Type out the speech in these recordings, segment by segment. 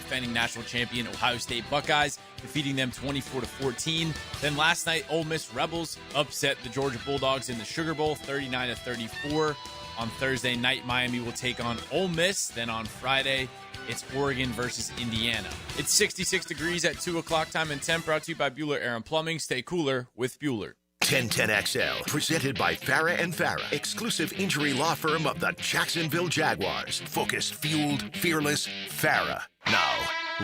defending national champion Ohio State Buckeyes, defeating them 24-14. Then last night, Ole Miss Rebels upset the Georgia Bulldogs in the Sugar Bowl, 39-34. On Thursday night, Miami will take on Ole Miss. Then on Friday, it's Oregon versus Indiana. It's 66 degrees at 2 o'clock time and temp, brought to you by Bueller Air and Plumbing. Stay cooler with Bueller. 1010XL, presented by Farah and Farah, exclusive injury law firm of the Jacksonville Jaguars. Focused, fueled, fearless, Farah. Now,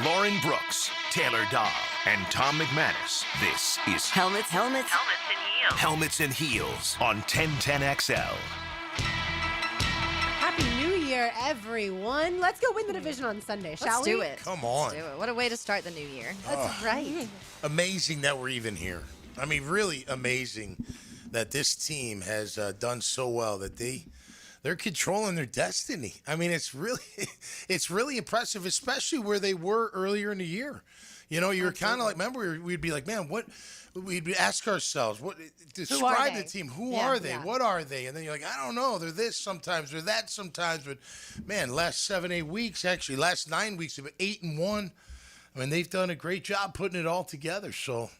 Lauren Brooks, Taylor Dahl, and Tom McManus. This is Helmets and Heels. Helmets and Heels on 1010XL. Happy New Year, everyone. Let's go win the division on Sunday, shall we? Let's do it. Come on. Let's do it. What a way to start the new year. That's right. Amazing that we're even here. I mean, really amazing that this team has done so well that they're controlling their destiny. I mean, it's really impressive, especially where they were earlier in the year. You know, you're kind of like, remember, we'd be like, man, what? We'd ask ourselves, what? Describe the team. Who are they? Yeah. What are they? And then you're like, I don't know. They're this sometimes. They're that sometimes. But man, last 7-8 weeks, actually, last 9 weeks, they've been 8-1. I mean, they've done a great job putting it all together. So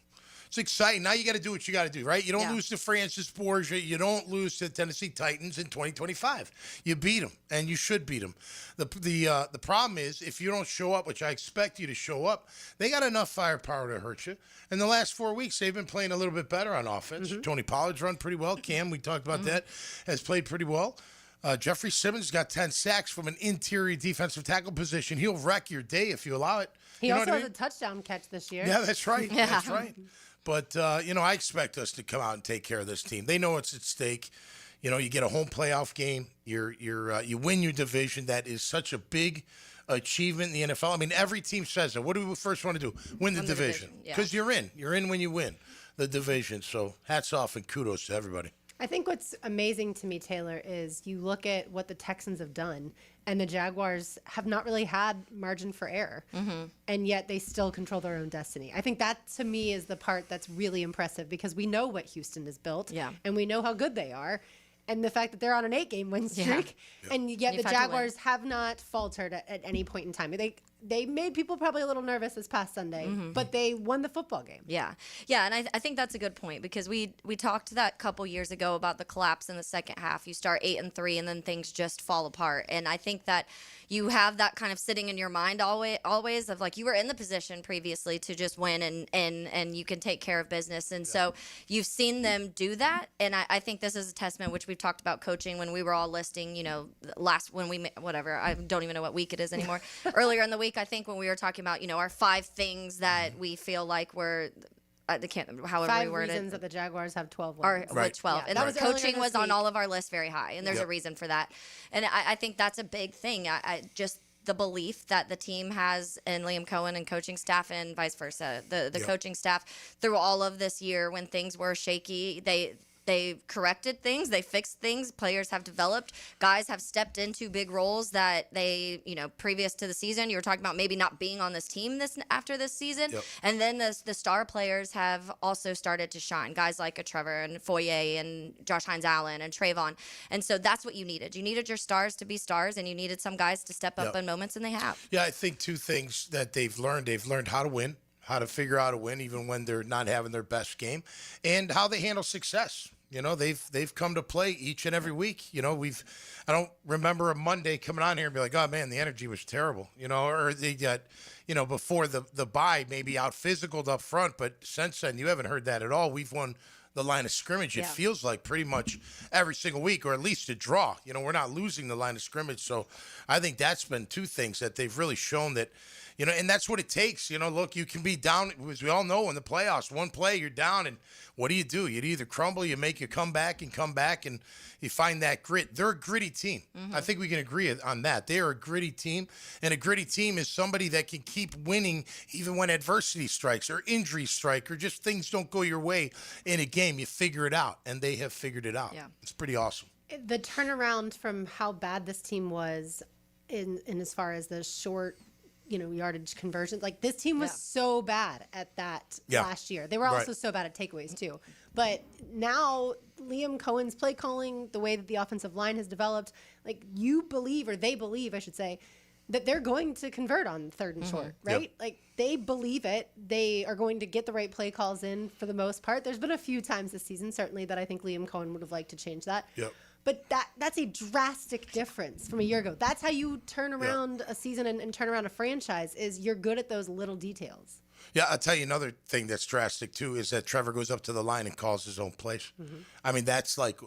it's exciting. Now you got to do what you got to do, right? You don't lose to Francis Borgia. You don't lose to the Tennessee Titans in 2025. You beat them, and you should beat them. The problem is, if you don't show up, which I expect you to show up, they got enough firepower to hurt you. In the last 4 weeks, they've been playing a little bit better on offense. Tony Pollard's run pretty well. Cam, we talked about that, has played pretty well. Jeffrey Simmons got 10 sacks from an interior defensive tackle position. He'll wreck your day if you allow it. He also has a touchdown catch this year. Yeah, that's right. Yeah. That's right. But, I expect us to come out and take care of this team. They know what's at stake. You know, you get a home playoff game. You win your division. That is such a big achievement in the NFL. I mean, every team says that. What do we first want to do? Win the division. Because you're in. You're in when you win the division. So hats off and kudos to everybody. I think what's amazing to me, Taylor, is you look at what the Texans have done, and the Jaguars have not really had margin for error, and yet they still control their own destiny. I think that, to me, is the part that's really impressive because we know what Houston has built, and we know how good they are. And the fact that they're on an 8-game win streak, and yet the Jaguars have not faltered at any point in time. They made people probably a little nervous this past Sunday, but they won the football game. Yeah, and I think that's a good point because we talked that couple years ago about the collapse in the second half. You start 8-3, and then things just fall apart. And I think that you have that kind of sitting in your mind always of like you were in the position previously to just win and you can take care of business. And so you've seen them do that. And I think this is a testament, which we've talked about coaching when we were all listing, I don't even know what week it is anymore. Earlier in the week, I think when we were talking about, our 5 things that we feel like were however 5 we worded reasons that the Jaguars have 12 wins. With 12. Yeah, and that was coaching was on all of our lists very high, and there's a reason for that. And I think that's a big thing. I just the belief that the team has in Liam Cohen and coaching staff and vice versa. The coaching staff through all of this year when things were shaky, they corrected things. They fixed things. Players have developed. Guys have stepped into big roles that they, previous to the season, you were talking about maybe not being on this team after this season. Yep. And then the star players have also started to shine. Guys like a Trevor and Foye and Josh Hines-Allen and Trayvon. And so that's what you needed. You needed your stars to be stars, and you needed some guys to step up in moments, and they have. Yeah, I think 2 things that they've learned. They've learned how to win, how to figure out a win even when they're not having their best game, and how they handle success. They've come to play each and every week. I don't remember a Monday coming on here and be like, oh man, the energy was terrible. Or they got, before the bye, maybe out physicaled up front, but since then you haven't heard that at all. We've won the line of scrimmage. It feels like pretty much every single week, or at least a draw. We're not losing the line of scrimmage. So I think that's been 2 things that they've really shown that. And that's what it takes. Look, you can be down, as we all know, in the playoffs. 1 play, you're down, and what do? You either crumble, you make a comeback, and you find that grit. They're a gritty team. I think we can agree on that. They are a gritty team, and a gritty team is somebody that can keep winning even when adversity strikes or injuries strike or just things don't go your way in a game. You figure it out, and they have figured it out. Yeah. It's pretty awesome. The turnaround from how bad this team was in as far as the short yardage conversions. Like this team was so bad at that last year. They were also so bad at takeaways too. But now Liam Cohen's play calling, the way that the offensive line has developed, like they believe, I should say, that they're going to convert on 3rd and short, right? Yep. Like they believe it. They are going to get the right play calls in for the most part. There's been a few times this season, certainly, that I think Liam Cohen would have liked to change that. Yep. But that's a drastic difference from a year ago. That's how you turn around a season and turn around a franchise is you're good at those little details. Yeah, I'll tell you another thing that's drastic, too, is that Trevor goes up to the line and calls his own plays. I mean, that's like,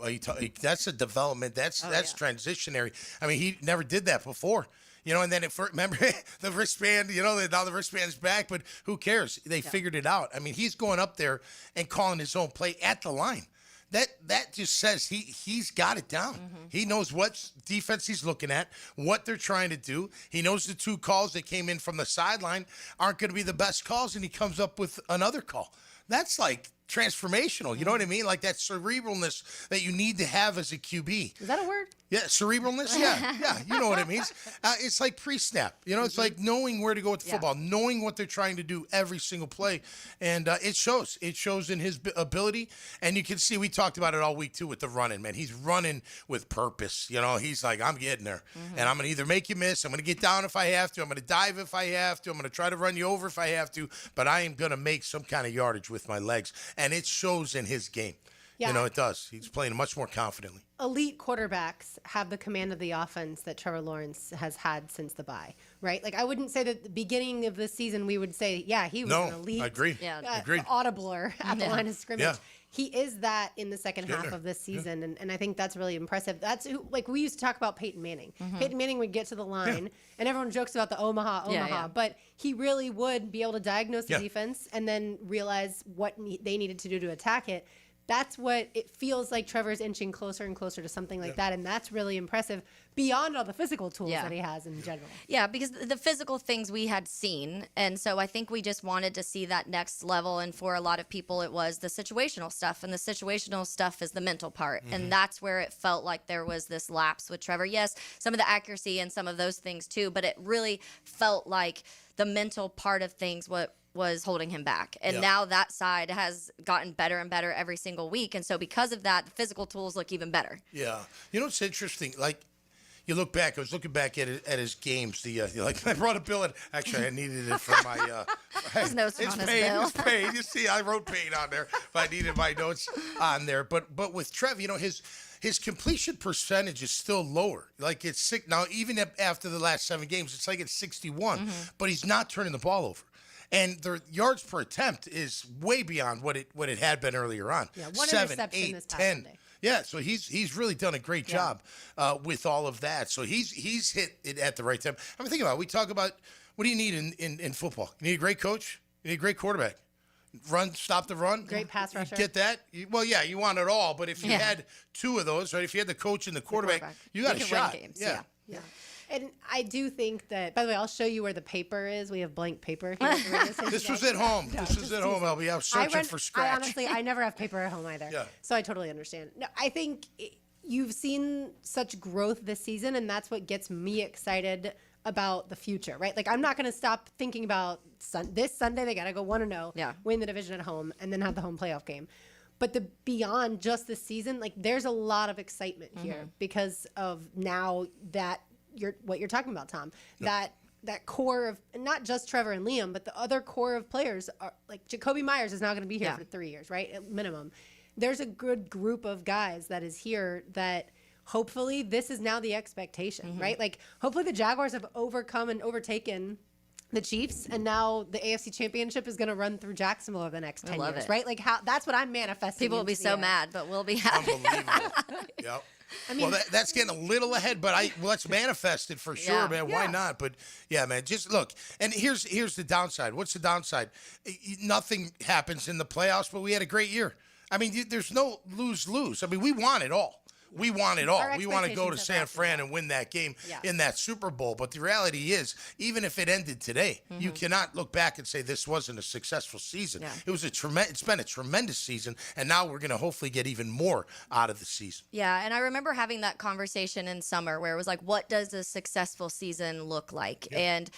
that's a development. That's transitionary. I mean, he never did that before. You know, and then remember the wristband, you know, now the wristband's back, but who cares? They figured it out. I mean, he's going up there and calling his own play at the line. That just says he's got it down. He knows what defense he's looking at, what they're trying to do. He knows the 2 calls that came in from the sideline aren't going to be the best calls, and he comes up with another call. That's like transformational. You know what I mean? Like that cerebralness that you need to have as a QB. Is that a word? Yeah, cerebralness. Yeah, you know what it means. It's like pre-snap. You know, it's like knowing where to go with the football, knowing what they're trying to do every single play, and it shows. It shows in his ability, and you can see we talked about it all week too with the running. Man, he's running with purpose. You know, he's like, I'm getting there, and I'm gonna either make you miss, I'm gonna get down if I have to, I'm gonna dive if I have to, I'm gonna try to run you over if I have to, but I am gonna make some kind of yardage with my legs, and it shows in his game. Yeah. You know, it does. He's playing much more confidently. Elite quarterbacks have the command of the offense that Trevor Lawrence has had since the bye, right? Like, I wouldn't say that at the beginning of the season we would say, he was an elite I agree. Agreed. audibler at the line of scrimmage. Yeah. He is that in the second half of this season, and I think that's really impressive. That's who, like, we used to talk about Peyton Manning. Peyton Manning would get to the line, and everyone jokes about the Omaha, but he really would be able to diagnose the defense and then realize what they needed to do to attack it. That's what it feels like. Trevor's inching closer and closer to something like that, and that's really impressive beyond all the physical tools that he has in general. Yeah, because the physical things we had seen, and so I think we just wanted to see that next level, and for a lot of people it was the situational stuff, and the situational stuff is the mental part, and that's where it felt like there was this lapse with Trevor. Yes, some of the accuracy and some of those things too, but it really felt like the mental part of things was holding him back. And now that side has gotten better and better every single week. And so because of that, the physical tools look even better. Yeah. You know what's interesting? Like, you look back, I was looking back at his games. I brought a bill, and actually I needed it for my His notes on his bill. It's paid. You see, I wrote paid on there, but I needed my notes on there. But with Trev, you know, his completion percentage is still lower. Like, it's sick now. Even after the last 7 games, it's like it's 61. But he's not turning the ball over. And their yards per attempt is way beyond what it had been earlier on. Yeah, 1 7, interception 8, this past 10. Sunday. Yeah, so he's really done a great job with all of that. So he's hit it at the right time. I mean, think about it. We talk about, what do you need in football? You need a great coach. You need a great quarterback. Stop the run. Great pass rusher. Get that? You want it all. But if you had 2 of those, right? If you had the coach and the quarterback, you got a shot. Win games. Yeah. And I do think that, by the way, I'll show you where the paper is. We have blank paper here. This was at home. This was at home, LB. I was searching for scratch. I never have paper at home either. Yeah. So I totally understand. No, I think you've seen such growth this season, and that's what gets me excited about the future, right? Like, I'm not going to stop thinking about this Sunday. They got to go 1-0, win the division at home, and then have the home playoff game. But beyond just this season, like, there's a lot of excitement here because of now that what you're talking about, Tom. That core of not just Trevor and Liam, but the other core of players are like Jacoby Myers is now going to be here for 3 years, right? At minimum. There's a good group of guys that is here that hopefully this is now the expectation, right? Like, hopefully the Jaguars have overcome and overtaken the Chiefs, and now the AFC Championship is going to run through Jacksonville over the next 10 years, right? Like, that's what I'm manifesting. People will be so mad, but we'll be happy. Unbelievable. Yep. I mean, that's getting a little ahead, but let's manifest it for sure, man. Why not? But yeah, man, just look. And here's the downside. What's the downside? Nothing happens in the playoffs, but we had a great year. I mean, there's no lose-lose. I mean, we want it all. We want it all. We want to go to San Fran and win that game in that Super Bowl. But the reality is, even if it ended today, you cannot look back and say this wasn't a successful season. Yeah. It's been a tremendous season, and now we're going to hopefully get even more out of the season. Yeah, and I remember having that conversation in summer where it was like, what does a successful season look like? Yeah. And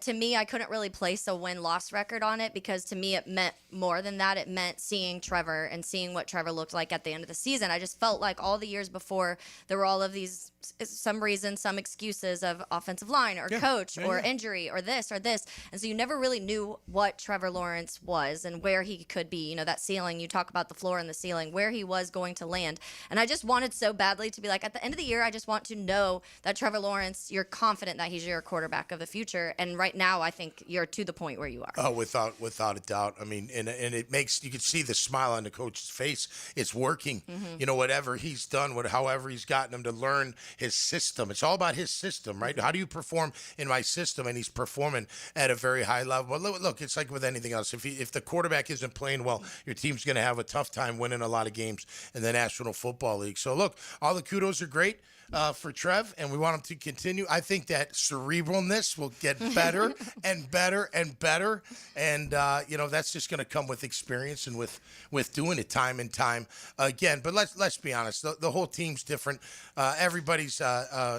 to me, I couldn't really place a win-loss record on it because to me it meant more than that. It meant seeing Trevor and seeing what Trevor looked like at the end of the season. I just felt like all the years before there were all of these, some reasons, some excuses of offensive line or coach or injury or this or this. And so you never really knew what Trevor Lawrence was and where he could be. You know, that ceiling, you talk about the floor and the ceiling, where he was going to land. And I just wanted so badly to be like, at the end of the year, I just want to know that Trevor Lawrence, you're confident that he's your quarterback of the future. And right now, I think you're to the point where you are. Oh, without a doubt. I mean, and it makes, you can see the smile on the coach's face. It's working. You know, whatever he's done, however he's gotten him to learn his system. It's all about his system, right? How do you perform in my system? And he's performing at a very high level. But look, it's like with anything else. If the quarterback isn't playing well, your team's going to have a tough time winning a lot of games in the National Football League. So look, all the kudos are great for Trev, and we want him to continue. I think that cerebralness will get better and better and better, and you know, that's just going to come with experience and with doing it time and time again. But let's be honest, the whole team's different. Everybody's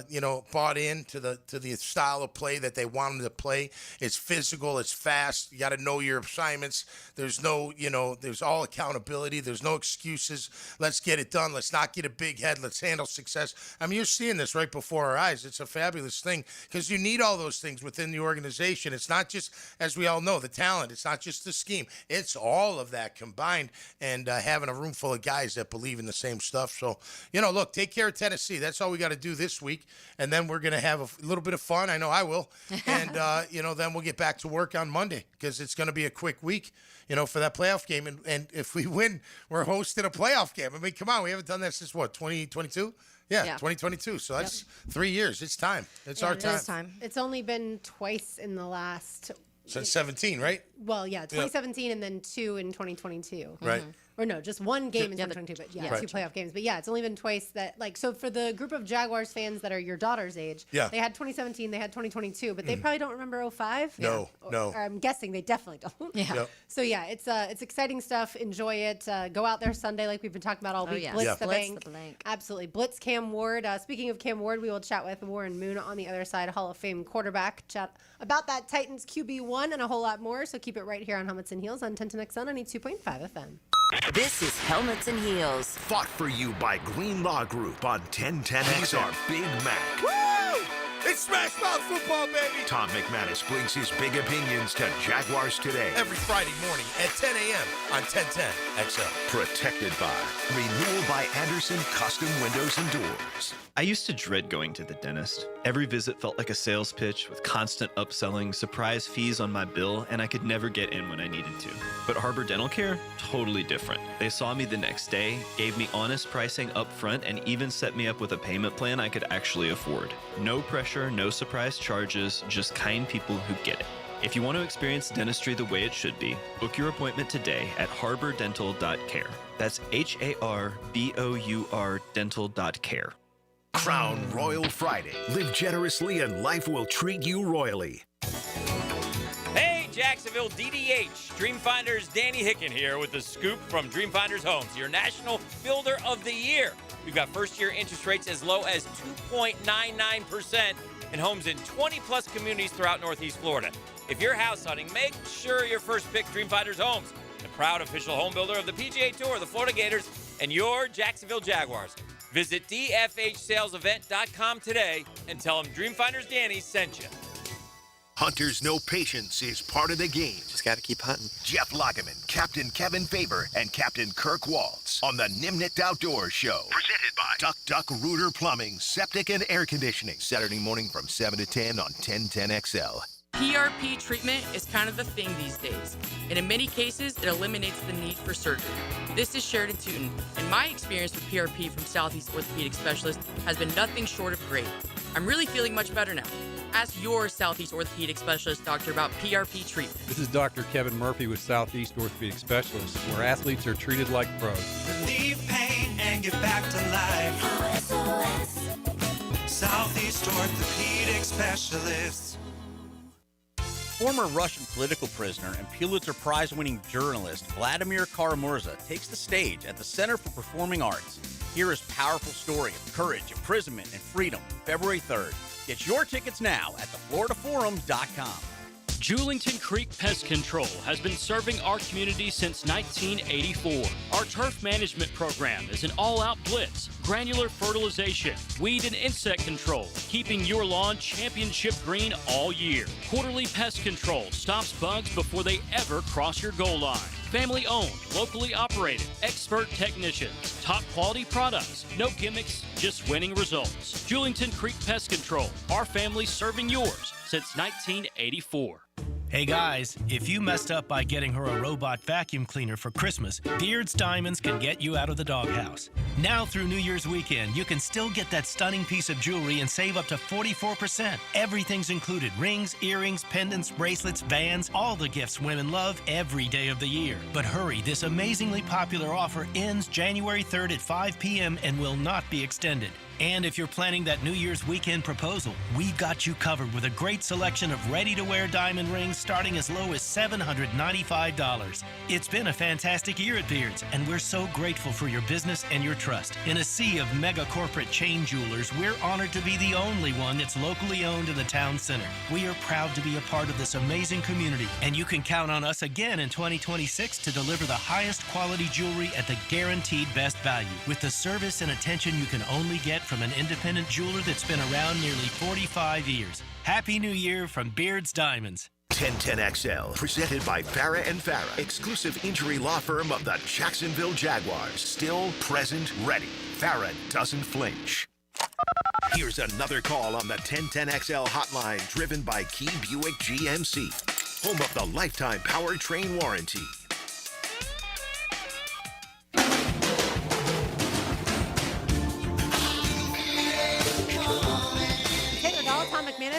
you know, bought in to the style of play that they want them to play. It's physical, it's fast. You got to know your assignments. There's no, you know, there's all accountability. There's no excuses. Let's get it done. Let's not get a big head. Let's handle success. I mean, you're seeing this right before our eyes. It's a fabulous thing because you need all those things within the organization. It's not just, as we all know, the talent. It's not just the scheme. It's all of that combined, and having a room full of guys that believe in the same stuff. So, you know, look, take care of Tennessee. That's all we got to do this week, and then we're going to have a little bit of fun. I know I will. And, you know, then we'll get back to work on Monday because it's going to be a quick week, you know, for that playoff game. And if we win, we're hosting a playoff game. I mean, come on. We haven't done that since, what, 2022? Yeah, 2022. So that's 3 years. It's time. It's our time. It is time. It's only been twice in the last... Since 17, right? Well, yeah, 2017 and then 2 in 2022. Right. Or no, just one game in 2022, but yeah, 2 playoff games. But yeah, it's only been twice that, like, so for the group of Jaguars fans that are your daughter's age, they had 2017, they had 2022, but they probably don't remember 05. No. Or I'm guessing they definitely don't. So yeah, it's exciting stuff. Enjoy it. Go out there Sunday, like we've been talking about all week. Blitz the bank. Absolutely. Blitz Cam Ward. Speaking of Cam Ward, we will chat with Warren Moon on the other side, Hall of Fame quarterback. Chat about that Titans QB1 and a whole lot more. So keep it right here on Helmets and Heels on 1010XL 92.5 FM. This is Helmets and Heels. Fought for you by Green Law Group on 1010XL. He's our Big Mac. Woo! It's Smash Mouth football, baby! Tom McManus brings his big opinions to Jaguars Today. Every Friday morning at 10 a.m. on 1010XL. Protected by Renewal by Anderson Custom Windows and Doors. I used to dread going to the dentist. Every visit felt like a sales pitch with constant upselling, surprise fees on my bill, and I could never get in when I needed to. But Harbor Dental Care? Totally different. They saw me the next day, gave me honest pricing up front, and even set me up with a payment plan I could actually afford. No pressure, no surprise charges, just kind people who get it. If you want to experience dentistry the way it should be, book your appointment today at harbordental.care. That's HARBOUR dental.care. Crown Royal Friday. Live generously and life will treat you royally. Hey, Jacksonville DDH. Dreamfinders Danny Hicken here with the scoop from Dreamfinders Homes, your National Builder of the Year. We've got first-year interest rates as low as 2.99% in homes in 20-plus communities throughout Northeast Florida. If you're house hunting, make sure your first pick Dreamfinders Homes, the proud official home builder of the PGA Tour, the Florida Gators, and your Jacksonville Jaguars. Visit dfhsalesevent.com today and tell them Dreamfinders Danny sent you. Hunters Know Patience is part of the game. Just got to keep hunting. Jeff Lageman, Captain Kevin Faber, and Captain Kirk Waltz on the Nimnicht Outdoors Show. Presented by Duck Duck Rooter Plumbing, Septic and Air Conditioning. Saturday morning from 7 to 10 on 1010XL. PRP treatment is kind of the thing these days, and in many cases, it eliminates the need for surgery. This is Sheridan Tootin, and my experience with PRP from Southeast Orthopedic Specialist has been nothing short of great. I'm really feeling much better now. Ask your Southeast Orthopedic Specialist doctor about PRP treatment. This is Dr. Kevin Murphy with Southeast Orthopedic Specialists, where athletes are treated like pros. Relieve pain and get back to life. Southeast Orthopedic Specialists. Former Russian political prisoner and Pulitzer Prize-winning journalist Vladimir Karamurza takes the stage at the Center for Performing Arts. Hear his powerful story of courage, imprisonment, and freedom, February 3rd. Get your tickets now at thefloridaforum.com. Julington Creek Pest Control has been serving our community since 1984. Our turf management program is an all-out blitz, granular fertilization, weed and insect control, keeping your lawn championship green all year. Quarterly pest control stops bugs before they ever cross your goal line. Family owned, locally operated, expert technicians, top quality products, no gimmicks, just winning results. Julington Creek Pest Control, our family serving yours since 1984. Hey guys, if you messed up by getting her a robot vacuum cleaner for Christmas, Beard's Diamonds can get you out of the doghouse. Now through New Year's weekend, you can still get that stunning piece of jewelry and save up to 44%. Everything's included: rings, earrings, pendants, bracelets, bands, all the gifts women love every day of the year. But hurry, this amazingly popular offer ends January 3rd at 5 p.m. and will not be extended. And if you're planning that New Year's weekend proposal, we've got you covered with a great selection of ready-to-wear diamond rings starting as low as $795. It's been a fantastic year at Beard's, and we're so grateful for your business and your trust. In a sea of mega corporate chain jewelers, we're honored to be the only one that's locally owned in the town center. We are proud to be a part of this amazing community, and you can count on us again in 2026 to deliver the highest quality jewelry at the guaranteed best value, with the service and attention you can only get from an independent jeweler that's been around nearly 45 years. Happy New Year from Beard's Diamonds. 1010XL, presented by Farah and Farah, exclusive injury law firm of the Jacksonville Jaguars. Still, present, ready. Farah doesn't flinch. Here's another call on the 1010XL hotline, driven by Key Buick GMC, home of the lifetime powertrain warranty.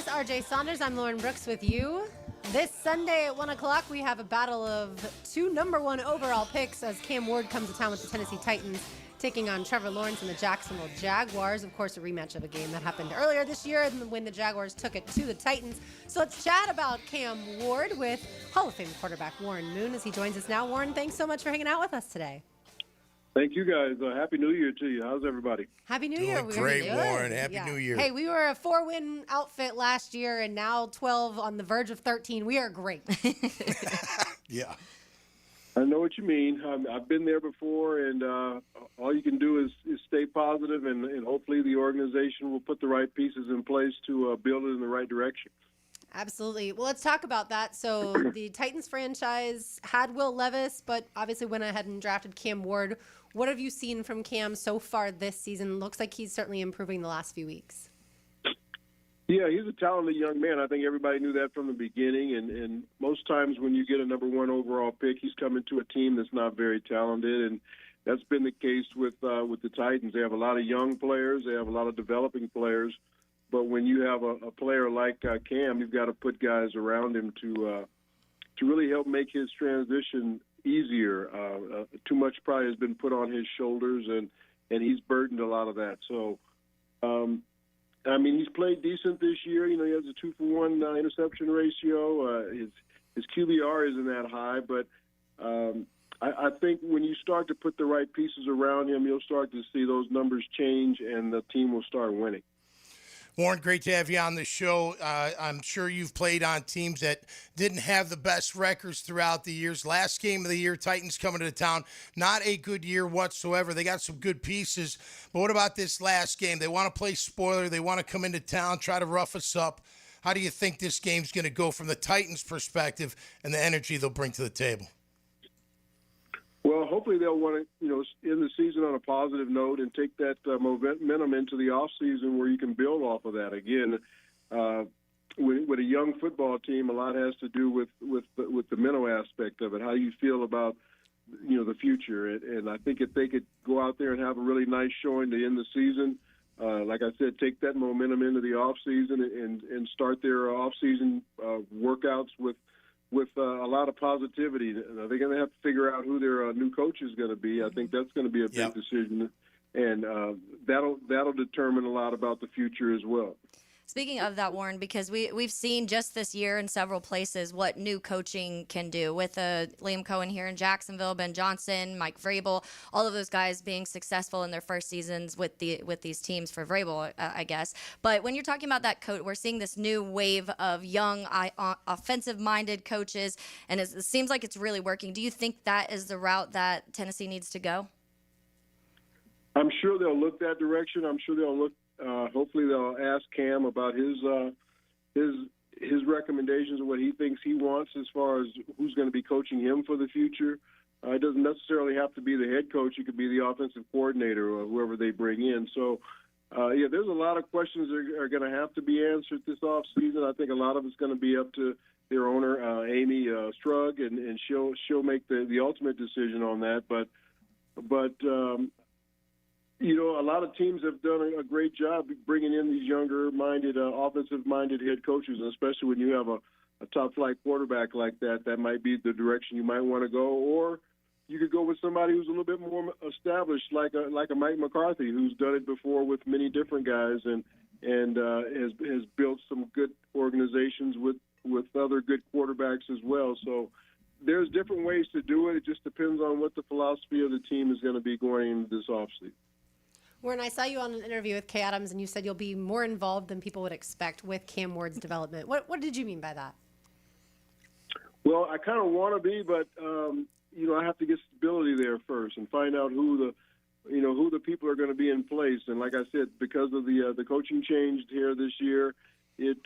RJ Saunders, I'm Lauren Brooks with you. This Sunday at 1 o'clock, we have a battle of two #1 overall picks as Cam Ward comes to town with the Tennessee Titans, taking on Trevor Lawrence and the Jacksonville Jaguars. Of course, a rematch of a game that happened earlier this year when the Jaguars took it to the Titans. So let's chat about Cam Ward with Hall of Fame quarterback Warren Moon as he joins us now. Warren, thanks so much for hanging out with us today. Thank you, guys. Happy New Year to you. How's everybody? Happy New Year. Great, Warren. Happy New Year. Hey, we were a 4-win outfit last year, and now 12 on the verge of 13. We are great. Yeah. I know what you mean. I've been there before, and all you can do is stay positive, and hopefully the organization will put the right pieces in place to build it in the right direction. Absolutely. Well, let's talk about that. So the Titans franchise had Will Levis, but obviously went ahead and drafted Cam Ward. What have you seen from Cam so far this season? Looks like he's certainly improving the last few weeks. Yeah, he's a talented young man. I think everybody knew that from the beginning. And most times when you get a #1 overall pick, he's coming to a team that's not very talented. And that's been the case with the Titans. They have a lot of young players. They have a lot of developing players. But when you have a player like Cam, you've got to put guys around him to really help make his transition easier. Too much pride has been put on his shoulders, and he's burdened a lot of that. So, I mean, he's played decent this year. You know, he has a 2-for-1 interception ratio. His QBR isn't that high, but I think when you start to put the right pieces around him, you'll start to see those numbers change, and the team will start winning. Warren, great to have you on the show. I'm sure you've played on teams that didn't have the best records throughout the years. Last game of the year, Titans coming to town, not a good year whatsoever. They got some good pieces. But what about this last game? They want to play spoiler. They want to come into town, try to rough us up. How do you think this game's going to go from the Titans' perspective and the energy they'll bring to the table? Well, hopefully they'll want to, end the season on a positive note and take that momentum into the offseason where you can build off of that. Again, with a young football team, a lot has to do with the mental aspect of it. How you feel about, the future. And I think if they could go out there and have a really nice showing to end the season, like I said, take that momentum into the offseason and start their offseason workouts with a lot of positivity. They're going to have to figure out who their new coach is going to be. I think that's going to be a big decision, and that'll determine a lot about the future as well. Speaking of that, Warren, because we've seen just this year in several places what new coaching can do with Liam Cohen here in Jacksonville, Ben Johnson, Mike Vrabel, all of those guys being successful in their first seasons with these teams for Vrabel, I guess. But when you're talking about that coach, we're seeing this new wave of young, offensive-minded coaches, and it seems like it's really working. Do you think that is the route that Tennessee needs to go? I'm sure they'll look that direction. I'm sure they'll look. Hopefully, they'll ask Cam about his recommendations of what he thinks he wants as far as who's going to be coaching him for the future. It doesn't necessarily have to be the head coach. It could be the offensive coordinator or whoever they bring in. So, there's a lot of questions that are going to have to be answered this offseason. I think a lot of it's going to be up to their owner, Amy Strug, and she'll make the ultimate decision on that. But a lot of teams have done a great job bringing in these younger-minded, offensive-minded head coaches, and especially when you have a top-flight quarterback like that. That might be the direction you might want to go, or you could go with somebody who's a little bit more established, like a Mike McCarthy, who's done it before with many different guys, and has built some good organizations with other good quarterbacks as well. So there's different ways to do it. It just depends on what the philosophy of the team is going to be going into this offseason. Warren, I saw you on an interview with Kay Adams, and you said you'll be more involved than people would expect with Cam Ward's development. What did you mean by that? Well, I kind of want to be, but I have to get stability there first and find out who the people are going to be in place. And like I said, because of the coaching change here this year, it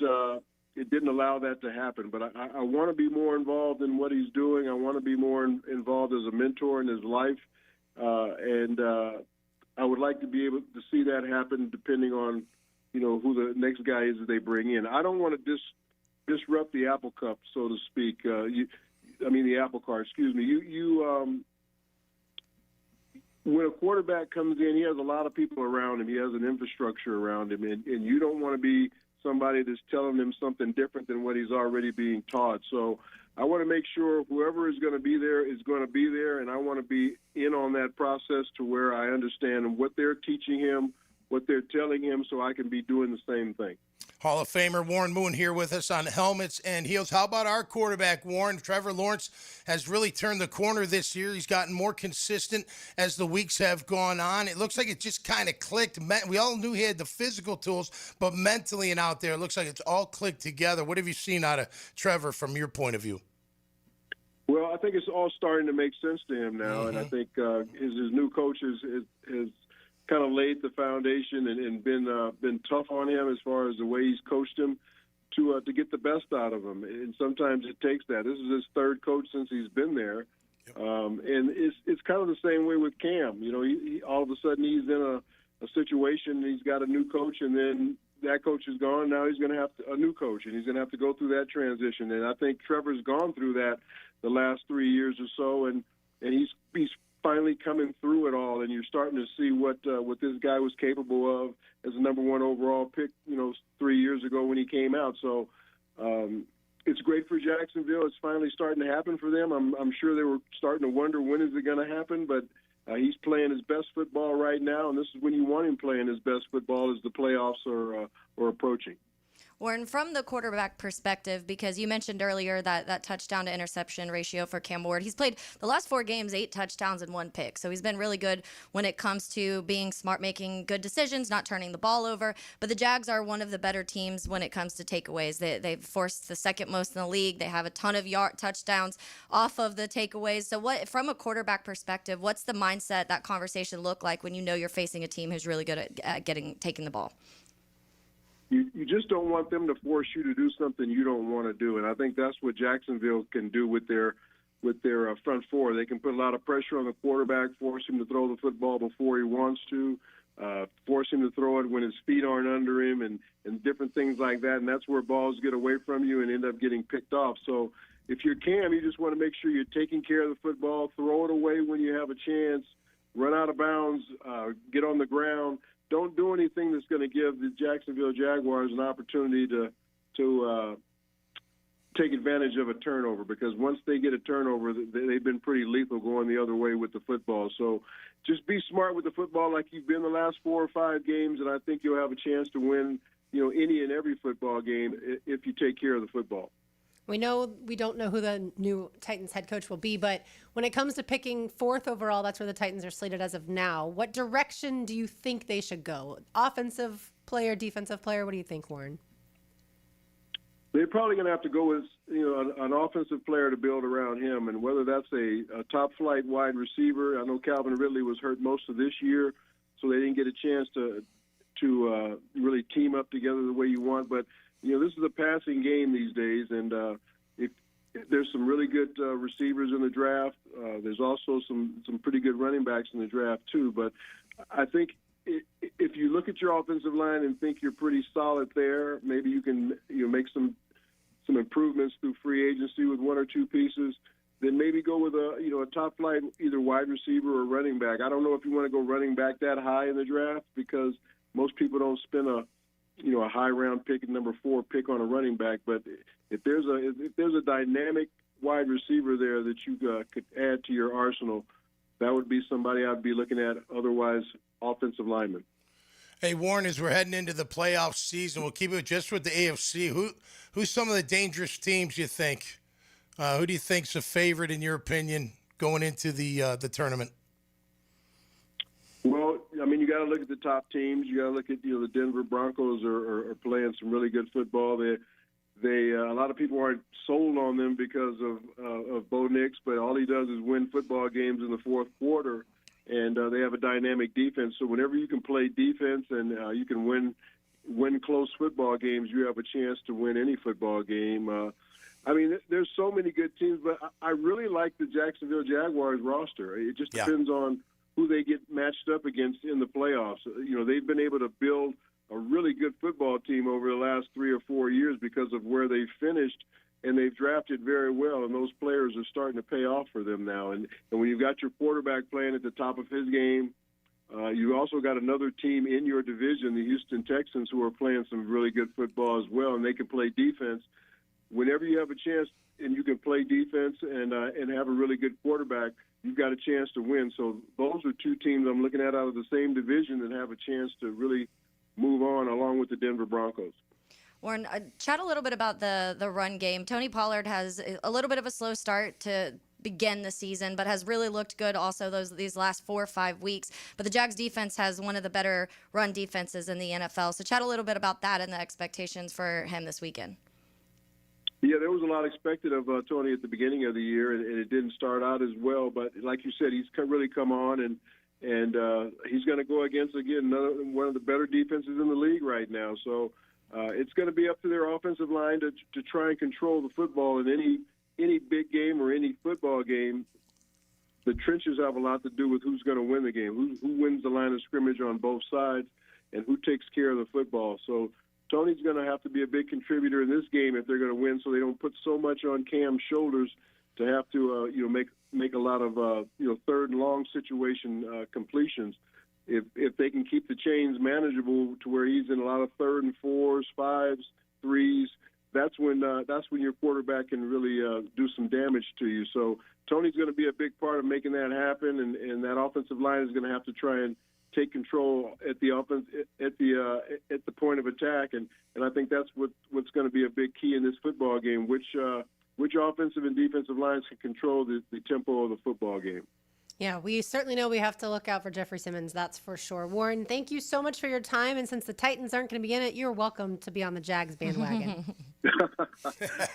didn't allow that to happen. But I want to be more involved in what he's doing. I want to be more involved as a mentor in his life, and I would like to be able to see that happen depending on, who the next guy is that they bring in. I don't want to disrupt the apple cup, so to speak. The apple cart, excuse me. When a quarterback comes in, he has a lot of people around him. He has an infrastructure around him, and you don't want to be somebody that's telling him something different than what he's already being taught. So I want to make sure whoever is going to be there is going to be there, and I want to be in on that process to where I understand what they're teaching him, what they're telling him, so I can be doing the same thing. Hall of Famer Warren Moon here with us on Helmets and Heels. How about our quarterback, Warren? Trevor Lawrence has really turned the corner this year. He's gotten more consistent as the weeks have gone on. It looks like it just kind of clicked. We all knew he had the physical tools, but mentally and out there, it looks like it's all clicked together. What have you seen out of Trevor from your point of view? Well, I think it's all starting to make sense to him now, and I think his new coach has kind of laid the foundation and been tough on him as far as the way he's coached him to get the best out of him. And sometimes it takes that. This is his third coach since he's been there, and it's kind of the same way with Cam. He all of a sudden he's in a situation, and he's got a new coach, and then that coach is gone. Now he's going to have a new coach, and he's going to have to go through that transition. And I think Trevor's gone through that the last 3 years or so, and he's finally coming through it all, and you're starting to see what this guy was capable of as a number one overall pick, 3 years ago when he came out. So it's great for Jacksonville. It's finally starting to happen for them. I'm sure they were starting to wonder when is it going to happen, but he's playing his best football right now, and this is when you want him playing his best football as the playoffs are approaching. Warren, from the quarterback perspective, because you mentioned earlier that touchdown to interception ratio for Cam Ward, he's played the last 4 games, 8 touchdowns and 1 pick. So he's been really good when it comes to being smart, making good decisions, not turning the ball over. But the Jags are one of the better teams when it comes to takeaways. They've forced the second most in the league. They have a ton of touchdowns off of the takeaways. So what, from a quarterback perspective, what's the mindset, that conversation look like when you know you're facing a team who's really good at taking the ball? You just don't want them to force you to do something you don't want to do, and I think that's what Jacksonville can do with their front four. They can put a lot of pressure on the quarterback, force him to throw the football before he wants to, force him to throw it when his feet aren't under him, and different things like that. And that's where balls get away from you and end up getting picked off. So if you're Cam, you just want to make sure you're taking care of the football, throw it away when you have a chance, run out of bounds, get on the ground. Don't do anything that's going to give the Jacksonville Jaguars an opportunity to take advantage of a turnover, because once they get a turnover, they've been pretty lethal going the other way with the football. So just be smart with the football like you've been the last 4 or 5 games, and I think you'll have a chance to win any and every football game if you take care of the football. We don't know who the new Titans head coach will be, but when it comes to picking 4th overall, that's where the Titans are slated as of now. What direction do you think they should go? Offensive player, defensive player? What do you think, Warren? They're probably going to have to go with an offensive player to build around him, and whether that's a top flight wide receiver. I know Calvin Ridley was hurt most of this year, so they didn't get a chance to really team up together the way you want. But this is a passing game these days, and if there's some really good receivers in the draft. There's also some pretty good running backs in the draft too. But I think if you look at your offensive line and think you're pretty solid there, maybe you can make some improvements through free agency with 1 or 2 pieces. Then maybe go with a top flight either wide receiver or running back. I don't know if you want to go running back that high in the draft because most people don't spend a high round pick at number 4 pick on a running back. But if there's a dynamic wide receiver there that you could add to your arsenal, that would be somebody I'd be looking at. Otherwise, offensive lineman. Hey, Warren, as we're heading into the playoff season, we'll keep it just with the AFC. Who's some of the dangerous teams you think? Who do you think's a favorite in your opinion going into the tournament? Well, I mean, you got to look at the top teams. You got to look at the Denver Broncos are playing some really good football. They a lot of people aren't sold on them because of Bo Nix, but all he does is win football games in the fourth quarter, and they have a dynamic defense. So whenever you can play defense and you can win close football games, you have a chance to win any football game. I mean, there's so many good teams, but I really like the Jacksonville Jaguars roster. It just depends on who they get matched up against in the playoffs. They've been able to build a really good football team over the last 3 or 4 years because of where they've finished, and they've drafted very well, and those players are starting to pay off for them now. And when you've got your quarterback playing at the top of his game, you also got another team in your division, the Houston Texans, who are playing some really good football as well, and they can play defense. Whenever you have a chance and you can play defense and have a really good quarterback, you've got a chance to win. So those are 2 teams I'm looking at out of the same division that have a chance to really move on, along with the Denver Broncos. Warren, chat a little bit about the run game. Tony Pollard has a little bit of a slow start to begin the season, but has really looked good also these last 4 or 5 weeks. But the Jags defense has one of the better run defenses in the NFL. So chat a little bit about that and the expectations for him this weekend. Yeah, there was a lot expected of Tony at the beginning of the year, and it didn't start out as well. But like you said, he's really come on, and he's going to go against, again, one of the better defenses in the league right now. So it's going to be up to their offensive line to try and control the football in any big game or any football game. The trenches have a lot to do with who's going to win the game, who wins the line of scrimmage on both sides, and who takes care of the football. So Tony's going to have to be a big contributor in this game if they're going to win, so they don't put so much on Cam's shoulders to have to make a lot of third and long situation completions. If they can keep the chains manageable to where he's in a lot of 3rd and 4s, 5s, 3s, that's when your quarterback can really do some damage to you. So Tony's going to be a big part of making that happen, and that offensive line is going to have to try and take control at the offense at the point of attack, and I think that's what's going to be a big key in this football game. Which offensive and defensive lines can control the tempo of the football game. Yeah, we certainly know we have to look out for Jeffrey Simmons, that's for sure. Warren, thank you so much for your time, and since the Titans aren't going to be in it, you're welcome to be on the Jags bandwagon.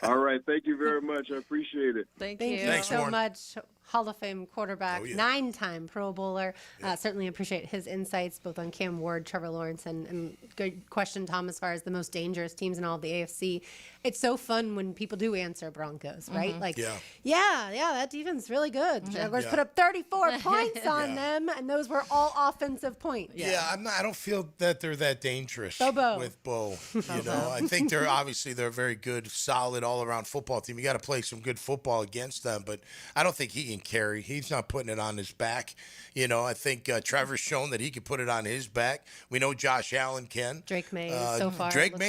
All right, thank you very much. I appreciate it. Thank you. Thanks, so Warren. much. Hall of Fame quarterback, 9-time Pro Bowler. Certainly appreciate his insights both on Cam Ward, Trevor Lawrence, and good question, Tom, as far as the most dangerous teams in all of the AFC. It's so fun when people do answer Broncos, right? That defense is really good. The Jaguars put up 34 points on them, and those were all offensive points. I don't feel that they're that dangerous with Bo. I think they're a very good, solid, all-around football team. You got to play some good football against them, but I don't think he can carry. He's not putting it on his back. I think Trevor's shown that he can put it on his back. We know Josh Allen can. Drake May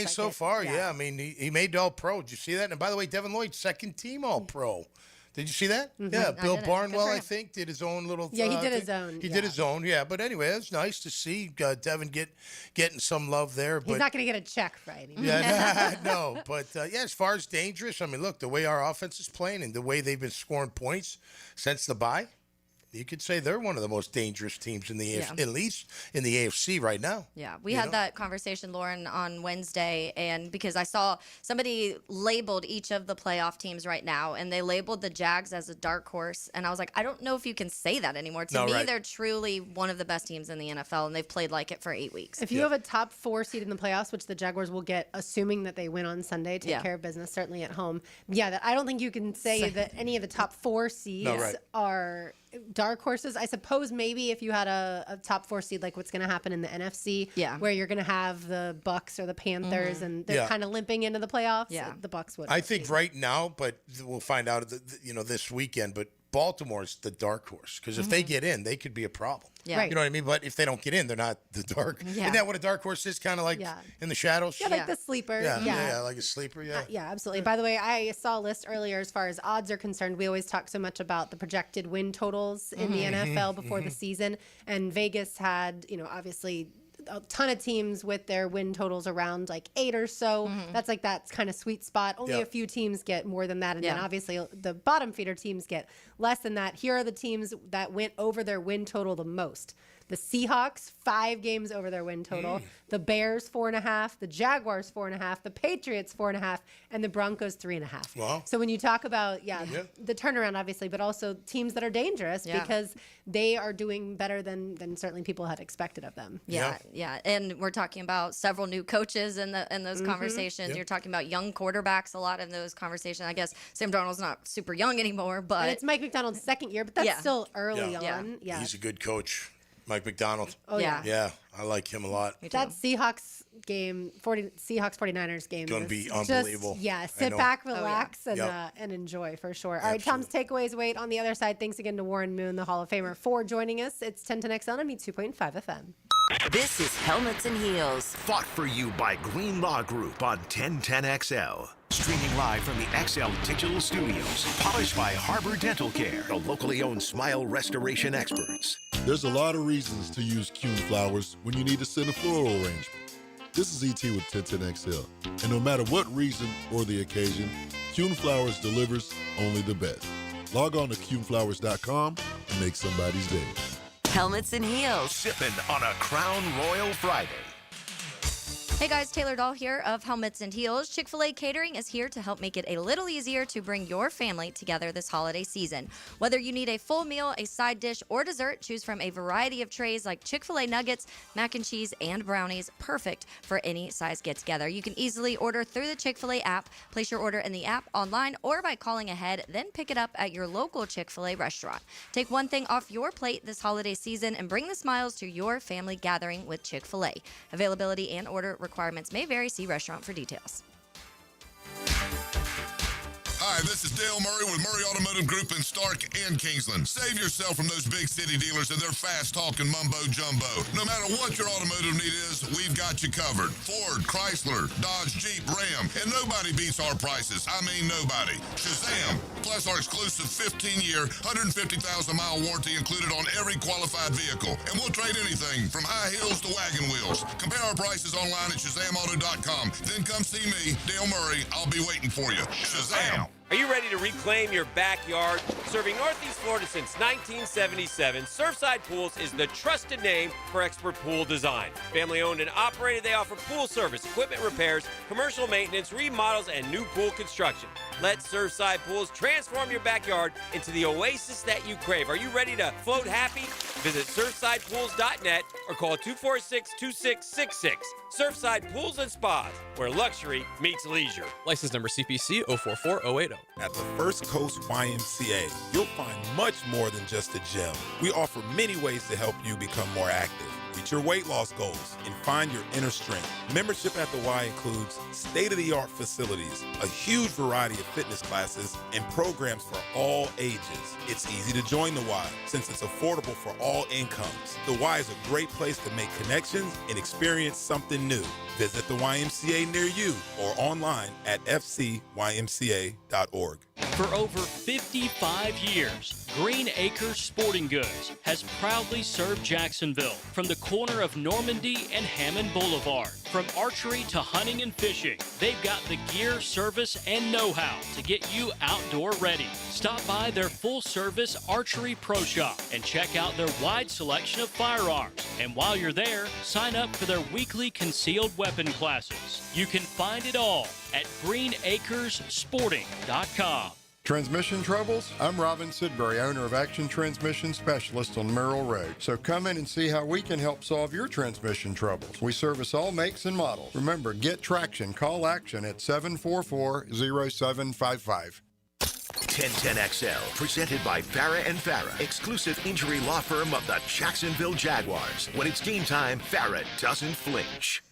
so far. I mean, he made All-Pro. Did you see that? And by the way, Devin Lloyd, second team All-Pro. Did you see that? Mhm. Yeah, I Bill didn't. Barnwell, Good for I him. think, did his own little. Yeah, he did thing. his own. He did his own, yeah. But anyway, it's nice to see Devin getting some love there. He's But not going to get a check for anything. yeah, no. But yeah, as far as dangerous, I mean, look, the way our offense is playing and the way they've been scoring points since the bye, you could say they're one of the most dangerous teams in the at least in the AFC right now. Yeah, we had that conversation, Lauren, on Wednesday, and because I saw somebody labeled each of the playoff teams right now, and they labeled the Jags as a dark horse, and I was like, I don't know if you can say that anymore. To me, they're truly one of the best teams in the NFL, and they've played like it for 8 weeks. If you have a top 4 seed in the playoffs, which the Jaguars will get, assuming that they win on Sunday, take care of business, certainly at home. Yeah, I don't think you can say that any of the top 4 seeds are dark horses. I suppose maybe if you had a top 4 seed, like what's going to happen in the NFC, where you're going to have the Bucks or the Panthers, and they're kind of limping into the playoffs. Yeah, the Bucks would. I think right now, but we'll find out, this weekend. But Baltimore's the dark horse because if they get in, they could be a problem. Yeah. You know what I mean? But if they don't get in, they're not the dark. Yeah. Isn't that what a dark horse is? Kind of like in the shadows? Yeah, like the sleeper. Yeah, like a sleeper, Yeah, absolutely. By the way, I saw a list earlier as far as odds are concerned. We always talk so much about the projected win totals in the NFL before the season. And Vegas had, obviously a ton of teams with their win totals around like 8 or so. That's kind of sweet spot. Only a few teams get more than that. And then obviously the bottom feeder teams get less than that. Here are the teams that went over their win total the most. The Seahawks, 5 games over their win total. The Bears, 4.5. The Jaguars, 4.5. The Patriots, 4.5. And the Broncos, 3.5. Wow. So when you talk about, the turnaround, obviously, but also teams that are dangerous because they are doing better than certainly people had expected of them. Yeah. And we're talking about several new coaches in those conversations. You're talking about young quarterbacks a lot in those conversations. I guess Sam Darnold's not super young anymore, but and it's Mike McDonald's second year, but that's still early on. Yeah. He's a good coach. Mike McDonald. Oh, yeah. Yeah, I like him a lot. That Seahawks game, Seahawks 49ers game. Going to be unbelievable. Sit back, relax, and enjoy for sure. All right, Tom's takeaways wait on the other side. Thanks again to Warren Moon, the Hall of Famer, for joining us. It's 1010XL and 2.5 FM. This is Helmets and Heels. Fought for you by Green Law Group on 1010XL. Streaming live from the XL Digital Studios. Polished by Harbor Dental Care, the locally owned smile restoration experts. There's a lot of reasons to use Kuhn flowers when you need to send a floral arrangement. This is ET with 1010XL. And no matter what reason or the occasion, Kuhn Flowers delivers only the best. Log on to kuhnflowers.com and make somebody's day. Helmets and Heels. Sipping on a Crown Royal Friday. Hey guys, Taylor Dahl here of Helmets and Heels. Chick-fil-A Catering is here to help make it a little easier to bring your family together this holiday season. Whether you need a full meal, a side dish, or dessert, choose from a variety of trays like Chick-fil-A nuggets, mac and cheese, and brownies, perfect for any size get-together. You can easily order through the Chick-fil-A app, place your order in the app, online, or by calling ahead, then pick it up at your local Chick-fil-A restaurant. Take one thing off your plate this holiday season and bring the smiles to your family gathering with Chick-fil-A. Availability and order requirements may vary. See restaurant for details. Hi, this is Dale Murray with Murray Automotive Group in Stark and Kingsland. Save yourself from those big city dealers and their fast-talking mumbo-jumbo. No matter what your automotive need is, we've got you covered. Ford, Chrysler, Dodge, Jeep, Ram, and nobody beats our prices. I mean nobody. Shazam! Plus our exclusive 15-year, 150,000-mile warranty included on every qualified vehicle. And we'll trade anything from high heels to wagon wheels. Compare our prices online at ShazamAuto.com. Then come see me, Dale Murray. I'll be waiting for you. Shazam! Are you ready to reclaim your backyard? Serving Northeast Florida since 1977, Surfside Pools is the trusted name for expert pool design. Family owned and operated, they offer pool service, equipment repairs, commercial maintenance, remodels, and new pool construction. Let Surfside Pools transform your backyard into the oasis that you crave. Are you ready to float happy? Visit surfsidepools.net or call 246-2666. Surfside Pools and Spas, where luxury meets leisure. License number CPC 044080. At the First Coast YMCA, you'll find much more than just a gym. We offer many ways to help you become more active, reach your weight loss goals, and find your inner strength. Membership at the Y includes state-of-the-art facilities, a huge variety of fitness classes, and programs for all ages. It's easy to join the Y since it's affordable for all incomes. The Y is a great place to make connections and experience something new. Visit the YMCA near you or online at fcymca.org. For over 55 years, Green Acres Sporting Goods has proudly served Jacksonville from the corner of Normandy and Hammond Boulevard. From archery to hunting and fishing, they've got the gear, service, and know-how to get you outdoor ready. Stop by their full-service archery pro shop and check out their wide selection of firearms. And while you're there, sign up for their weekly concealed weapon classes. You can find it all at greenacressporting.com. Transmission troubles? I'm Robin Sidbury, owner of Action Transmission Specialist on Merrill Road. So come in and see how we can help solve your transmission troubles. We service all makes and models. Remember, get traction. Call Action at 744-0755. 1010XL, presented by Farah and Farah, exclusive injury law firm of the Jacksonville Jaguars. When it's game time, Farah doesn't flinch.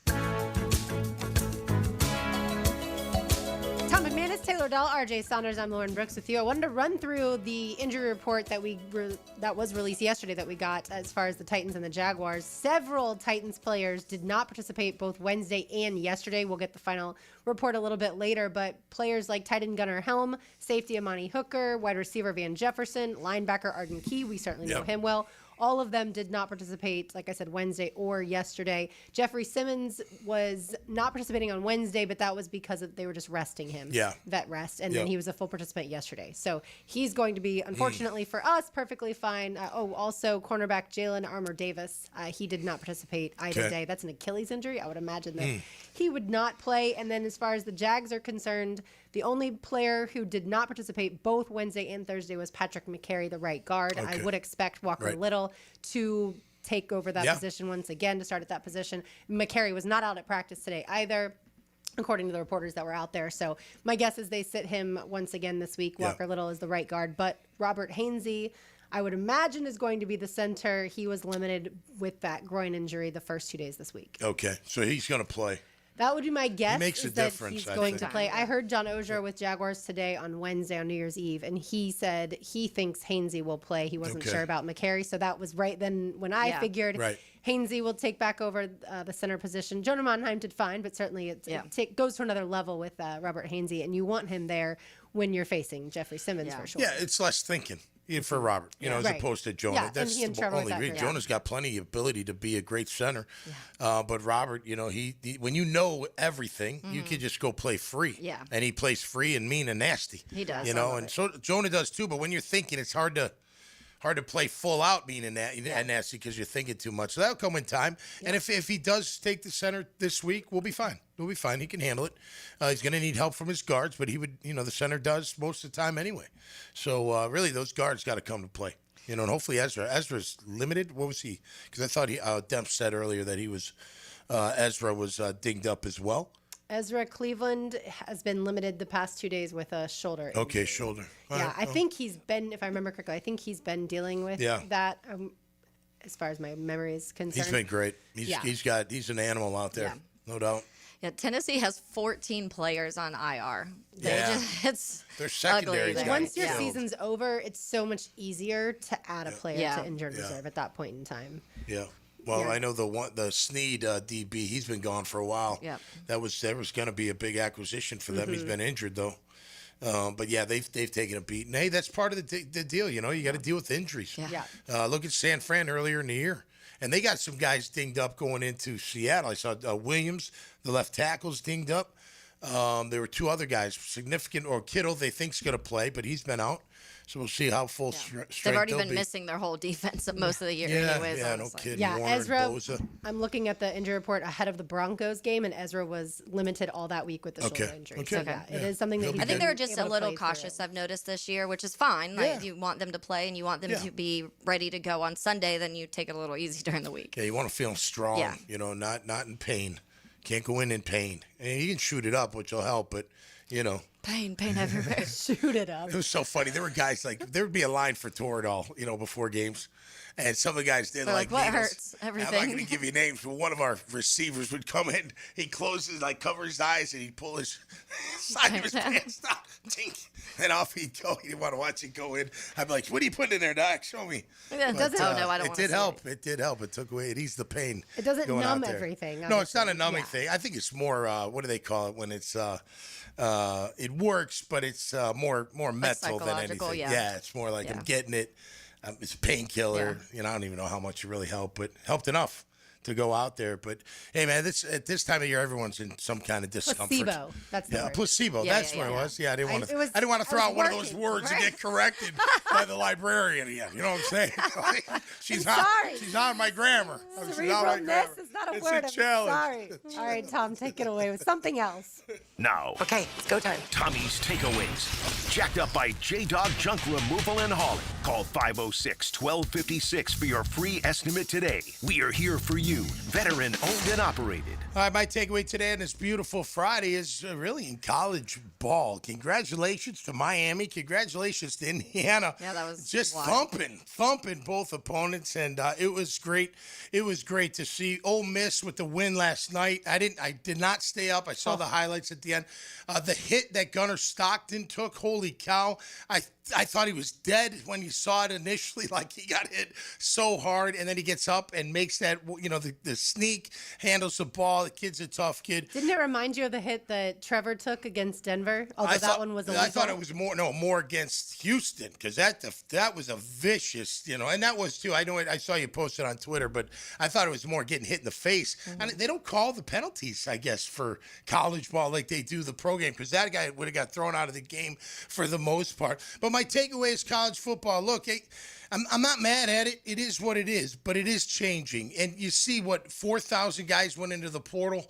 Tom McManus, Taylor Dahl, RJ Saunders. I'm Lauren Brooks with you. I wanted to run through the injury report that was released yesterday that we got as far as the Titans and the Jaguars. Several Titans players did not participate both Wednesday and yesterday. We'll get the final report a little bit later, but players like tight end Gunnar Helm, safety Amani Hooker, wide receiver Van Jefferson, linebacker Arden Key, we certainly know him well. All of them did not participate, like I said, Wednesday or yesterday. Jeffrey Simmons was not participating on Wednesday, but that was because they were just resting him. Vet rest. And then he was a full participant yesterday. So he's going to be, unfortunately for us, perfectly fine. Also, cornerback Jalen Armour Davis. He did not participate either day. That's an Achilles injury. I would imagine that he would not play. And then as far as the Jags are concerned, the only player who did not participate both Wednesday and Thursday was Patrick McCary, the right guard. I would expect Walker Little to take over that position once again, to start at that position. McCary was not out at practice today either, according to the reporters that were out there. So my guess is they sit him once again this week. Walker Little is the right guard. But Robert Hainsey, I would imagine, is going to be the center. He was limited with that groin injury the first 2 days this week. Okay, so he's going to play. That would be my guess. He makes a difference, he's going to play. I heard John Oehser with Jaguars today on Wednesday on New Year's Eve, and he said he thinks Hainsey will play. He wasn't sure about McCary, so that was right then when I figured Hainsey will take back over the center position. Jonah Monheim did fine, but certainly it goes to another level with Robert Hainsey, and you want him there when you're facing Jeffrey Simmons for sure. Yeah, it's less thinking. For Robert, as opposed to Jonah. Yeah, that's and the only reason. Jonah's got plenty of ability to be a great center. But Robert, he when you know everything, you can just go play free. Yeah. And he plays free and mean and nasty. He does. And so Jonah does too. But when you're thinking, it's hard to play full out mean and nasty because you're thinking too much. So that'll come in time. Yeah. And if he does take the center this week, we'll be fine. We'll be fine. He can handle it. He's going to need help from his guards, but he would, the center does most of the time anyway. So really, those guards got to come to play. And hopefully Ezra's limited. What was he? Because I thought Demp said earlier that he was Ezra was dinged up as well. Ezra Cleveland has been limited the past 2 days with a shoulder injury. Okay, shoulder. All right. I think he's been, if I remember correctly, he's been dealing with that as far as my memory is concerned. He's been great. He's an animal out there, no doubt. Yeah, Tennessee has 14 players on IR. They're secondary. Once your season's over, it's so much easier to add a player to injured reserve at that point in time. Yeah. Well, I know the Snead DB. He's been gone for a while. Yeah. That was going to be a big acquisition for them. He's been injured though. But they've taken a beat. And hey, that's part of the deal. You got to deal with injuries. Yeah. Look at San Fran earlier in the year. And they got some guys dinged up going into Seattle. I saw Williams, the left tackle's dinged up. There were two other guys, significant, or Kittle, they think's going to play, but he's been out. So we'll see how full strength they've already been missing their whole defense most of the year anyways. Yeah, no kidding. Yeah, Warner, Ezra, Bosa. I'm looking at the injury report ahead of the Broncos game, and Ezra was limited all that week with the shoulder injury. Okay. So, it is something that I think they were just a little cautious, I've noticed this year, which is fine. Like, you want them to play and you want them to be ready to go on Sunday, then you take it a little easy during the week. Yeah, you want to feel strong, not in pain. Can't go in pain. And you can shoot it up, which will help, but, Pain everywhere. Shoot it up. It was so funny. There were guys there would be a line for Toradol, before games. And some of the guys did They're like, what needles. hurts? Everything. I'm not going to give you names, but one of our receivers would come in. He closes, cover his eyes, and he'd pull his side of his pants down. Tink. And off he'd go. He didn't want to watch it go in. I'd be like, what are you putting in there, Doc? Show me. It doesn't. Oh, no, I don't It want did to help. It did help. It took away. It eased the pain. It doesn't going numb out there. everything. No, it's not a numbing thing. I think it's more, what do they call it when it's, it works, but it's more mental than psychological, anything. yeah. It's more like I'm getting it. It's a painkiller. I don't even know how much it really helped, but helped enough to go out there. But hey, man, at this time of year, everyone's in some kind of discomfort. Placebo. That's the word. Placebo. Yeah, That's yeah, what yeah. it was. Yeah, I didn't want was- to throw I out was one of those working, words and right? get corrected by the librarian again. You know what I'm saying? She's on. sorry. She's on my grammar. She's on my grammar. Cerebralness is not a It's word. a I'm challenge. sorry. All right, Tom, take it away with something else. Now, Okay, it's go time. Tommy's Takeaways. Jacked up by J-Dog Junk Removal and Hauling. Call 506-1256 for your free estimate today. We are here for you. Veteran owned and operated. All right, my takeaway today on this beautiful Friday is really in college ball. Congratulations to Miami. Congratulations to Indiana. Yeah, that was just wild. thumping both opponents, and it was great. It was great to see Ole Miss with the win last night. I did not stay up. I saw the highlights at the end. The hit that Gunnar Stockton took. Holy cow! I thought he was dead when you saw it initially. Like he got hit so hard, and then he gets up and makes that, the sneak, handles the ball. The kid's a tough kid. Didn't it remind you of the hit that Trevor took against Denver? Although that one was illegal. I thought it was more against Houston, because that was a vicious, and that was too. I know I saw you post it on Twitter, but I thought it was more getting hit in the face. Mm-hmm. And they don't call the penalties, I guess, for college ball like they do the pro game, because that guy would have got thrown out of the game for the most part. But my takeaway is college football. Look, I'm not mad at it. It is what it is, but it is changing. And you see 4,000 guys went into the portal.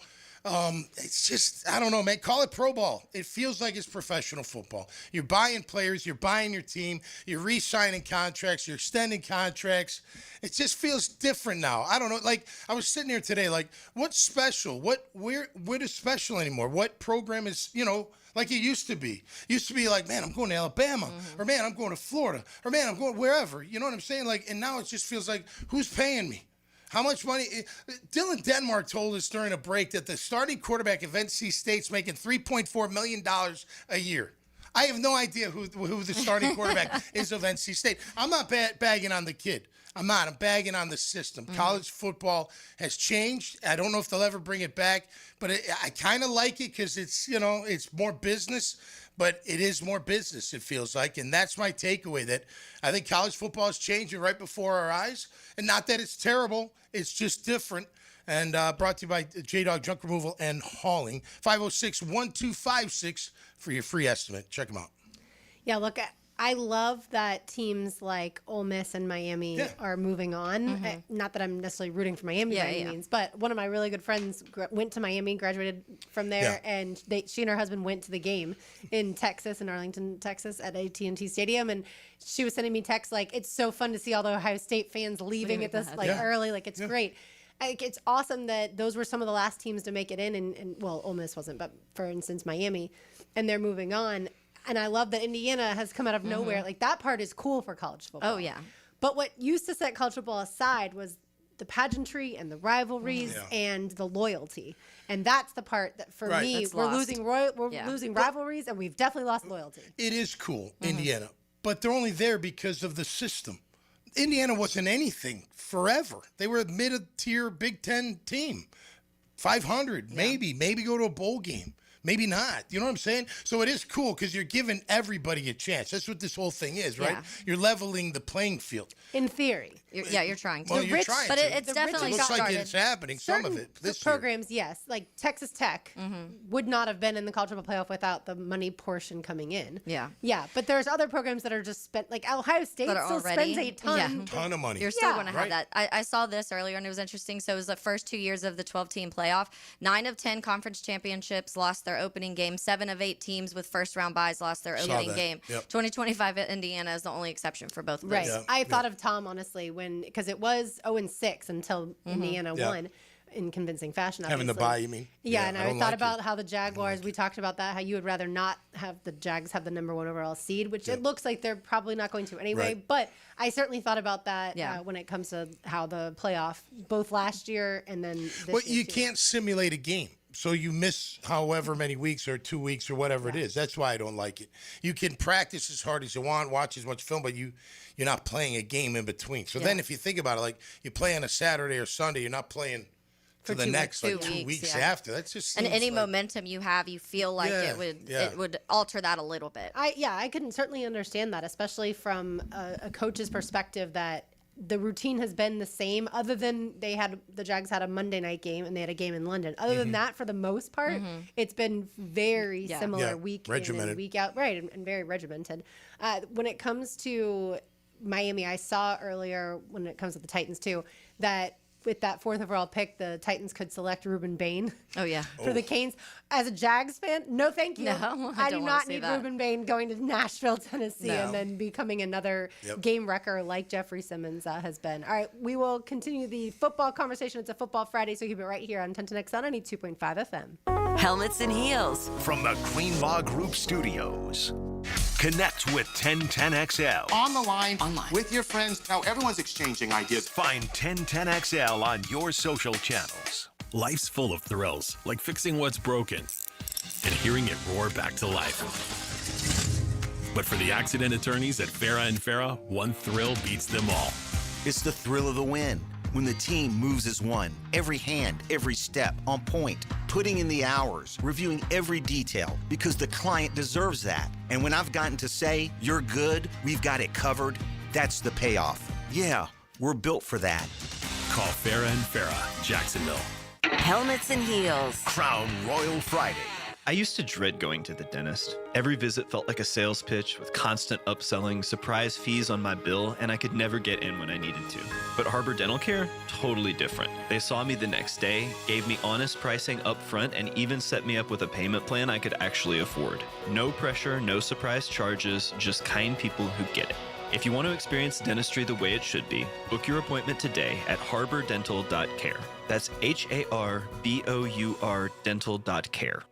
It's just, I don't know, man. Call it pro ball. It feels like it's professional football. You're buying players. You're buying your team. You're re-signing contracts. You're extending contracts. It just feels different now. I don't know. Like, I was sitting here today, like, what's special? What is special anymore? What program is, like it used to be. It used to be like, man, I'm going to Alabama, or man, I'm going to Florida, or man, I'm going wherever. You know what I'm saying? Like, and now it just feels like, who's paying me? How much money? Dylan Denmark told us during a break that the starting quarterback of NC State's making $3.4 million a year. I have no idea who the starting quarterback is of NC State. I'm not bagging on the kid. I'm not. I'm bagging on the system. College football has changed. I don't know if they'll ever bring it back, but I kind of like it because it's, it's more business, but it is more business, it feels like. And that's my takeaway, that I think college football is changing right before our eyes. And not that it's terrible. It's just different. And brought to you by J-Dog Junk Removal and Hauling. 506-1256 for your free estimate. Check them out. Yeah, look, I love that teams like Ole Miss and Miami are moving on. Not that I'm necessarily rooting for Miami by any means, but one of my really good friends went to Miami, graduated from there, and she and her husband went to the game in Texas, in Arlington, Texas, at AT&T Stadium, and she was sending me texts like, it's so fun to see all the Ohio State fans leaving at this early, like it's great. It's awesome that those were some of the last teams to make it in, and well, Ole Miss wasn't, but for instance, Miami, and they're moving on. And I love that Indiana has come out of nowhere. Like, that part is cool for college football. Oh, yeah. But what used to set college football aside was the pageantry and the rivalries and the loyalty. And that's the part that, for me, That's we're lost. losing rivalries, and we've definitely lost loyalty. It is cool, Indiana, but they're only there because of the system. Indiana wasn't anything forever. They were a mid-tier Big Ten team. 500, maybe go to a bowl game. Maybe not. You know what I'm saying? So it is cool because you're giving everybody a chance. That's what this whole thing is, right? Yeah. You're leveling the playing field. In theory. You're trying to. Well, you're trying but to. it's definitely It looks like started. it's happening, some of it. This year. Programs, yes. Like Texas Tech would not have been in the college football playoff without the money portion coming in. Yeah. Yeah, but there's other programs that are just spent, like Ohio State That are still already- spends a ton. Yeah. Ton of money. You're still Yeah. going to have Right. that. I saw this earlier, and it was interesting. So it was the first 2 years of the 12-team playoff. 9 of 10 conference championships lost their opening game. 7 of 8 teams with first-round byes lost their opening that. game. Yep. 2025 at Indiana is the only exception for both of those. Right. I thought of Tom, honestly, because it was 0-6 until Indiana Yeah. won. in convincing fashion. Having the obviously. bye, you mean? Yeah, and I don't thought like about how the Jaguars, we talked about that, how you would rather not have the Jags have the number 1 overall seed, which it looks like they're probably not going to anyway. Right. But I certainly thought about that when it comes to how the playoff, both last year and then this Well, year you too. can't simulate a game. So you miss however many weeks or 2 weeks or whatever it is. That's why I don't like it. You can practice as hard as you want, watch as much film, but you're not playing a game in between. So then if you think about it, like you play on a Saturday or Sunday, you're not playing for the next 2 weeks after. That's just and any like, momentum you have, you feel like it would alter that a little bit. I can certainly understand that, especially from a coach's perspective, that the routine has been the same, other than the Jags had a Monday night game and they had a game in London. Other than that, for the most part, it's been very similar week in and week out, right, and very regimented. When it comes to Miami, I saw earlier, when it comes to the Titans too, that with that 4th overall pick, the Titans could select Ruben Bain. Oh, yeah. For the Canes. As a Jags fan, no thank you. No, I don't do wanna not see need that. Ruben Bain going to Nashville, Tennessee, and then becoming another game wrecker like Jeffrey Simmons has been. All right, we will continue the football conversation. It's a Football Friday, so keep it right here on 1010X on 92.5 FM. Helmets and Heels. From the Greenlaw Group Studios. Connect with 1010XL. On the line, with your friends. Now everyone's exchanging ideas. Find 1010XL on your social channels. Life's full of thrills, like fixing what's broken and hearing it roar back to life. But for the accident attorneys at Farah & Farah, one thrill beats them all. It's the thrill of the win. When the team moves as one, every hand, every step on point, putting in the hours, reviewing every detail, because the client deserves that. And when I've gotten to say, you're good, we've got it covered, that's the payoff. Yeah, we're built for that. Call Farah & Farah, Jacksonville. Helmets and Heels. Crown Royal Friday. I used to dread going to the dentist. Every visit felt like a sales pitch with constant upselling, surprise fees on my bill, and I could never get in when I needed to. But Harbor Dental Care, totally different. They saw me the next day, gave me honest pricing up front, and even set me up with a payment plan I could actually afford. No pressure, no surprise charges, just kind people who get it. If you want to experience dentistry the way it should be, book your appointment today at harbordental.care. That's HARBOUR dental.care.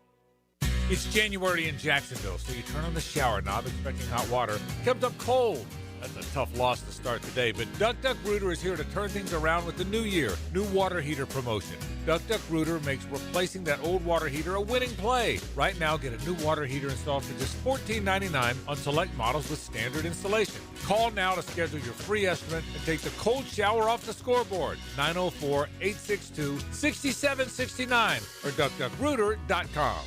It's January in Jacksonville, so you turn on the shower knob expecting hot water. Comes up cold. That's a tough loss to start the day, but Duck Duck Rooter is here to turn things around with the new year, new water heater promotion. Duck Duck Rooter makes replacing that old water heater a winning play. Right now, get a new water heater installed for just $14.99 on select models with standard installation. Call now to schedule your free estimate and take the cold shower off the scoreboard. 904-862-6769 or duckduckrooter.com.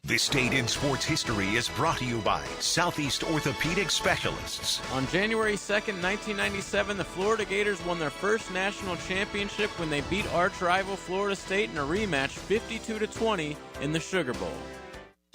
This date in sports history is brought to you by Southeast Orthopedic Specialists. On January 2nd, 1997, the Florida Gators won their first national championship when they beat arch rival Florida State in a rematch 52-20 in the Sugar Bowl.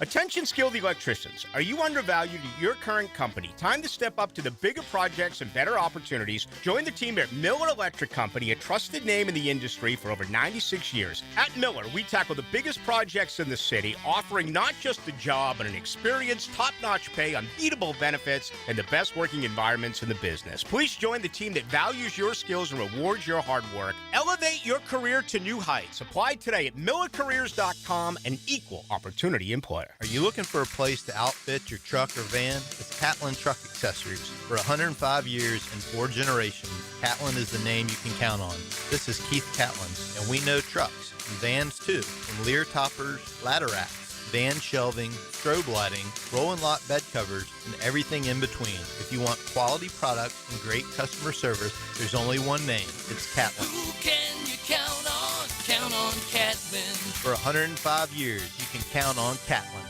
Attention skilled electricians. Are you undervalued at your current company? Time to step up to the bigger projects and better opportunities. Join the team at Miller Electric Company, a trusted name in the industry for over 96 years. At Miller, we tackle the biggest projects in the city, offering not just a job, but an experienced, top-notch pay, unbeatable benefits, and the best working environments in the business. Please join the team that values your skills and rewards your hard work. Elevate your career to new heights. Apply today at millercareers.com, an equal opportunity employer. Are you looking for a place to outfit your truck or van? It's Catlin Truck Accessories. For 105 years and 4 generations, Catlin is the name you can count on. This is Keith Catlin, and we know trucks and vans too. From Lear toppers, ladder racks, van shelving, strobe lighting, roll and lock bed covers, and everything in between. If you want quality products and great customer service, there's only one name. It's Catlin. Who can you count on? Count on Catlin. For 105 years, you can count on Catlin.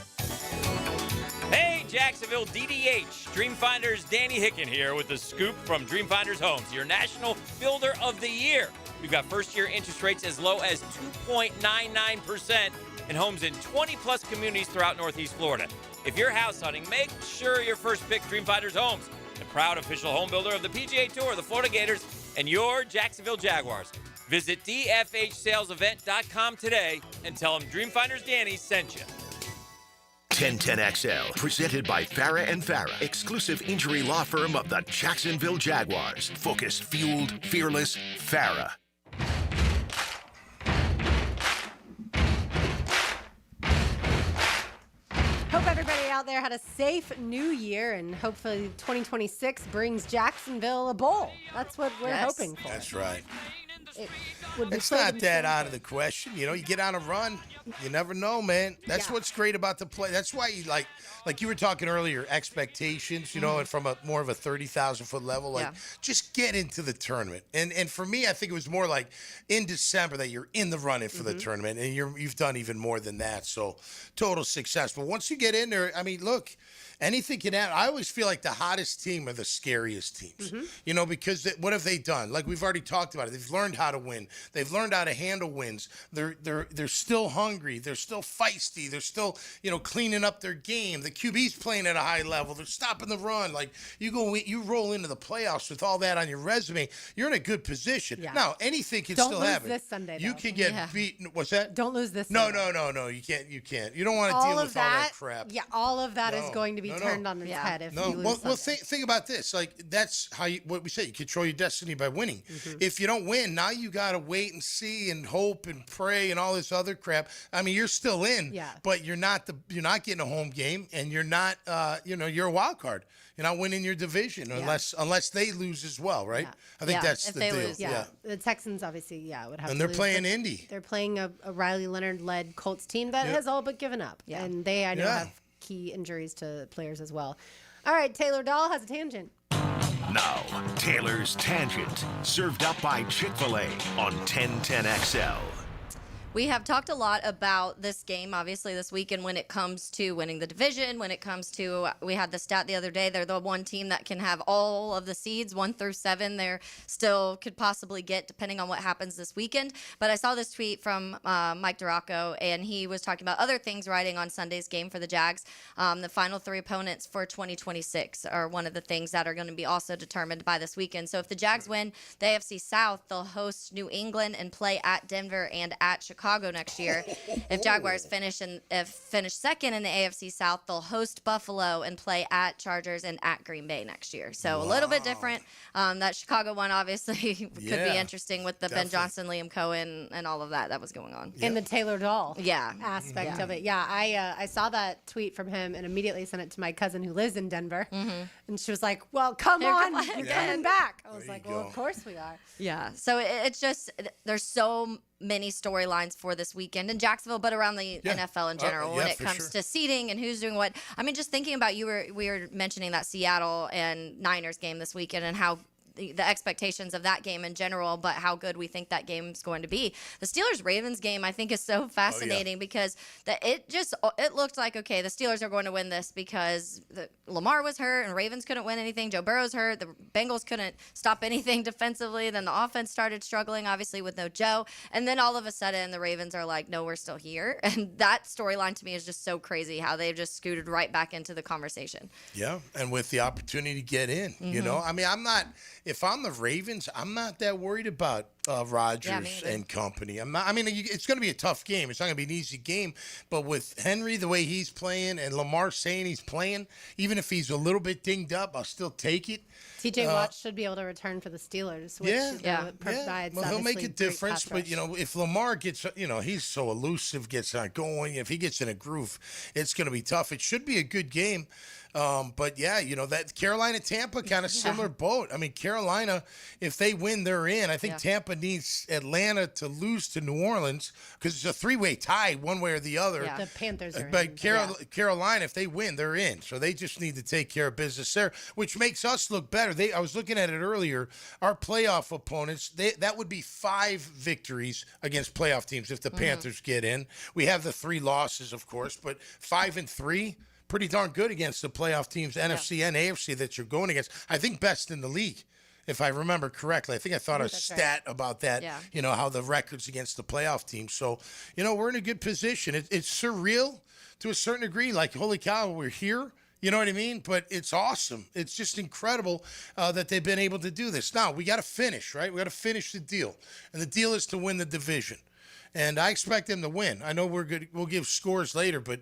Hey, Jacksonville DDH. Dreamfinders Danny Hicken here with the scoop from Dreamfinders Homes, your National Builder of the Year. We've got first-year interest rates as low as 2.99% in homes in 20-plus communities throughout Northeast Florida. If you're house hunting, make sure your first pick Dreamfinders Homes, the proud official home builder of the PGA Tour, the Florida Gators, and your Jacksonville Jaguars. Visit dfhsalesevent.com today and tell them Dreamfinders Danny sent you. 1010XL, presented by Farah & Farah, exclusive injury law firm of the Jacksonville Jaguars. Focused, fueled, fearless, Farah. out there had a safe new year, and hopefully 2026 brings Jacksonville a bowl. That's what we're hoping for. That's right. It's not that out of the question. You know, you get on a run, you never know, man. That's what's great about the play. That's why you like you were talking earlier, expectations, you know, and from a more of a 30,000-foot level, just get into the tournament. And for me, I think it was more like in December that you're in the running for the tournament, and you've done even more than that. So total success. But once you get in there, I mean, look, anything can happen. I always feel like the hottest team are the scariest teams, you know, because what have they done? Like we've already talked about it. They've learned how to win. They've learned how to handle wins. They're still hungry. They're still feisty. They're still, you know, cleaning up their game. The QB's playing at a high level. They're stopping the run. Like you roll into the playoffs with all that on your resume. You're in a good position. Yeah. Now anything can still happen. Don't lose this Sunday. You can get beaten. What's that? Don't lose this. No. Sunday. You can't. You don't want to deal with all that crap. Yeah, all of that is going to be turned on its head if you lose. Well, think about this. Like that's how what we say. You control your destiny by winning. If you don't win, now you got to wait and see and hope and pray and all this other crap. I mean, you're still in, but you're not getting a home game, and you're not. You're a wild card. You're not winning your division unless they lose as well, right? I think that's the deal. Lose, the Texans obviously, would have. And to they're lose, playing Indy. They're playing a Riley Leonard-led Colts team that has all but given up, and they I know have key injuries to players as well. All right, Taylor Dahl has a tangent. Now, Taylor's Tangent, served up by Chick-fil-A on 1010XL. We have talked a lot about this game, obviously, this weekend when it comes to winning the division, when it comes to, we had the stat the other day, they're the one team that can have all of the seeds, 1 through 7, they're still could possibly get, depending on what happens this weekend. But I saw this tweet from Mike Duraco, and he was talking about other things riding on Sunday's game for the Jags. The final 3 opponents for 2026 are one of the things that are going to be also determined by this weekend. So if the Jags win the AFC South, they'll host New England and play at Denver and at Chicago next year. If Jaguars finish second in the AFC South, they'll host Buffalo and play at Chargers and at Green Bay next year. So a little bit different. That Chicago one obviously could be interesting with the Ben Johnson, Liam Cohen, and all of that was going on. And the Taylor Dahl aspect of it. Yeah, I saw that tweet from him and immediately sent it to my cousin who lives in Denver. And she was like, well, come on, you're coming back. I was like, well, of course we are. Yeah, so it's just, there's so many storylines for this weekend in Jacksonville, but around the NFL in general when it comes to seeding and who's doing what. I mean, just thinking about we were mentioning that Seattle and Niners game this weekend and how the expectations of that game in general, but how good we think that game's going to be. The Steelers-Ravens game, I think, is so fascinating because it looked like, okay, the Steelers are going to win this because Lamar was hurt and Ravens couldn't win anything. Joe Burrow's hurt. The Bengals couldn't stop anything defensively. Then the offense started struggling, obviously, with no Joe. And then all of a sudden, the Ravens are like, no, we're still here. And that storyline to me is just so crazy how they've just scooted right back into the conversation. Yeah, and with the opportunity to get in, you know? I mean, if I'm the Ravens, I'm not that worried about Rodgers and company. It's going to be a tough game. It's not going to be an easy game. But with Henry, the way he's playing, and Lamar saying he's playing, even if he's a little bit dinged up, I'll still take it. TJ Watt should be able to return for the Steelers, which provides Well, he'll make a difference, but, if Lamar gets, he's so elusive, gets not going, if he gets in a groove, it's going to be tough. It should be a good game. But that Carolina-Tampa kind of similar boat. I mean, Carolina, if they win, they're in. I think Tampa needs Atlanta to lose to New Orleans because it's a 3-way tie, one way or the other. Yeah. The Panthers are in. But Carolina, if they win, they're in. So they just need to take care of business there, which makes us look better. I was looking at it earlier. Our playoff opponents, that would be 5 victories against playoff teams if the Panthers get in. We have the 3 losses, of course, but 5-3. Pretty darn good against the playoff teams, NFC and AFC, that you're going against. I think best in the league, if I remember correctly. I think I thought a stat about that, how the records against the playoff teams. So, we're in a good position. It's surreal to a certain degree, like, holy cow, we're here. You know what I mean? But it's awesome. It's just incredible that they've been able to do this. Now, we got to finish, right? We got to finish the deal. And the deal is to win the division. And I expect them to win. I know we'll give scores later, but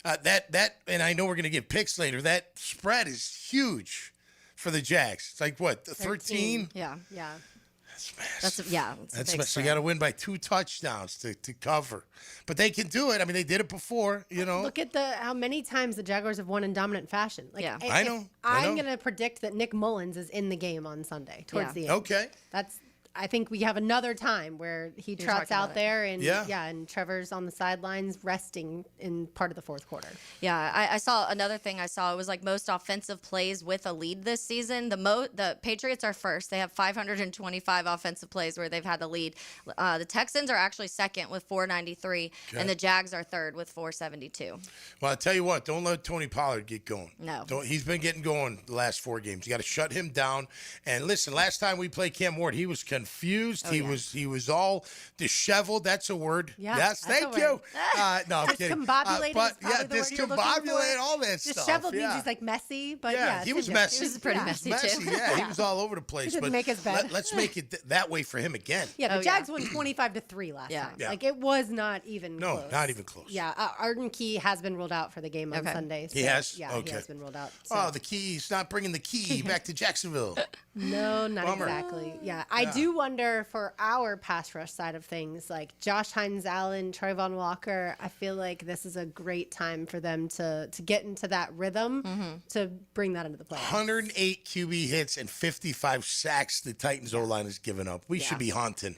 and I know we're going to give picks later. That spread is huge for the Jags. It's like, what, 13? Yeah. That's a big So you got to win by 2 touchdowns to cover. But they can do it. I mean, they did it before, you know. Look at how many times the Jaguars have won in dominant fashion. Like, Yeah. I know. I'm going to predict that Nick Mullins is in the game on Sunday towards the end. Okay. I think we have another time where he trots out there and and Trevor's on the sidelines resting in part of the fourth quarter. Yeah, I saw another thing. It was like most offensive plays with a lead this season. The Patriots are first. They have 525 offensive plays where they've had the lead. The Texans are actually second with 493, and the Jags are third with 472. Well, I'll tell you what, don't let Tony Pollard get going. No. He's been getting going the last 4 games. You got to shut him down. And listen, last time we played Cam Ward, he was confused. He was all disheveled. That's a word. Yeah, yes, thank you. No, I'm kidding. Discombobulated. Discombobulated, all that stuff. Disheveled means he's like messy, but he was messy. He was pretty messy too. Yeah, he was all over the place. He didn't make his bed. Let's make it that way for him again. Yeah, the Jags won 25-3 last time. Yeah. Like, it was not even close. No, not even close. Yeah, Arden Key has been ruled out for the game on Sunday. So, He has? Yeah, Okay. he has been ruled out. So. Oh, the key. He's not bringing the key back to Jacksonville. No, not Bummer. exactly. Yeah, I do wonder for our pass rush side of things, like Josh Hines-Allen, Trayvon Walker, I feel like this is a great time for them to get into that rhythm to bring that into the playoffs. 108 QB hits and 55 sacks the Titans O-line has given up. We should be hunting.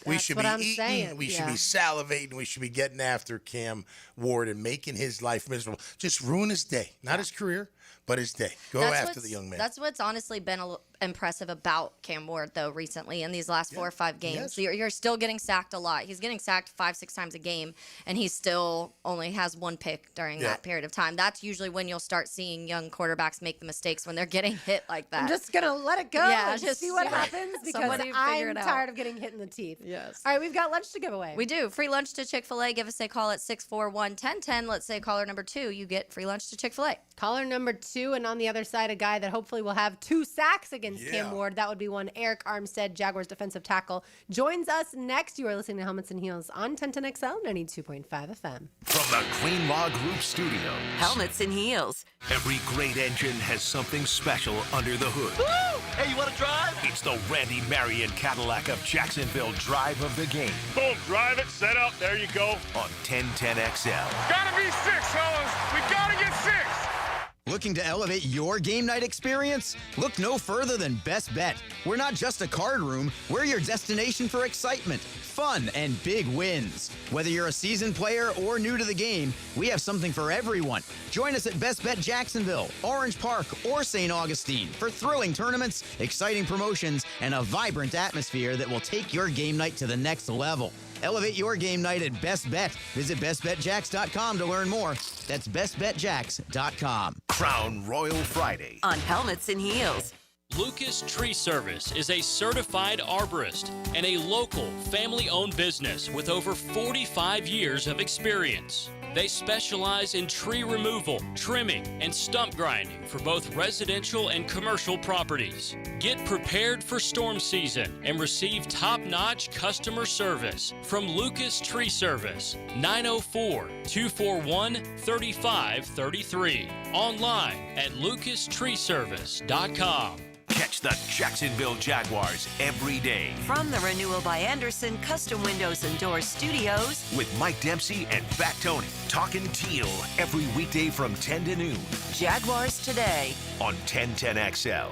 We should be eating. We should be salivating. We should be getting after Cam Ward and making his life miserable. Just ruin his day. Not his career, but his day. Go after the young man. That's what's honestly been impressive about Cam Ward, though, recently in these last 4 or 5 games. Yes. So you're still getting sacked a lot. He's getting sacked 5-6 times a game, and he still only has 1 pick during that period of time. That's usually when you'll start seeing young quarterbacks make the mistakes, when they're getting hit like that. I'm just going to let it go and just see what happens because Somebody figure I'm it out. tired of getting hit in the teeth. Yes. All right, we've got lunch to give away. We do. Free lunch to Chick-fil-A. Give us a call at 641-1010. Let's say caller number 2, you get free lunch to Chick-fil-A. Caller number 2, and on the other side, a guy that hopefully will have 2 sacks against Cam Ward. That would be one Eric Armstead, Jaguars defensive tackle. Joins us next. You are listening to Helmets and Heels on 1010XL 92.5 FM. From the Greenlaw Group Studio. Helmets and Heels. Every great engine has something special under the hood. Woo! Hey, you want to drive? It's the Randy Marion Cadillac of Jacksonville drive of the game. Boom, drive it, set up, there you go. On 1010XL. Gotta be 6, fellas. We gotta get 6. Looking to elevate your game night experience? Look no further than Best Bet. We're not just a card room, we're your destination for excitement, fun, and big wins. Whether you're a seasoned player or new to the game, we have something for everyone. Join us at Best Bet Jacksonville, Orange Park, or St. Augustine for thrilling tournaments, exciting promotions, and a vibrant atmosphere that will take your game night to the next level. Elevate your game night at Best Bet. Visit bestbetjacks.com to learn more. That's bestbetjacks.com. Crown Royal Friday. On Helmets and Heels. Lucas Tree Service is a certified arborist and a local family-owned business with over 45 years of experience. They specialize in tree removal, trimming, and stump grinding for both residential and commercial properties. Get prepared for storm season and receive top-notch customer service from Lucas Tree Service, 904-241-3533. Online at lucastreeservice.com. Catch the Jacksonville Jaguars every day. From the Renewal by Anderson Custom Windows and Doors Studios. With Mike Dempsey and Fat Tony. Talking teal every weekday from 10 to noon. Jaguars Today. On 1010XL.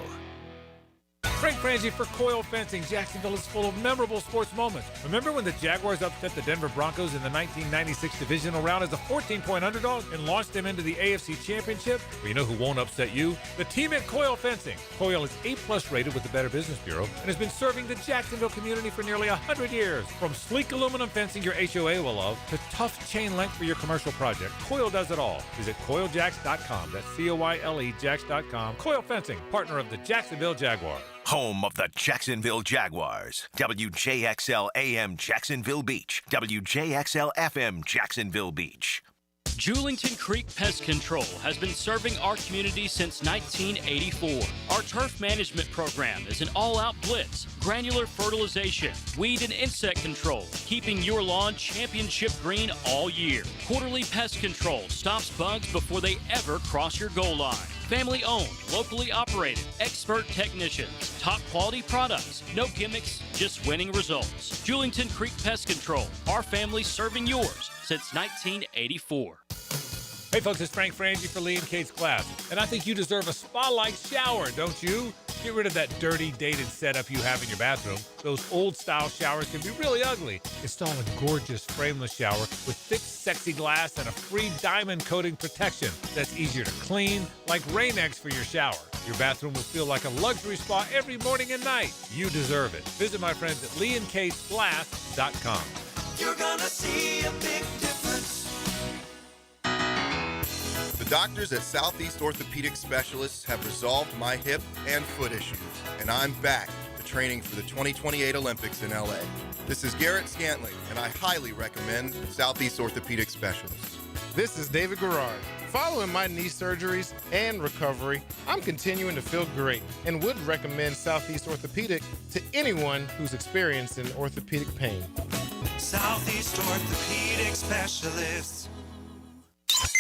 Frank Frangie for Coil Fencing. Jacksonville is full of memorable sports moments. Remember when the Jaguars upset the Denver Broncos in the 1996 divisional round as a 14-point underdog and launched them into the AFC Championship? Well, you know who won't upset you? The team at Coil Fencing. Coil is A+ rated with the Better Business Bureau and has been serving the Jacksonville community for nearly 100 years. From sleek aluminum fencing your HOA will love to tough chain link for your commercial project, Coil does it all. Visit CoilJacks.com. That's COILE Jacks.com. Coil Fencing, partner of the Jacksonville Jaguars. Home of the Jacksonville Jaguars. WJXL AM Jacksonville Beach. WJXL FM Jacksonville Beach. Julington Creek Pest Control has been serving our community since 1984. Our turf management program is an all-out blitz, granular fertilization, weed and insect control, keeping your lawn championship green all year. Quarterly pest control stops bugs before they ever cross your goal line. Family owned, locally operated, expert technicians, top quality products, no gimmicks, just winning results. Julington Creek Pest Control, our family serving yours since 1984. Hey folks, it's Frank Frangie for Lee & Kate's Glass, and I think you deserve a spa-like shower, don't you? Get rid of that dirty, dated setup you have in your bathroom. Those old-style showers can be really ugly. Install a gorgeous frameless shower with thick, sexy glass and a free diamond coating protection that's easier to clean, like Rain-X for your shower. Your bathroom will feel like a luxury spa every morning and night. You deserve it. Visit my friends at leeandkatesglass.com. You're gonna see a big difference. The doctors at Southeast Orthopedic Specialists have resolved my hip and foot issues, and I'm back to training for the 2028 Olympics in LA. This is Garrett Scantling, and I highly recommend Southeast Orthopedic Specialists. This is David Garrard. Following my knee surgeries and recovery, I'm continuing to feel great and would recommend Southeast Orthopedic to anyone who's experiencing orthopedic pain. Southeast Orthopedic Specialists.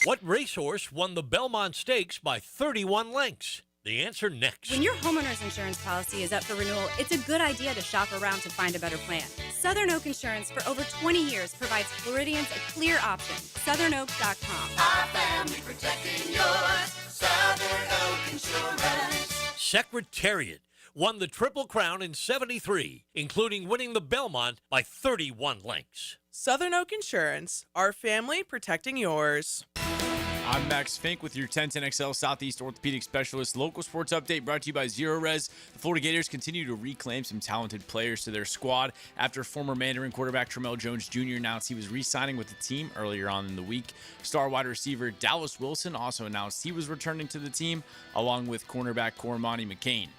What racehorse won the Belmont Stakes by 31 lengths? The answer next. When your homeowner's insurance policy is up for renewal, it's a good idea to shop around to find a better plan. Southern Oak Insurance for over 20 years provides Floridians a clear option. SouthernOak.com. Our family protecting yours. Southern Oak Insurance. Secretariat won the Triple Crown in 73, including winning the Belmont by 31 lengths. Southern Oak Insurance, our family protecting yours. I'm Max Fink with your 1010XL Southeast Orthopedic Specialist local sports update brought to you by Zero Res. The Florida Gators continue to reclaim some talented players to their squad after former Mandarin quarterback Tramell Jones Jr. announced he was re-signing with the team earlier on in the week. Star wide receiver Dallas Wilson also announced he was returning to the team, along with cornerback Cormani McCain.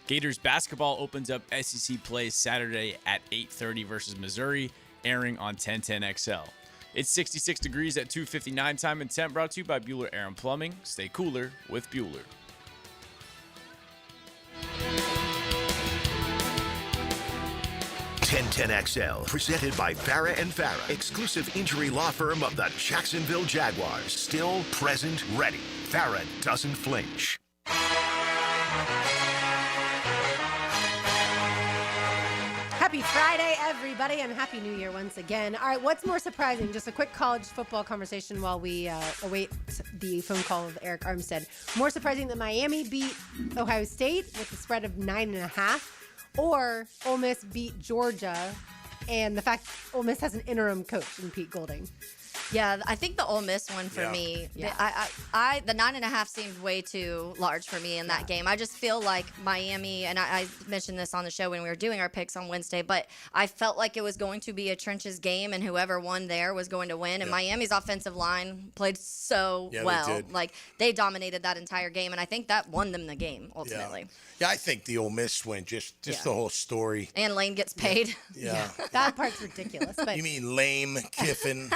Gators basketball opens up SEC play Saturday at 8:30 versus Missouri, airing on 1010XL. It's 66 degrees at 2:59 time and temp, brought to you by Bueller Air and Plumbing. Stay cooler with Bueller. XL, presented by Farah and Farah, exclusive injury law firm of the Jacksonville Jaguars. Still present, ready. Farah doesn't flinch. Happy Friday, everybody, and Happy New Year once again. All right, what's more surprising? Just a quick college football conversation while we await the phone call of Eric Armstead. More surprising that Miami beat Ohio State with a spread of 9.5, or Ole Miss beat Georgia, and the fact Ole Miss has an interim coach in Pete Golding. Yeah, I think the Ole Miss one for me. Yeah. The 9.5 seemed way too large for me in that game. I just feel like Miami, and I mentioned this on the show when we were doing our picks on Wednesday, but I felt like it was going to be a trenches game, and whoever won there was going to win. And Miami's offensive line played so well. They did. Like, they dominated that entire game, and I think that won them the game ultimately. Yeah, I think the Ole Miss win, just the whole story. And Lane gets paid. Yeah. That part's ridiculous. But You mean lame Kiffin?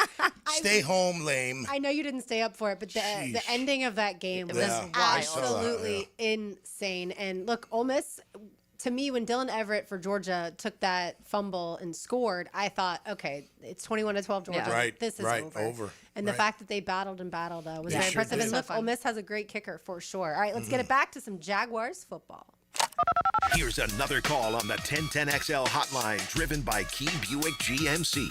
Stay home, lame. I know you didn't stay up for it, but the ending of that game was absolutely insane. And look, Ole Miss, to me, when Dylan Everett for Georgia took that fumble and scored, I thought, okay, it's 21-12 Georgia. Yeah. Right, This is right, over. over. And the Right. fact that they battled and battled was They very sure impressive. did. And look, So fun. Ole Miss has a great kicker for sure. All right, let's get it back to some Jaguars football. Here's another call on the 1010XL hotline, driven by Key Buick GMC,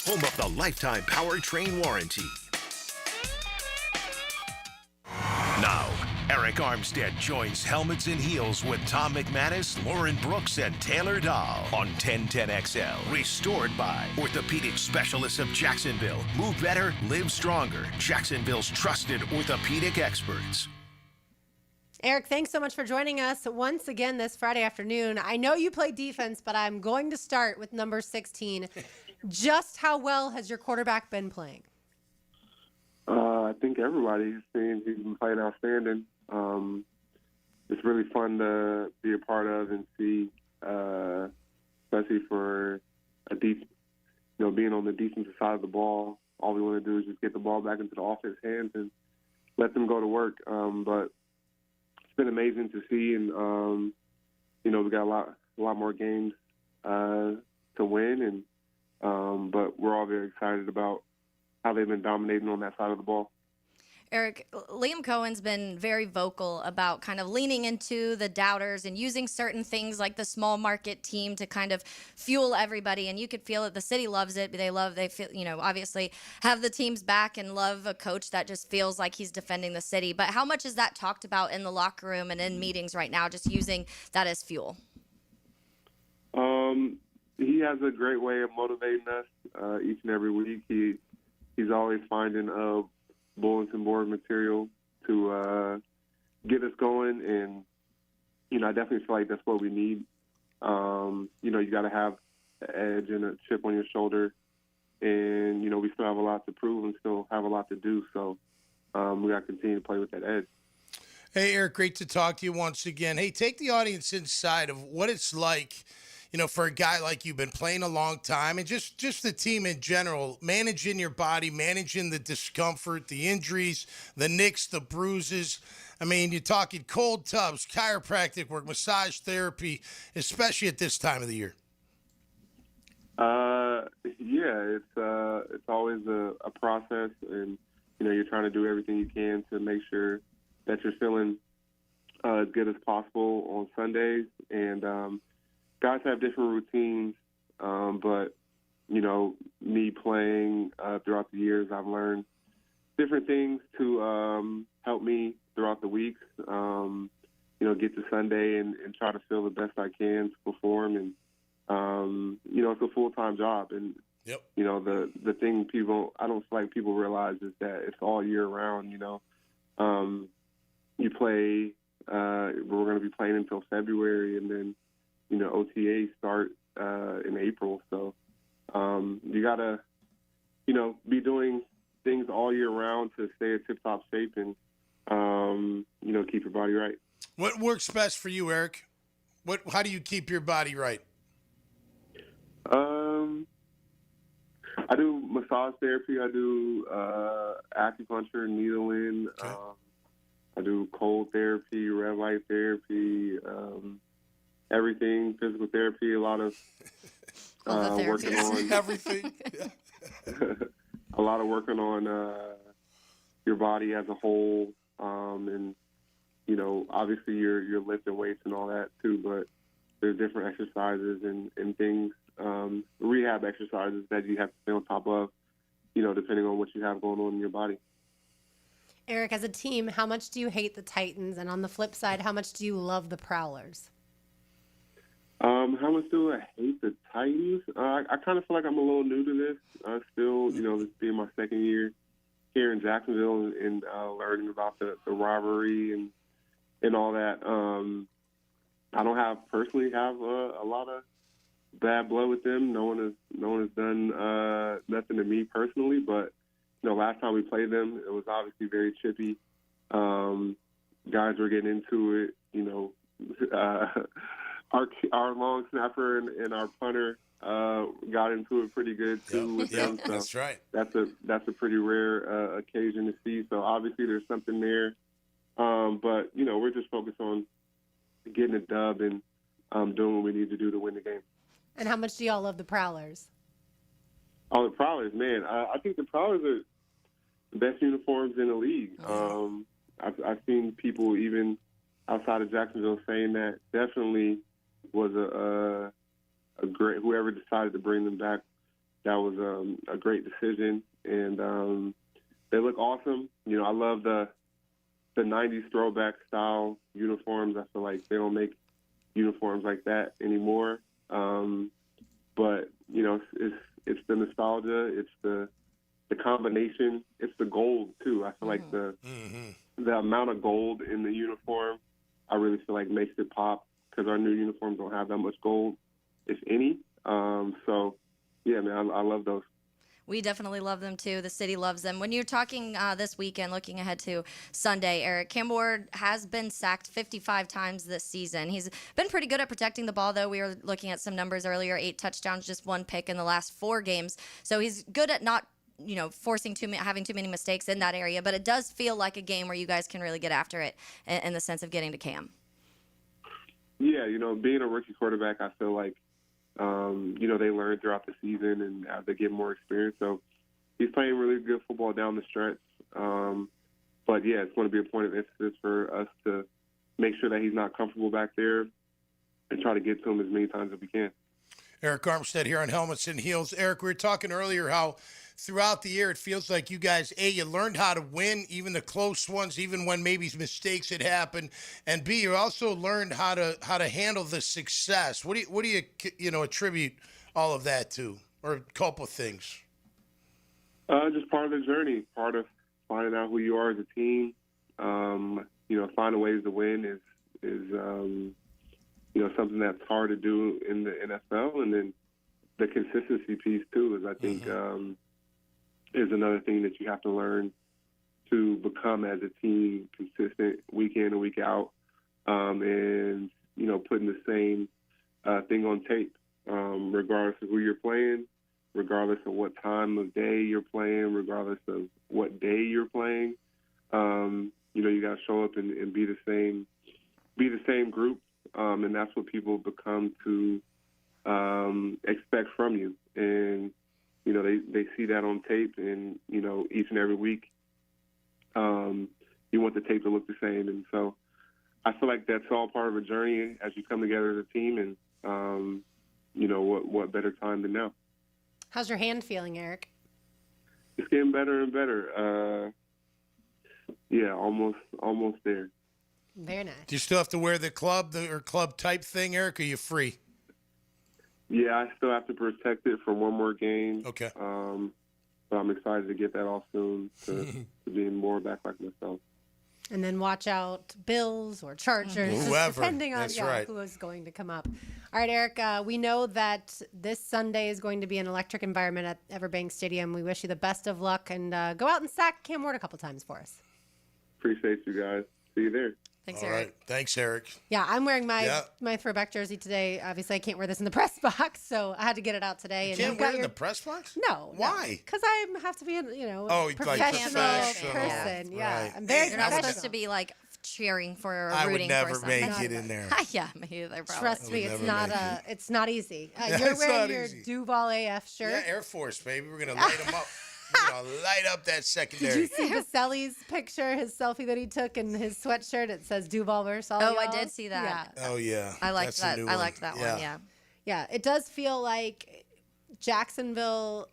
home of the lifetime powertrain warranty. Now, Eric Armstead joins Helmets and Heels with Tom McManus, Lauren Brooks, and Taylor Dahl on 1010XL. Restored by Orthopedic Specialists of Jacksonville. Move better, live stronger. Jacksonville's trusted orthopedic experts. Eric, thanks so much for joining us once again this Friday afternoon. I know you play defense, but I'm going to start with number 16. Just how well has your quarterback been playing? I think everybody's saying he's been playing outstanding. It's really fun to be a part of and see, especially for a deep, being on the defensive side of the ball. All we want to do is just get the ball back into the offense hands and let them go to work. But it's been amazing to see, and we got a lot more games to win, and but we're all very excited about how they've been dominating on that side of the ball. Eric, Liam Cohen's been very vocal about kind of leaning into the doubters and using certain things like the small market team to kind of fuel everybody. And you could feel it. The city loves it. They feel, obviously have the team's back and love a coach that just feels like he's defending the city. But how much is that talked about in the locker room and in meetings right now, just using that as fuel? He has a great way of motivating us each and every week. He's always finding bulletin board material to get us going, and I definitely feel like that's what we need. You got to have an edge and a chip on your shoulder, and we still have a lot to prove and still have a lot to do. So we got to continue to play with that edge. Hey, Eric, great to talk to you once again. Hey, take the audience inside of what it's like, for a guy like you, been playing a long time, and just the team in general, managing your body, managing the discomfort, the injuries, the nicks, the bruises. I mean, you're talking cold tubs, chiropractic work, massage therapy, especially at this time of the year. Yeah, it's always a process, and you're trying to do everything you can to make sure that you're feeling as good as possible on Sundays. And guys have different routines, but me playing throughout the years, I've learned different things to help me throughout the weeks. Get to Sunday and try to feel the best I can to perform. And it's a full-time job. And yep. The thing I don't feel like people realize is that it's all year round. You play. We're going to be playing until February, and then OTA start in April. So you got to, be doing things all year round to stay in tip-top shape and, keep your body right. What works best for you, Eric? How do you keep your body right? I do massage therapy. I do acupuncture, needling. Okay. I do cold therapy, red light therapy, everything, physical therapy, a lot of working on everything. A lot of working on your body as a whole, and obviously you're lifting weights and all that too. But there's different exercises and things, rehab exercises that you have to stay on top of, depending on what you have going on in your body. Eric, as a team, how much do you hate the Titans? And on the flip side, how much do you love the Prowlers? How much do I hate the Titans? I kind of feel like I'm a little new to this. Still, this being my second year here in Jacksonville and learning about the rivalry and all that. I don't personally have a lot of bad blood with them. No one has done nothing to me personally, but last time we played them, it was obviously very chippy. Guys were getting into it. Our long snapper and our punter got into it pretty good too with them. So that's right. That's a pretty rare occasion to see. So obviously there's something there, but we're just focused on getting a dub and doing what we need to do to win the game. And how much do y'all love the Prowlers? Oh, the Prowlers, man! I think the Prowlers are the best uniforms in the league. I've seen people even outside of Jacksonville saying that. Definitely was a great, whoever decided to bring them back, that was a great decision. And they look awesome. I love the 90s throwback style uniforms. I feel like they don't make uniforms like that anymore. But it's the nostalgia, it's the combination, it's the gold too. I feel like the amount of gold in the uniform, I really feel like makes it pop, because our new uniforms don't have that much gold, if any. So yeah, man, I love those. We definitely love them too. The city loves them. When you're talking this weekend, looking ahead to Sunday, Eric, Cam Ward has been sacked 55 times this season. He's been pretty good at protecting the ball, though. We were looking at some numbers earlier: 8 touchdowns, just 1 pick in the last 4 games. So he's good at not, having too many mistakes in that area. But it does feel like a game where you guys can really get after it in the sense of getting to Cam. Yeah, being a rookie quarterback, I feel like they learn throughout the season and as they get more experience. So he's playing really good football down the stretch. But, yeah, it's going to be a point of emphasis for us to make sure that he's not comfortable back there and try to get to him as many times as we can. Eric Armstead here on Helmets and Heels. Eric, we were talking earlier how throughout the year it feels like you guys, A, you learned how to win, even the close ones, even when maybe mistakes had happened, and B, you also learned how to handle the success. What do you attribute all of that to, or a couple of things? Just part of the journey, part of finding out who you are as a team. Finding ways to win is something that's hard to do in the NFL, and then the consistency piece too is, I think, is another thing that you have to learn to become as a team, consistent week in and week out, and putting the same thing on tape, regardless of who you're playing, regardless of what time of day you're playing, regardless of what day you're playing. You got to show up and be the same group. And that's what people become to expect from you. And, they see that on tape, and, each and every week you want the tape to look the same. And so I feel like that's all part of a journey as you come together as a team, and, what better time than now. How's your hand feeling, Eric? It's getting better and better. Almost there. Very nice. Do you still have to wear the club or club type thing, Eric, or are you free? Yeah, I still have to protect it for one more game. Okay. But I'm excited to get that off soon to being more back like myself. And then watch out Bills or Chargers, whoever. depending on Right. who is going to come up. All right, Eric, we know that this Sunday is going to be an electric environment at Everbank Stadium. We wish you the best of luck, and go out and sack Cam Ward a couple times for us. Appreciate you guys. See you there. Thanks, All Eric. right. Thanks, Eric. Yeah, I'm wearing my throwback jersey today. Obviously, I can't wear this in the press box, so I had to get it out today. You And can't you've wear got it in the press box? No. Why? Because I have to be a like professional professional. person. Yeah, Right. I'm very You're not professional. supposed to be like cheering for or I would rooting never for make something. it in there. Yeah, me either. Probably. Trust me, it's never not make it's not easy. Yeah, You're it's wearing not your easy. Duval AF shirt. Yeah, Air Force, baby. We're going to light them up. We're going to light up that secondary. Did you see Baselli's picture, his selfie that he took in his sweatshirt? It says Duval versus all Oh, I y'all. did see that. Oh, yeah. I liked That's a that. new I one. liked that one. Yeah. Yeah, it does feel like Jacksonville,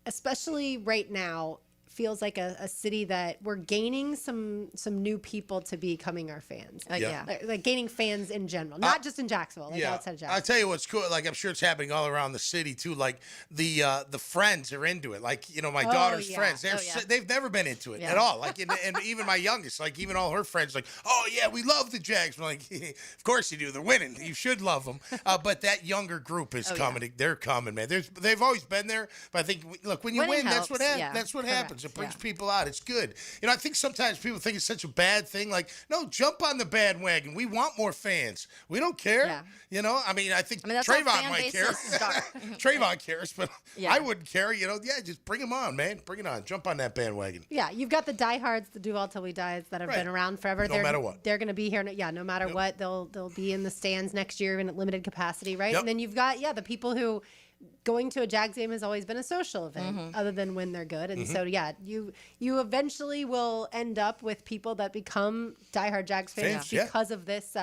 especially right now, feels like a city that we're gaining some new people to be becoming our fans. Yeah. Like gaining fans in general, not just in Jacksonville, like outside of Jacksonville. I'll tell you what's cool. Like, I'm sure it's happening all around the city, too. Like, the friends are into it. Like, my daughter's friends. They've never been into it at all. Like, and even my youngest, like, even all her friends, like, oh, yeah, we love the Jags. I'm like, of course you do. They're winning. You should love them. But that younger group is coming. Yeah. They're coming, man. They've always been there. But I think, look, when you win, that's what happens. That's what happens. It brings people out. It's good. I think sometimes people think it's such a bad thing. Like, no, jump on the bandwagon. We want more fans. We don't care. Yeah. I mean, I think that's Trayvon might care. Trayvon cares, but I wouldn't care. Just bring them on, man. Bring it on. Jump on that bandwagon. Yeah, you've got the diehards, the Duval Till We Dies that have been around forever. No matter what. They're going to be here. No matter what. They'll be in the stands next year in limited capacity, right? Yep. And then you've got, the people who going to a Jags game has always been a social event other than when they're good. And so, you eventually will end up with people that become diehard Jags fans because of this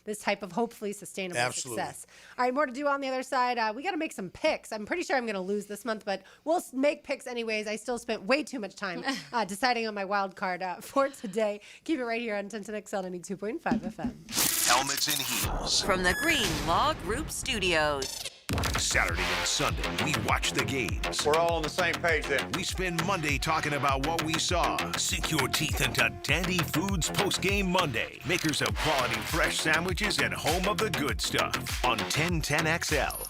this type of hopefully sustainable success. All right, more to do on the other side. We got to make some picks. I'm pretty sure I'm going to lose this month, but we'll make picks anyways. I still spent way too much time deciding on my wild card for today. Keep it right here on 1010XL 92.5 FM. Helmets and Heels. From the Green Law Group Studios. Saturday and Sunday, we watch the games. We're all on the same page then. We spend Monday talking about what we saw. Sink your teeth into Dandy Foods Post-Game Monday. Makers of quality fresh sandwiches and home of the good stuff on 1010XL.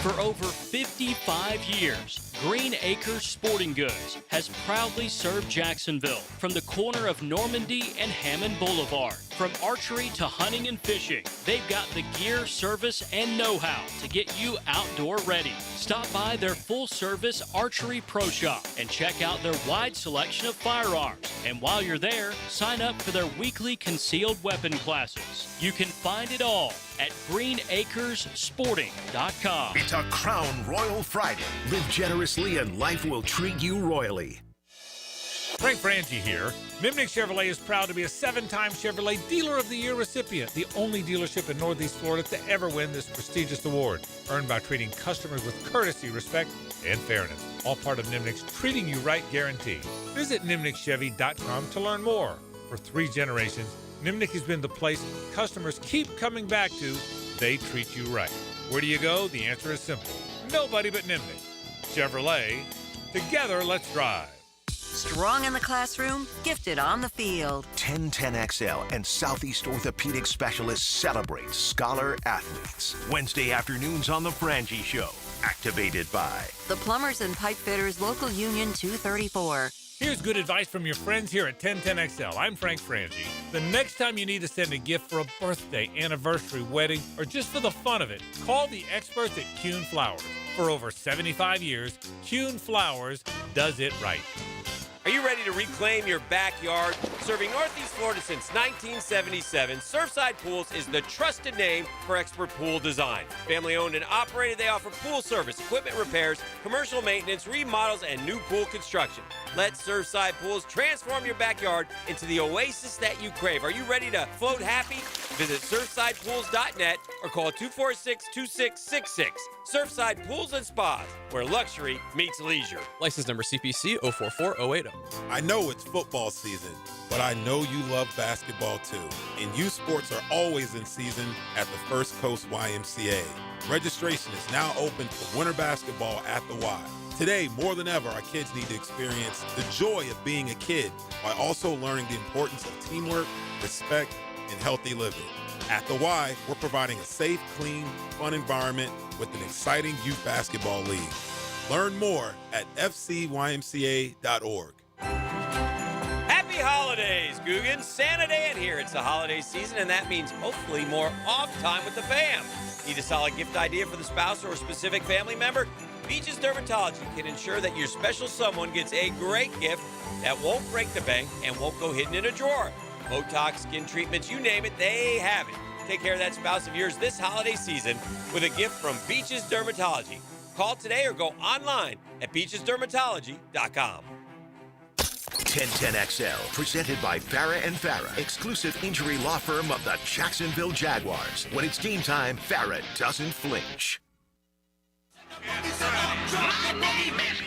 For over 55 years, Green Acres Sporting Goods has proudly served Jacksonville from the corner of Normandy and Hammond Boulevard. From archery to hunting and fishing, they've got the gear, service, and know-how to get you outdoor ready. Stop by their full-service archery pro shop and check out their wide selection of firearms. And while you're there, sign up for their weekly concealed weapon classes. You can find it all at greenacresporting.com. It's a Crown Royal Friday. Live generously and life will treat you royally. Frank Frangie here. Nimnick Chevrolet is proud to be a 7-time Chevrolet Dealer of the Year recipient, the only dealership in Northeast Florida to ever win this prestigious award, earned by treating customers with courtesy, respect, and fairness. All part of Nimnick's Treating You Right guarantee. Visit nimnickchevy.com to learn more. For 3 generations, Nimnick has been the place customers keep coming back to. They treat you right. Where do you go? The answer is simple. Nobody but Nimnick. Chevrolet. Together, let's drive. Strong in the classroom, gifted on the field. 1010XL and Southeast Orthopedic Specialists celebrate scholar athletes. Wednesday afternoons on The Frangie Show. Activated by The Plumbers and Pipe Fitters Local Union 234. Here's good advice from your friends here at 1010XL. I'm Frank Frangie. The next time you need to send a gift for a birthday, anniversary, wedding, or just for the fun of it, call the experts at Kuhn Flowers. For over 75 years, Kuhn Flowers does it right. Are you ready to reclaim your backyard? Serving Northeast Florida since 1977, Surfside Pools is the trusted name for expert pool design. Family owned and operated, they offer pool service, equipment repairs, commercial maintenance, remodels, and new pool construction. Let Surfside Pools transform your backyard into the oasis that you crave. Are you ready to float happy? Visit surfsidepools.net or call 246-2666. Surfside Pools and Spas, where luxury meets leisure. License number CPC 044080. I know it's football season, but I know you love basketball too. And youth sports are always in season at the First Coast YMCA. Registration is now open for winter basketball at the Y. Today, more than ever, our kids need to experience the joy of being a kid while also learning the importance of teamwork, respect, and healthy living. At the Y, we're providing a safe, clean, fun environment with an exciting youth basketball league. Learn more at fcymca.org. Happy holidays, Googans. Santa Dan here. It's the holiday season, and that means hopefully more off time with the fam. Need a solid gift idea for the spouse or a specific family member? Beaches Dermatology can ensure that your special someone gets a great gift that won't break the bank and won't go hidden in a drawer. Botox, skin treatments, you name it, they have it. Take care of that spouse of yours this holiday season with a gift from Beaches Dermatology. Call today or go online at beachesdermatology.com. 1010XL, presented by Farah and Farah, exclusive injury law firm of the Jacksonville Jaguars. When it's game time, Farah doesn't flinch. My name is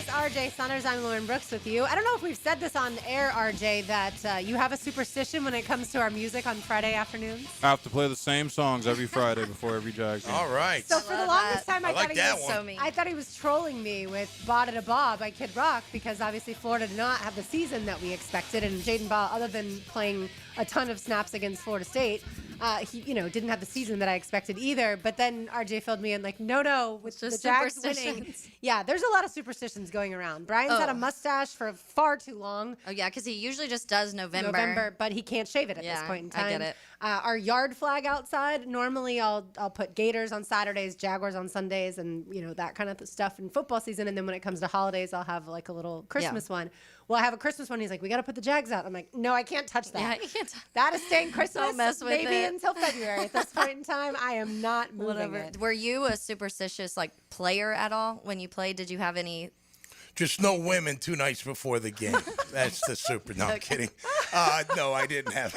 RJ Saunders. I'm Lauren Brooks with you. I don't know if we've said this on air, RJ, that you have a superstition when it comes to our music on Friday afternoons. I have to play the same songs every Friday before every Jags game. All right. So for the longest time, I thought he was trolling me with "Bada da Bob" by Kid Rock because obviously Florida did not have the season that we expected, and Jaden Ball, other than playing a ton of snaps against Florida State, he didn't have the season that I expected either. But then RJ filled me in like, no, with the Jags winning, yeah, there's a lot of superstitions going around. Brian's had a mustache for far too long. Oh yeah, because he usually just does November, but he can't shave it at this point in time. I get it. Our yard flag outside. Normally, I'll put Gators on Saturdays, Jaguars on Sundays, and that kind of stuff in football season. And then when it comes to holidays, I'll have like a little Christmas one. Well, I have a Christmas one. He's like, we got to put the Jags out. I'm like, no, I can't touch that. Yeah, you can't. That is staying Christmas. Don't mess with maybe it. until February. At this point in time, I am not moving it. Were you a superstitious player at all when you played? Did you have any? Just no women 2 nights before the game. That's the super. No, I'm kidding. No, I didn't have.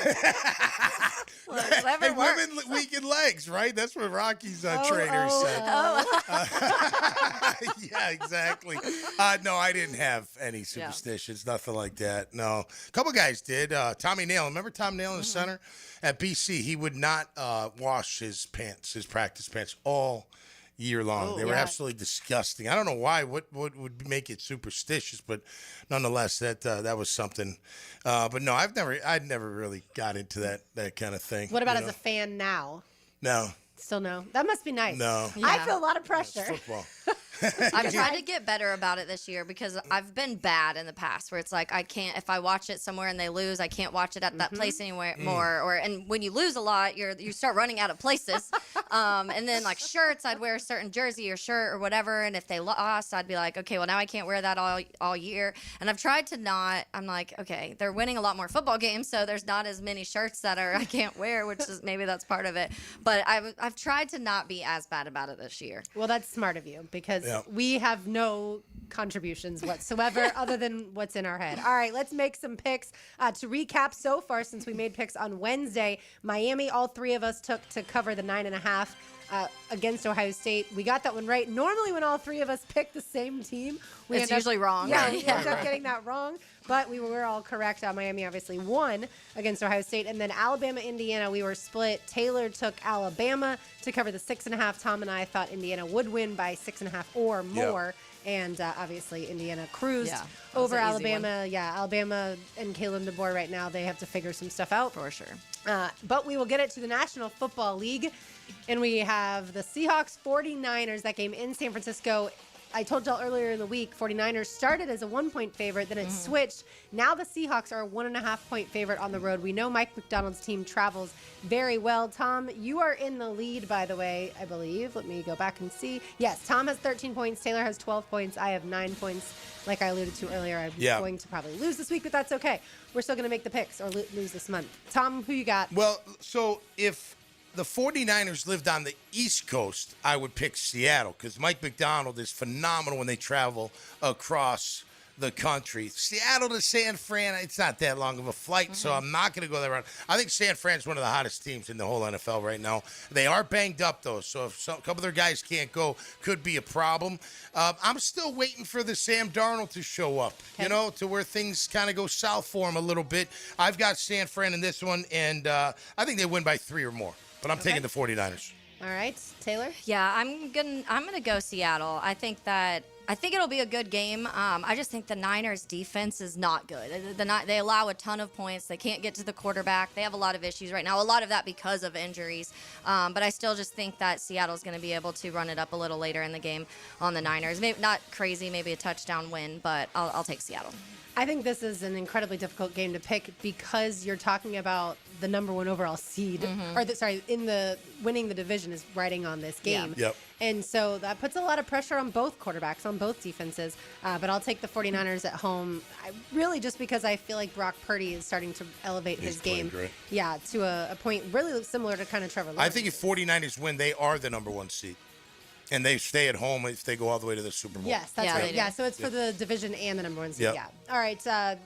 Hey, women weaken legs, right? That's what Rocky's trainer said. Yeah, exactly. No, I didn't have any superstitions, nothing like that. No, a couple guys did. Tommy Nail, remember Tom Nail in the center at BC? He would not wash his pants, his practice pants, all year long. They were absolutely disgusting. I don't know why. What would make it superstitious? But nonetheless, that was something. But no, I'd never really got into that kind of thing. What about as a fan now? No. Still no. That must be nice. No. I feel a lot of pressure. It's football. I've tried to get better about it this year because I've been bad in the past where it's like I can't, if I watch it somewhere and they lose, I can't watch it at that place anymore more. And when you lose a lot, you start running out of places. And then like shirts, I'd wear a certain jersey or shirt or whatever. And if they lost, I'd be like, okay, well now I can't wear that all year. And I've tried to not, I'm like, okay, they're winning a lot more football games, so there's not as many shirts that I can't wear, which is maybe that's part of it. But I've tried to not be as bad about it this year. Well, that's smart of you because we have no contributions whatsoever other than what's in our head. All right, let's make some picks. To recap so far, since we made picks on Wednesday, Miami, all three of us took to cover the 9.5 against Ohio State. We got that one right. Normally, when all three of us pick the same team, It's usually wrong. Yeah, we end up getting that wrong. But we were all correct. Miami obviously won against Ohio State. And then Alabama, Indiana, we were split. Taylor took Alabama to cover the 6.5. Tom and I thought Indiana would win by 6.5 or more. And obviously, Indiana cruised over Alabama. Yeah, Alabama and Kalen DeBoer right now, they have to figure some stuff out. For sure. But we will get it to the National Football League. And we have the Seahawks 49ers, that game in San Francisco. I told y'all earlier in the week, 49ers started as a 1-point favorite, then it switched. Now the Seahawks are a 1.5-point favorite on the road. We know Mike McDonald's team travels very well. Tom, you are in the lead, by the way, I believe. Let me go back and see. Yes, Tom has 13 points. Taylor has 12 points. I have 9 points. Like I alluded to earlier, I'm going to probably lose this week, but that's okay. We're still going to make the picks or lose this month. Tom, who you got? Well, so if the 49ers lived on the East Coast, I would pick Seattle because Mike McDonald is phenomenal when they travel across the country. Seattle to San Fran, it's not that long of a flight, so I'm not going to go that route. I think San Fran's one of the hottest teams in the whole NFL right now. They are banged up, though, so if a couple of their guys can't go, could be a problem. I'm still waiting for the Sam Darnold to show up, to where things kind of go south for him a little bit. I've got San Fran in this one, and I think they win by 3 or more. But I'm taking the 49ers. All right, Taylor? Yeah, I'm gonna go Seattle. I think it'll be a good game. I just think the Niners defense is not good. They allow a ton of points. They can't get to the quarterback. They have a lot of issues right now. A lot of that because of injuries. But I still just think that Seattle's going to be able to run it up a little later in the game on the Niners. Maybe not crazy, maybe a touchdown win, but I'll take Seattle. I think this is an incredibly difficult game to pick because you're talking about the number 1 overall seed, in the winning the division is riding on this game. Yep. And so that puts a lot of pressure on both quarterbacks, on both defenses. But I'll take the 49ers at home, really just because I feel like Brock Purdy is starting to elevate his game. Great. Yeah, to a point really similar to kind of Trevor Lawrence. I think if 49ers win, they are the number 1 seed. And they stay at home if they go all the way to the Super Bowl. Yes, that's right. Yeah, so it's for the division and the number 1 seed. Yep. Yeah. All right,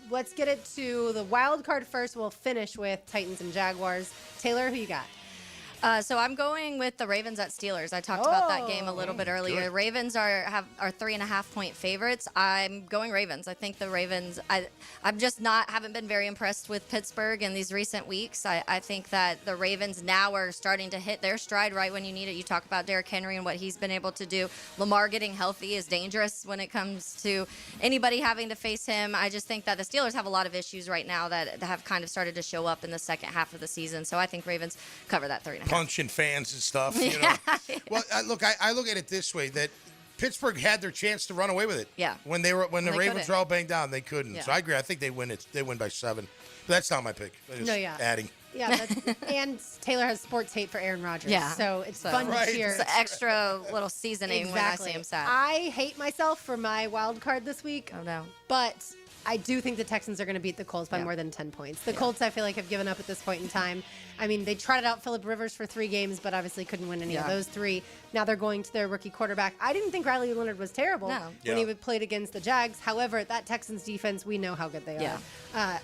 let's get it to the wild card first. We'll finish with Titans and Jaguars. Taylor, who you got? So I'm going with the Ravens at Steelers. I talked about that game a little bit earlier. Good. Ravens are 3.5-point favorites. I'm going Ravens. I think the Ravens. I'm just haven't been very impressed with Pittsburgh in these recent weeks. I think that the Ravens now are starting to hit their stride right when you need it. You talk about Derrick Henry and what he's been able to do. Lamar getting healthy is dangerous when it comes to anybody having to face him. I just think that the Steelers have a lot of issues right now that have kind of started to show up in the second half of the season. So I think Ravens cover that 3.5. Punching fans and stuff, Well, I look at it this way, that Pittsburgh had their chance to run away with it. Yeah. When the Ravens were all banged down, they couldn't. Yeah. So I agree. I think they win it. They win by 7. But that's not my pick. Adding. Yeah, and Taylor has sports hate for Aaron Rodgers. Yeah. So it's fun to cheer. It's an extra little seasoning when I see him sad. I hate myself for my wild card this week. Oh, no. But I do think the Texans are going to beat the Colts by more than 10 points. The Colts, I feel like, have given up at this point in time. I mean, they trotted out Phillip Rivers for 3 games, but obviously couldn't win any of those 3. Now they're going to their rookie quarterback. I didn't think Riley Leonard was terrible when he played against the Jags. However, that Texans defense, we know how good they are.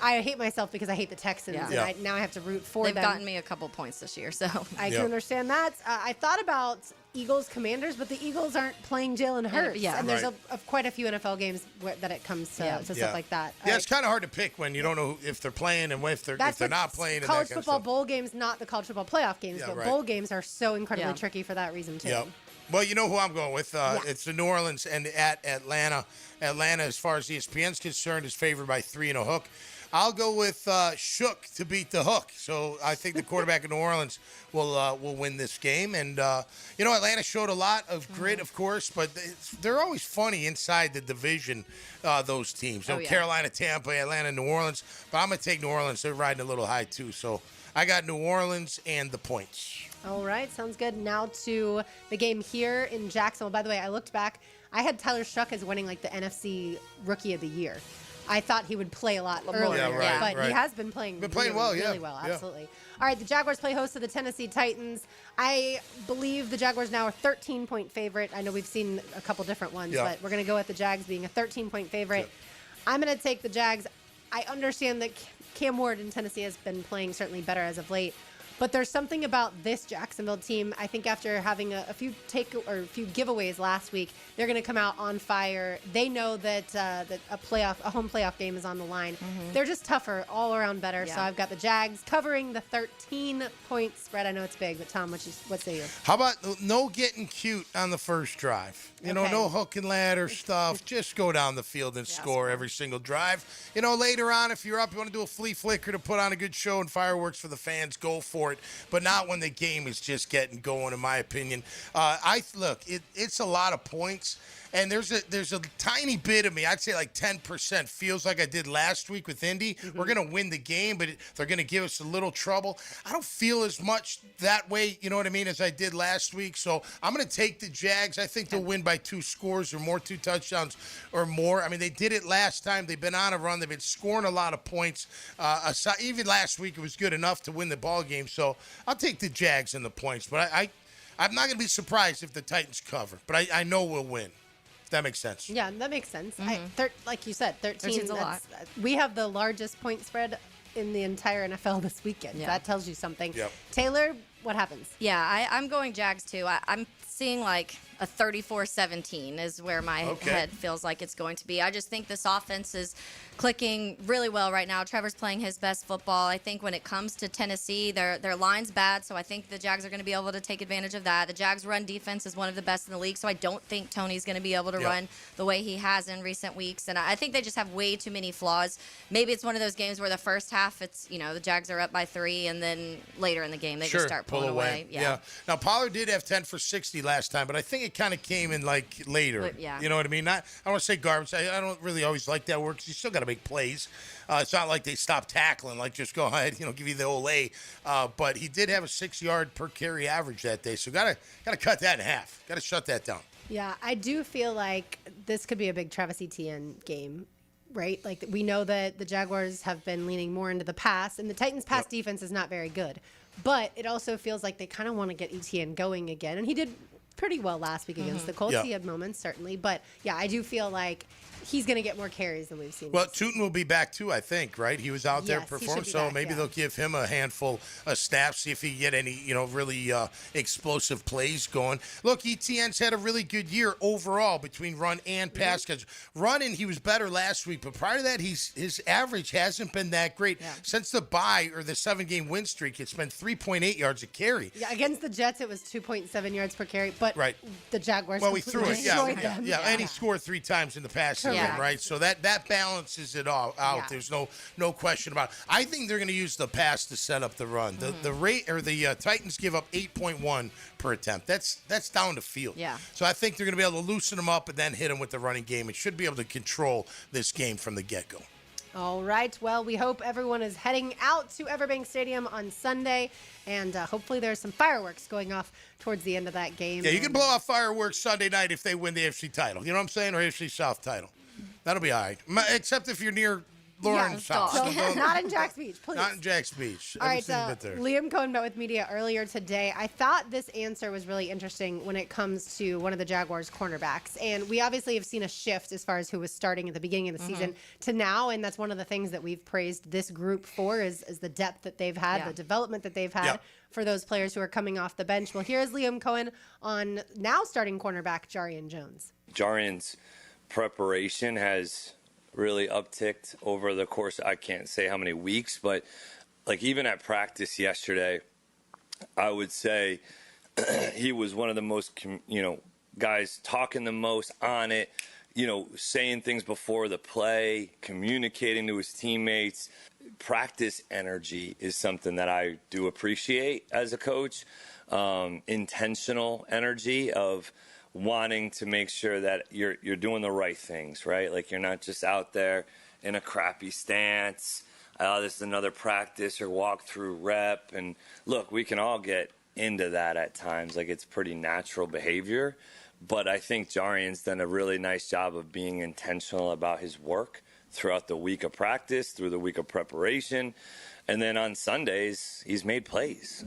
I hate myself because I hate the Texans, and now I have to root for them. They've gotten me a couple points this year, so I can understand that. I thought about Eagles Commanders, but the Eagles aren't playing Jalen Hurts. And there's quite a few NFL games that it comes to stuff like that. Yeah, it's kind of hard to pick when you don't know if they're playing and if they're not playing. College football bowl games, not the college football playoff games, but bowl games are so incredibly tricky for that reason too. Yep. Well, you know who I'm going with. It's the New Orleans and at Atlanta. Atlanta, as far as ESPN's concerned, is favored by 3 and a hook. I'll go with Shook to beat the Hook. So I think the quarterback of New Orleans will win this game. And, Atlanta showed a lot of grit, of course, but they're always funny inside the division, those teams. Carolina, Tampa, Atlanta, New Orleans. But I'm going to take New Orleans. They're riding a little high, too. So I got New Orleans and the points. All right, sounds good. Now to the game here in Jacksonville. By the way, I looked back. I had Tyler Shough as winning like the NFC Rookie of the Year. I thought he would play a lot earlier, but he has been playing really well, absolutely. All right, the Jaguars play host to the Tennessee Titans. I believe the Jaguars now are 13-point favorite. I know we've seen a couple different ones, but we're going to go with the Jags being a 13-point favorite. I'm going to take the Jags. I understand that Cam Ward in Tennessee has been playing certainly better as of late. But there's something about this Jacksonville team. I think after having a few giveaways last week, they're going to come out on fire. They know that that a home playoff game is on the line. They're just tougher, all around better. So I've got the Jags covering the 13-point spread. I know it's big, but Tom, what say you? How about no getting cute on the first drive? No hook and ladder stuff. Just go down the field and score every single drive. Later on, if you're up, you want to do a flea flicker to put on a good show and fireworks for the fans, go for it. But not when the game is just getting going, in my opinion. It's a lot of points. And there's a tiny bit of me, I'd say like 10%, feels like I did last week with Indy. We're going to win the game, but they're going to give us a little trouble. I don't feel as much that way, you know what I mean, as I did last week. So I'm going to take the Jags. I think they'll win by 2 scores or more, 2 touchdowns or more. I mean, they did it last time. They've been on a run. They've been scoring a lot of points. Even last week, it was good enough to win the ball game. So I'll take the Jags and the points. But I'm not going to be surprised if the Titans cover. But I know we'll win. That makes sense. Yeah, that makes sense. Like you said, 13 is a lot. We have the largest point spread in the entire NFL this weekend. That tells you something. Taylor, what happens? Yeah, I'm going Jags too. I'm seeing like a 34-17 is where my head feels like it's going to be. I just think this offense is clicking really well right now. Trevor's playing his best football. I think when it comes to Tennessee, their line's bad, so I think the Jags are going to be able to take advantage of that. The Jags' run defense is one of the best in the league, so I don't think Tony's going to be able to run the way he has in recent weeks. And I think they just have way too many flaws. Maybe it's one of those games where the first half, it's the Jags are up by 3, and then later in the game they just start pulling away. Yeah. Now Pollard did have 10 for 60 last time, but I think it kind of came in like later. You know what I mean? I don't want to say garbage. I don't really always like that word because you still got to make plays. It's not like they stopped tackling, like just go ahead, give you the Olay. But he did have a 6-yard per carry average that day, so gotta cut that in half. Gotta shut that down. Yeah, I do feel like this could be a big Travis Etienne game. Right? Like we know that the Jaguars have been leaning more into the pass, and the Titans' pass defense is not very good. But it also feels like they kind of want to get Etienne going again, and he did pretty well last week against the Colts. He had moments, certainly. But, yeah, I do feel like he's going to get more carries than we've seen. Well, Tootin will be back, too, I think, right? He was out there performing, so maybe they'll give him a handful of snaps, see if he can get any, really explosive plays going. Look, Etienne's had a really good year overall between run and pass catch. Running, he was better last week, but prior to that, his average hasn't been that great. Since the bye or the 7-game win streak, it's been 3.8 yards a carry. Yeah, against the Jets, it was 2.7 yards per carry, but the Jaguars we threw it. Them. Yeah, and he scored 3 times in the passing game, right? So that balances it all out. There's no question about it. I think they're going to use the pass to set up the run. The Titans give up 8.1 per attempt. That's down the field. Yeah. So I think they're going to be able to loosen them up and then hit them with the running game. It should be able to control this game from the get-go. All right. Well, we hope everyone is heading out to Everbank Stadium on Sunday, and hopefully there's some fireworks going off towards the end of that game. Yeah, you can blow off fireworks Sunday night if they win the AFC title. You know what I'm saying? Or AFC South title. That'll be all right. Except if you're near Lauren's house. Not in Jack's Beach, please. Not in Jack's Beach. All right, Liam Cohen met with media earlier today. I thought this answer was really interesting when it comes to one of the Jaguars' cornerbacks. And we obviously have seen a shift as far as who was starting at the beginning of the season to now, and that's one of the things that we've praised this group for is the depth that they've had, the development that they've had for those players who are coming off the bench. Well, here's Liam Cohen on now starting cornerback Jarian Jones. Jarian's preparation has really upticked over the course. I can't say how many weeks, but like even at practice yesterday, I would say he was one of the most, guys talking the most on it. saying things before the play, communicating to his teammates. Practice energy is something that I do appreciate as a coach. Intentional energy of wanting to make sure that you're doing the right things, right? Like you're not just out there in a crappy stance. This is another practice or walk through rep. And look, we can all get into that at times. Like it's pretty natural behavior. But I think Jarian's done a really nice job of being intentional about his work throughout the week of practice, through the week of preparation. And then on Sundays, he's made plays.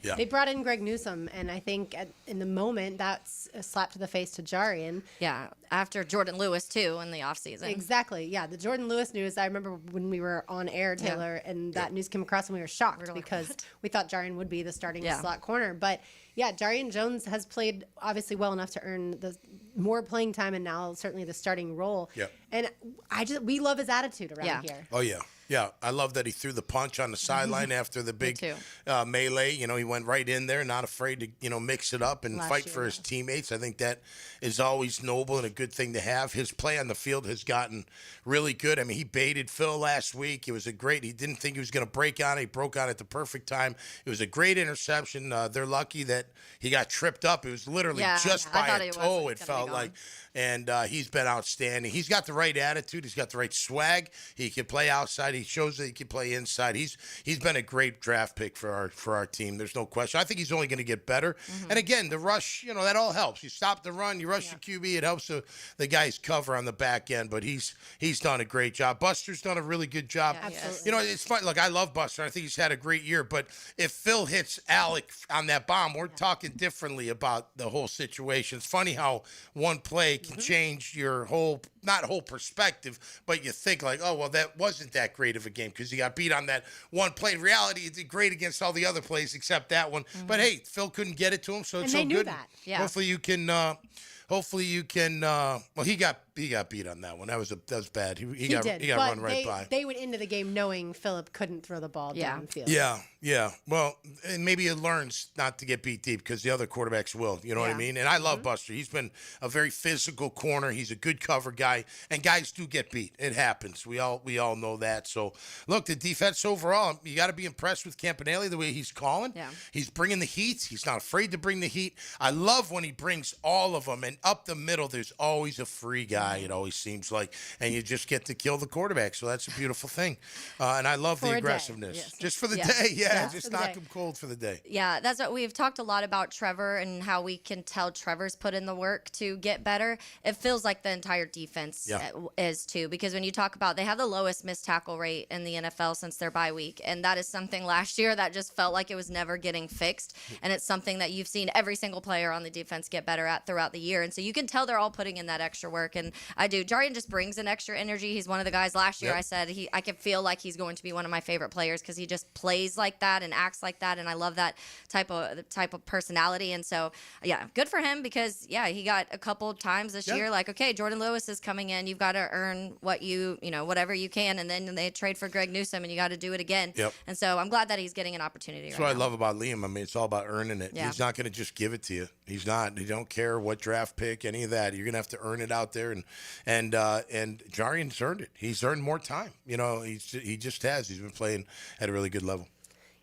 Yeah. They brought in Greg Newsome, and I think in the moment, that's a slap to the face to Jarian. Yeah, after Jordan Lewis, too, in the offseason. Exactly, yeah. The Jordan Lewis news, I remember when we were on air, Taylor, and that news came across, and we were shocked because we thought Jarian would be the starting slot corner. But, yeah, Jarian Jones has played, obviously, well enough to earn the more playing time and now certainly the starting role. Yeah. And we love his attitude around here. Oh, yeah. Yeah, I love that he threw the punch on the sideline after the big melee. He went right in there, not afraid to, mix it up and fight for his teammates. I think that is always noble and a good thing to have. His play on the field has gotten really good. I mean, he baited Phil last week. It was he didn't think he was going to break on it. He broke on it at the perfect time. It was a great interception. They're lucky that he got tripped up. It was literally just by a toe, it felt like. And he's been outstanding. He's got the right attitude. He's got the right swag. He can play outside. He shows that he can play inside. He's been a great draft pick for our team. There's no question. I think he's only going to get better. And again, the rush, that all helps. You stop the run, you rush the QB. It helps the guys cover on the back end. But he's done a great job. Buster's done a really good job. Absolutely. It's fun. Look, I love Buster. I think he's had a great year. But if Phil hits Alec on that bomb, we're talking differently about the whole situation. It's funny how one play can change your not whole perspective, but you think like, oh, well, that wasn't that great of a game because he got beat on that one play. In reality, he did great against all the other plays except that one. But hey, Phil couldn't get it to him, so it's so good. That. Yeah. Hopefully you can. Well, he got beat on that one. That was bad. He got run right by. They went into the game knowing Phillip couldn't throw the ball downfield. Yeah. Well, and maybe he learns not to get beat deep because the other quarterbacks will. You know what I mean? And I love Buster. He's been a very physical corner. He's a good cover guy, and guys do get beat. It happens. We all know that. So look, the defense overall, you got to be impressed with Campanelli the way he's calling. Yeah. He's bringing the heat. He's not afraid to bring the heat. I love when he brings all of them, and up the middle, there's always a free guy. It always seems like, and you just get to kill the quarterback. So that's a beautiful thing. And I love the aggressiveness. Just for the day. Just knock him cold for the day. Yeah, that's what we've talked a lot about Trevor and how we can tell Trevor's put in the work to get better. It feels like the entire defense is too, because when you talk about, they have the lowest missed tackle rate in the NFL since their bye week. And that is something last year that just felt like it was never getting fixed. And it's something that you've seen every single player on the defense get better at throughout the year. And so you can tell they're all putting in that extra work. And I do. Jarian just brings an extra energy. He's one of the guys last year I said I can feel like he's going to be one of my favorite players because he just plays like that and acts like that. And I love that type of personality. And so, yeah, good for him because, he got a couple times this year like, okay, Jordan Lewis is coming in. You've got to earn what whatever you can. And then they trade for Greg Newsome and you got to do it again. Yep. And so I'm glad that he's getting an opportunity. That's what I love about Liam. I mean, it's all about earning it. Yeah. He's not going to just give it to you. He's not. He don't care what draft pick, any of that. You're going to have to earn it out there. And Jarian's earned it. He's earned more time. He just has. He's been playing at a really good level.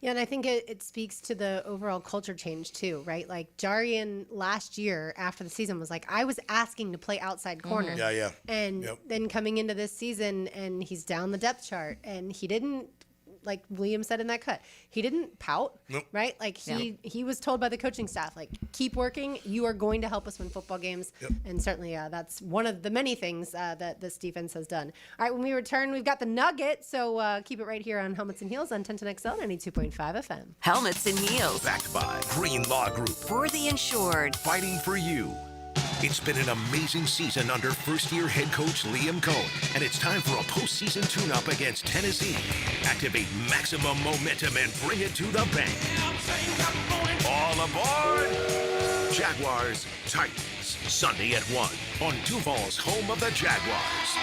Yeah, and I think it speaks to the overall culture change too, right? Like Jarian last year after the season was like, I was asking to play outside corner. Yeah. And then coming into this season, and he's down the depth chart, and he didn't, like William said in that cut, he didn't pout, right? Like he was told by the coaching staff, like, keep working. You are going to help us win football games. And certainly that's one of the many things that this defense has done. All right, when we return, we've got the Nugget. So keep it right here on Helmets and Heels on 1010XL 92.5 FM. Helmets and Heels. Backed by Green Law Group. For the insured. Fighting for you. It's been an amazing season under first-year head coach Liam Cohen, and it's time for a postseason tune-up against Tennessee. Activate maximum momentum and bring it to the bank. All aboard! Jaguars Titans, Sunday at 1 on Duval's home of the Jaguars.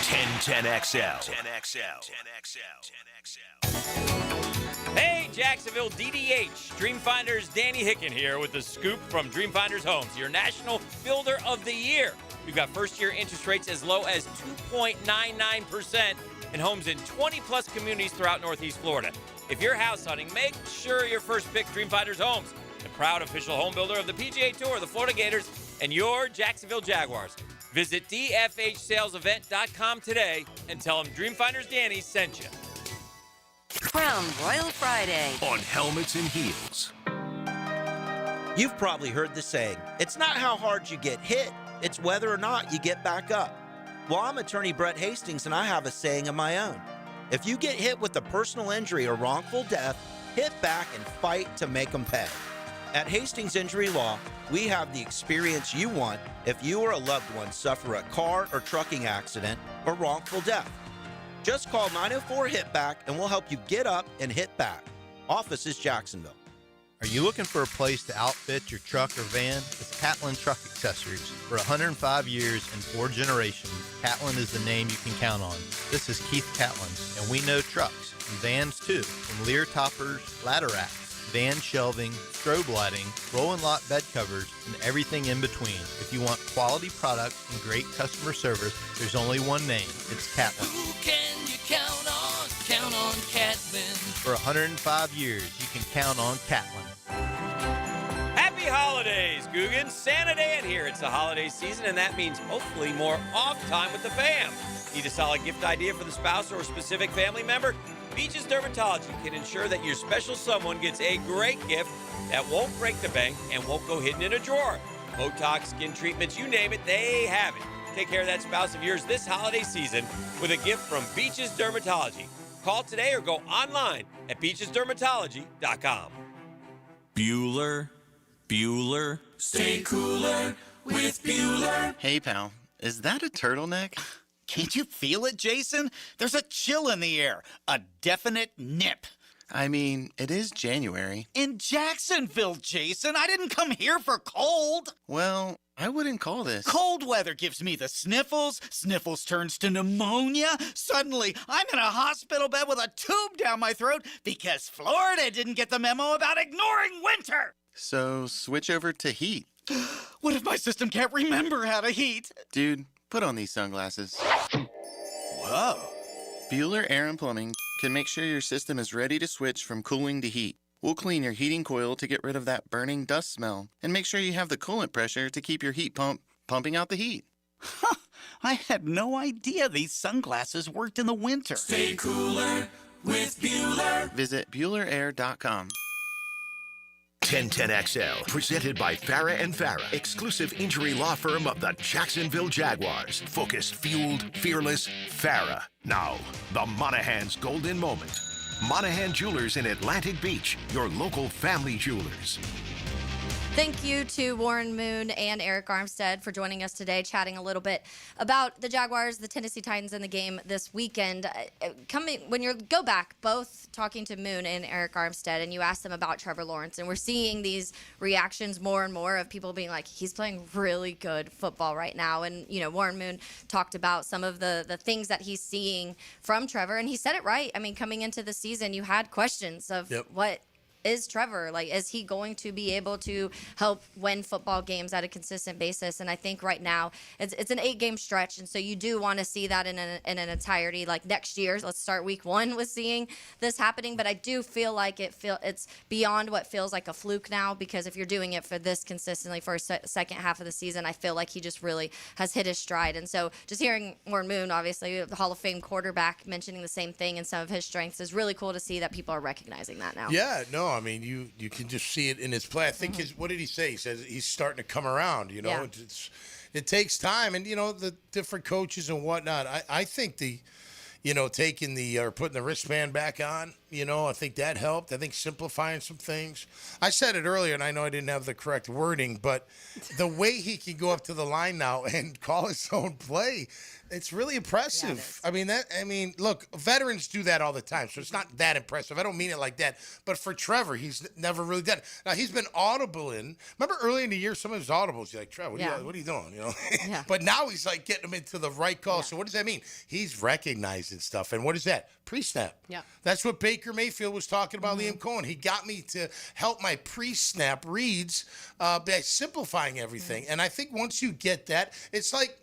1010XL. 10XL. Hey, Jacksonville DDH. Dreamfinders Danny Hicken here with the scoop from Dreamfinders Homes, your National Builder of the Year. We've got first-year interest rates as low as 2.99% in homes in 20-plus communities throughout Northeast Florida. If you're house hunting, make sure your first pick Dreamfinders Homes, the proud official home builder of the PGA Tour, the Florida Gators, and your Jacksonville Jaguars. Visit dfhsalesevent.com today and tell them Dreamfinders Danny sent you. Crown Royal Friday on Helmets and Heels. You've probably heard the saying, it's not how hard you get hit, it's whether or not you get back up. Well, I'm attorney Brett Hastings, and I have a saying of my own. If you get hit with a personal injury or wrongful death, hit back and fight to make them pay. At Hastings Injury Law, we have the experience you want if you or a loved one suffer a car or trucking accident or wrongful death. Just call 904-HIT-BACK and we'll help you get up and hit back. Office is Jacksonville. Are you looking for a place to outfit your truck or van? It's Catlin Truck Accessories. For 105 years and 4 generations, Catlin is the name you can count on. This is Keith Catlin, and we know trucks and vans too, from Lear toppers, ladder racks, van shelving, strobe lighting, roll and lock bed covers, and everything in between. If you want quality products and great customer service, there's only one name. It's Catlin. Who can you count on? Count on Catlin. For 105 years, you can count on Catlin. Happy holidays, Googans. Santa Dan here. It's the holiday season, and that means hopefully more off time with the fam. Need a solid gift idea for the spouse or a specific family member? Beaches Dermatology can ensure that your special someone gets a great gift that won't break the bank and won't go hidden in a drawer. Botox, skin treatments, you name it, they have it. Take care of that spouse of yours this holiday season with a gift from Beaches Dermatology. Call today or go online at beachesdermatology.com. Bueller. Stay cooler with Bueller. Hey, pal, is that a turtleneck? Can't you feel it, Jason? There's a chill in the air, a definite nip. I mean, it is January. In Jacksonville, Jason, I didn't come here for cold. Well, I wouldn't call this. Cold weather gives me the sniffles. Sniffles turns to pneumonia. Suddenly, I'm in a hospital bed with a tube down my throat because Florida didn't get the memo about ignoring winter. So switch over to heat. What if my system can't remember how to heat? Dude, put on these sunglasses. Whoa. Bueller Air and Plumbing can make sure your system is ready to switch from cooling to heat. We'll clean your heating coil to get rid of that burning dust smell and make sure you have the coolant pressure to keep your heat pump pumping out the heat. Huh, I had no idea these sunglasses worked in the winter. Stay cooler with Bueller. Visit BuellerAir.com. 1010XL, presented by Farah and Farah, exclusive injury law firm of the Jacksonville Jaguars. Focused, fueled, fearless, Farah. Now, the Monahan's golden moment. Monahan Jewelers in Atlantic Beach, your local family jewelers. Thank you to Warren Moon and Eric Armstead for joining us today, chatting a little bit about the Jaguars, the Tennessee Titans, and the game this weekend. When you go back, both talking to Moon and Eric Armstead, and you asked them about Trevor Lawrence, and we're seeing these reactions more and more of people being like, he's playing really good football right now. And, you know, Warren Moon talked about some of the things that he's seeing from Trevor, and he said it right. I mean, coming into the season, you had questions of what is Trevor? Like, is he going to be able to help win football games at a consistent basis? And I think right now it's an 8-game stretch, and so you do want to see that in an entirety. Like next year, let's start week 1 with seeing this happening. But I do feel like it's beyond what feels like a fluke now, because if you're doing it for this consistently for a second half of the season, I feel like he just really has hit his stride. And so just hearing Warren Moon, obviously the Hall of Fame quarterback, mentioning the same thing and some of his strengths is really cool to see that people are recognizing that now. Yeah, no, I mean, you can just see it in his play. I think what did he say? He says he's starting to come around, you know. Yeah. It takes time, and, you know, the different coaches and whatnot. I think taking putting the wristband back on, you know, I think that helped. I think simplifying some things. I said it earlier, and I know I didn't have the correct wording, but the way he can go up to the line now and call his own play, it's really impressive. Yeah, look, veterans do that all the time, so it's not that impressive. I don't mean it like that. But for Trevor, he's never really done it. Now, he's been audible in. Remember early in the year, some of his audibles, you're like, Trevor, what are you doing? You know? Yeah. But now he's like getting him into the right call. Yeah. So what does that mean? He's recognizing stuff. And what is that? Pre-snap. Yeah. That's what Baker Baker Mayfield was talking about Liam Cohen. He got me to help my pre-snap reads by simplifying everything. And I think once you get that, it's like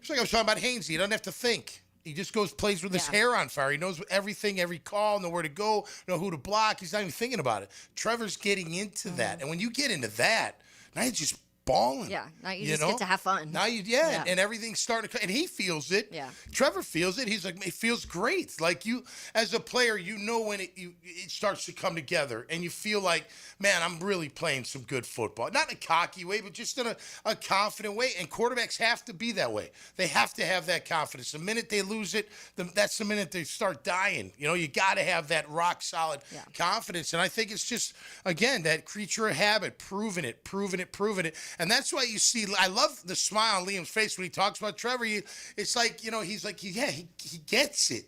I was talking about Hainsey. He doesn't have to think. He just plays with his hair on fire. He knows everything, every call, know where to go, know who to block. He's not even thinking about it. Trevor's getting into that. And when you get into that, now you're just balling. Yeah, now you just get to have fun. Now and everything's starting to, and he feels it. Yeah. Trevor feels it. He's like, it feels great. Like you, as a player, you know when it starts to come together, and you feel like, man, I'm really playing some good football. Not in a cocky way, but just in a confident way. And quarterbacks have to be that way. They have to have that confidence. The minute they lose it, that's the minute they start dying. You got to have that rock solid confidence. And I think it's just, again, that creature of habit, proving it. And that's why you see, I love the smile on Liam's face when he talks about Trevor. It's like, he's like, he gets it.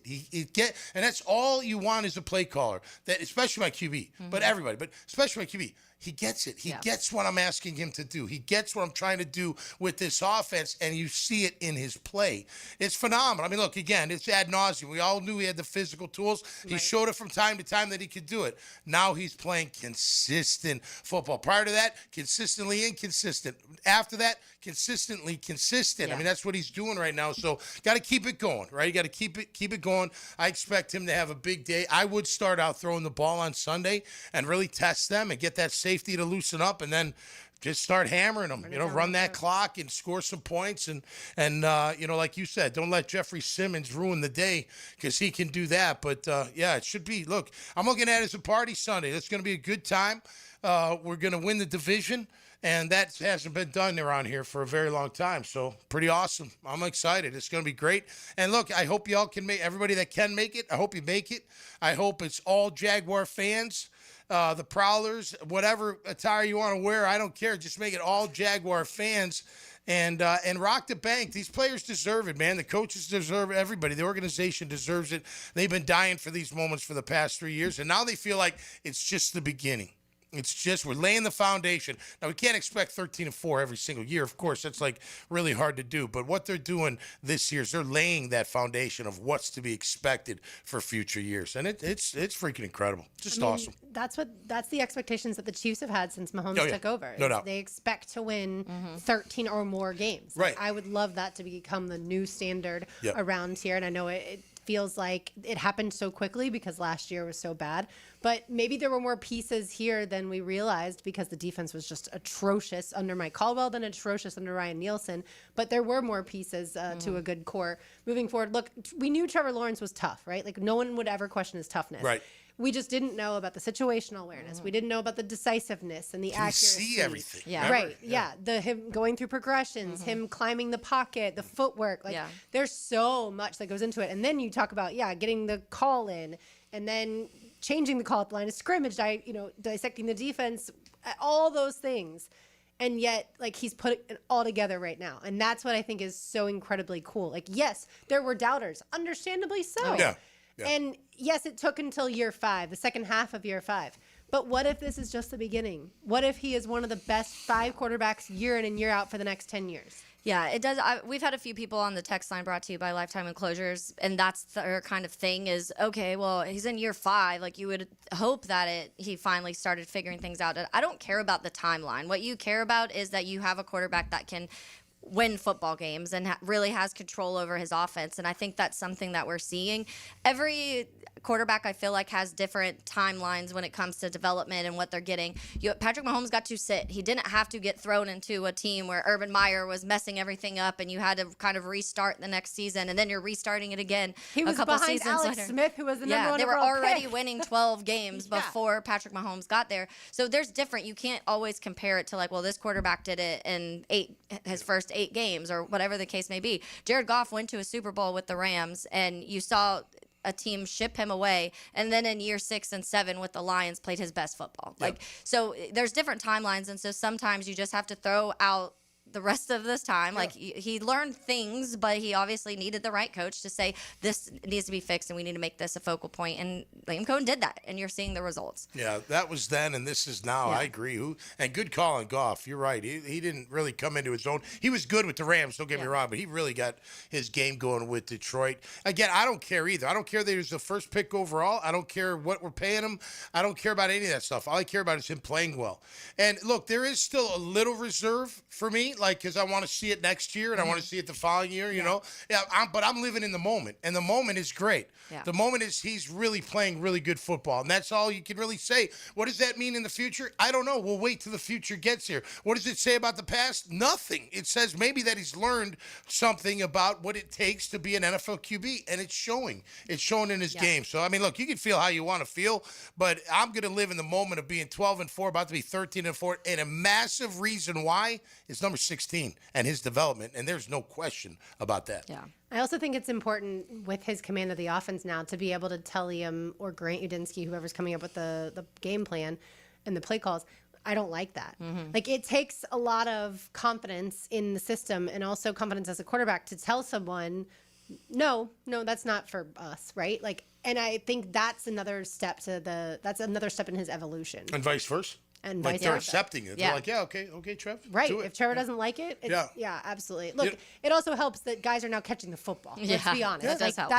And that's all you want as a play caller, that especially my QB, but everybody, but especially my QB. He gets it. He gets what I'm asking him to do. He gets what I'm trying to do with this offense, and you see it in his play. It's phenomenal. I mean, look, again, it's ad nauseum. We all knew he had the physical tools. He showed it from time to time that he could do it. Now he's playing consistent football. Prior to that, consistently inconsistent. After that, consistently consistent. I mean, that's what he's doing right now. So got to keep it going, right? You got to keep it going. I expect him to have a big day. I would start out throwing the ball on Sunday and really test them and get that safety to loosen up, and then just start hammering them. Run that clock and score some points, and like you said, don't let Jeffrey Simmons ruin the day, because he can do that. But it should be. Look, I'm looking at it as a party Sunday. It's going to be a good time. We're going to win the division, and that hasn't been done around here for a very long time. So pretty awesome. I'm excited. It's going to be great. And look, I hope y'all can make, everybody that can make it, I hope you make it. I hope it's all Jaguar fans. The Prowlers, whatever attire you want to wear, I don't care. Just make it all Jaguar fans, and rock the bank. These players deserve it, man. The coaches deserve it. Everybody. The organization deserves it. They've been dying for these moments for the past 3 years, and now they feel like it's just the beginning. It's just, we're laying the foundation. Now, we can't expect 13-4 every single year. Of course, that's like really hard to do. But what they're doing this year is they're laying that foundation of what's to be expected for future years. And it's freaking incredible. Just awesome. That's the expectations that the Chiefs have had since Mahomes took over. No doubt. They expect to win 13 or more games. Right. I would love that to become the new standard around here. And I know it feels like it happened so quickly because last year was so bad. But maybe there were more pieces here than we realized, because the defense was just atrocious under Mike Caldwell, then atrocious under Ryan Nielsen. But there were more pieces to a good core moving forward. Look, we knew Trevor Lawrence was tough, right? Like, no one would ever question his toughness. Right. We just didn't know about the situational awareness. We didn't know about the decisiveness and the accuracy. You see everything. Yeah. Right. Yeah. Him going through progressions, him climbing the pocket, the footwork. Like, there's so much that goes into it. And then you talk about, getting the call in, and then changing the call at the line of scrimmage, dissecting the defense, all those things. And yet, like, he's put it all together right now. And that's what I think is so incredibly cool. Like, yes, there were doubters, understandably so. Yeah. And yes, it took until year 5, the second half of year 5. But what if this is just the beginning? What if he is one of the best 5 quarterbacks year in and year out for the next 10 years? Yeah, it does. We've had a few people on the text line, brought to you by Lifetime Enclosures, and that's their kind of thing is, okay, well, he's in year 5. Like, you would hope that he finally started figuring things out. I don't care about the timeline. What you care about is that you have a quarterback that can win football games and really has control over his offense. And I think that's something that we're seeing. Every quarterback, I feel like, has different timelines when it comes to development and what they're getting. Patrick Mahomes got to sit. He didn't have to get thrown into a team where Urban Meyer was messing everything up and you had to kind of restart the next season, and then you're restarting it again. He was a couple behind seasons Alex later. Smith, who was the number one they were overall already pick. winning 12 games before Patrick Mahomes got there. So there's different. You can't always compare it to, like, well, this quarterback did it in his first 8 games or whatever the case may be. Jared Goff went to a Super Bowl with the Rams, and you saw a team ship him away, and then in year 6 and 7 with the Lions played his best football. Like, so there's different timelines, and so sometimes you just have to throw out the rest of this time. Like he learned things, but he obviously needed the right coach to say this needs to be fixed and we need to make this a focal point. And Liam Cohen did that, and you're seeing the results. Yeah, that was then, and this is now. Yeah. I agree. And good call on Goff. You're right. He didn't really come into his own. He was good with the Rams. Don't get me wrong, but he really got his game going with Detroit. Again, I don't care either. I don't care that he was the first pick overall. I don't care what we're paying him. I don't care about any of that stuff. All I care about is him playing well. And look, there is still a little reserve for me, like, because I want to see it next year and I want to see it the following year, you know. Yeah, but I'm living in the moment, and the moment is great. Yeah. The moment is he's really playing really good football, and that's all you can really say. What does that mean in the future? I don't know. We'll wait till the future gets here. What does it say about the past? Nothing. It says maybe that he's learned something about what it takes to be an NFL QB, and it's showing. It's showing in his game. So, I mean, look, you can feel how you want to feel, but I'm going to live in the moment of being 12-4, about to be 13-4, and a massive reason why is number 16 and his development, and there's no question about that. Yeah. I also think it's important with his command of the offense now to be able to tell Liam or Grant Udinski, whoever's coming up with the game plan and the play calls, I don't like that. Like, it takes a lot of confidence in the system and also confidence as a quarterback to tell someone, no, that's not for us, right? Like, and I think that's another step in his evolution. And vice versa. And like vice they're versa. accepting it. Yeah. They're like, okay, Trev. Right. Do it. If Trevor doesn't like it, it's, yeah, absolutely. Look, it also helps that guys are now catching the football. Let's be honest. That does help.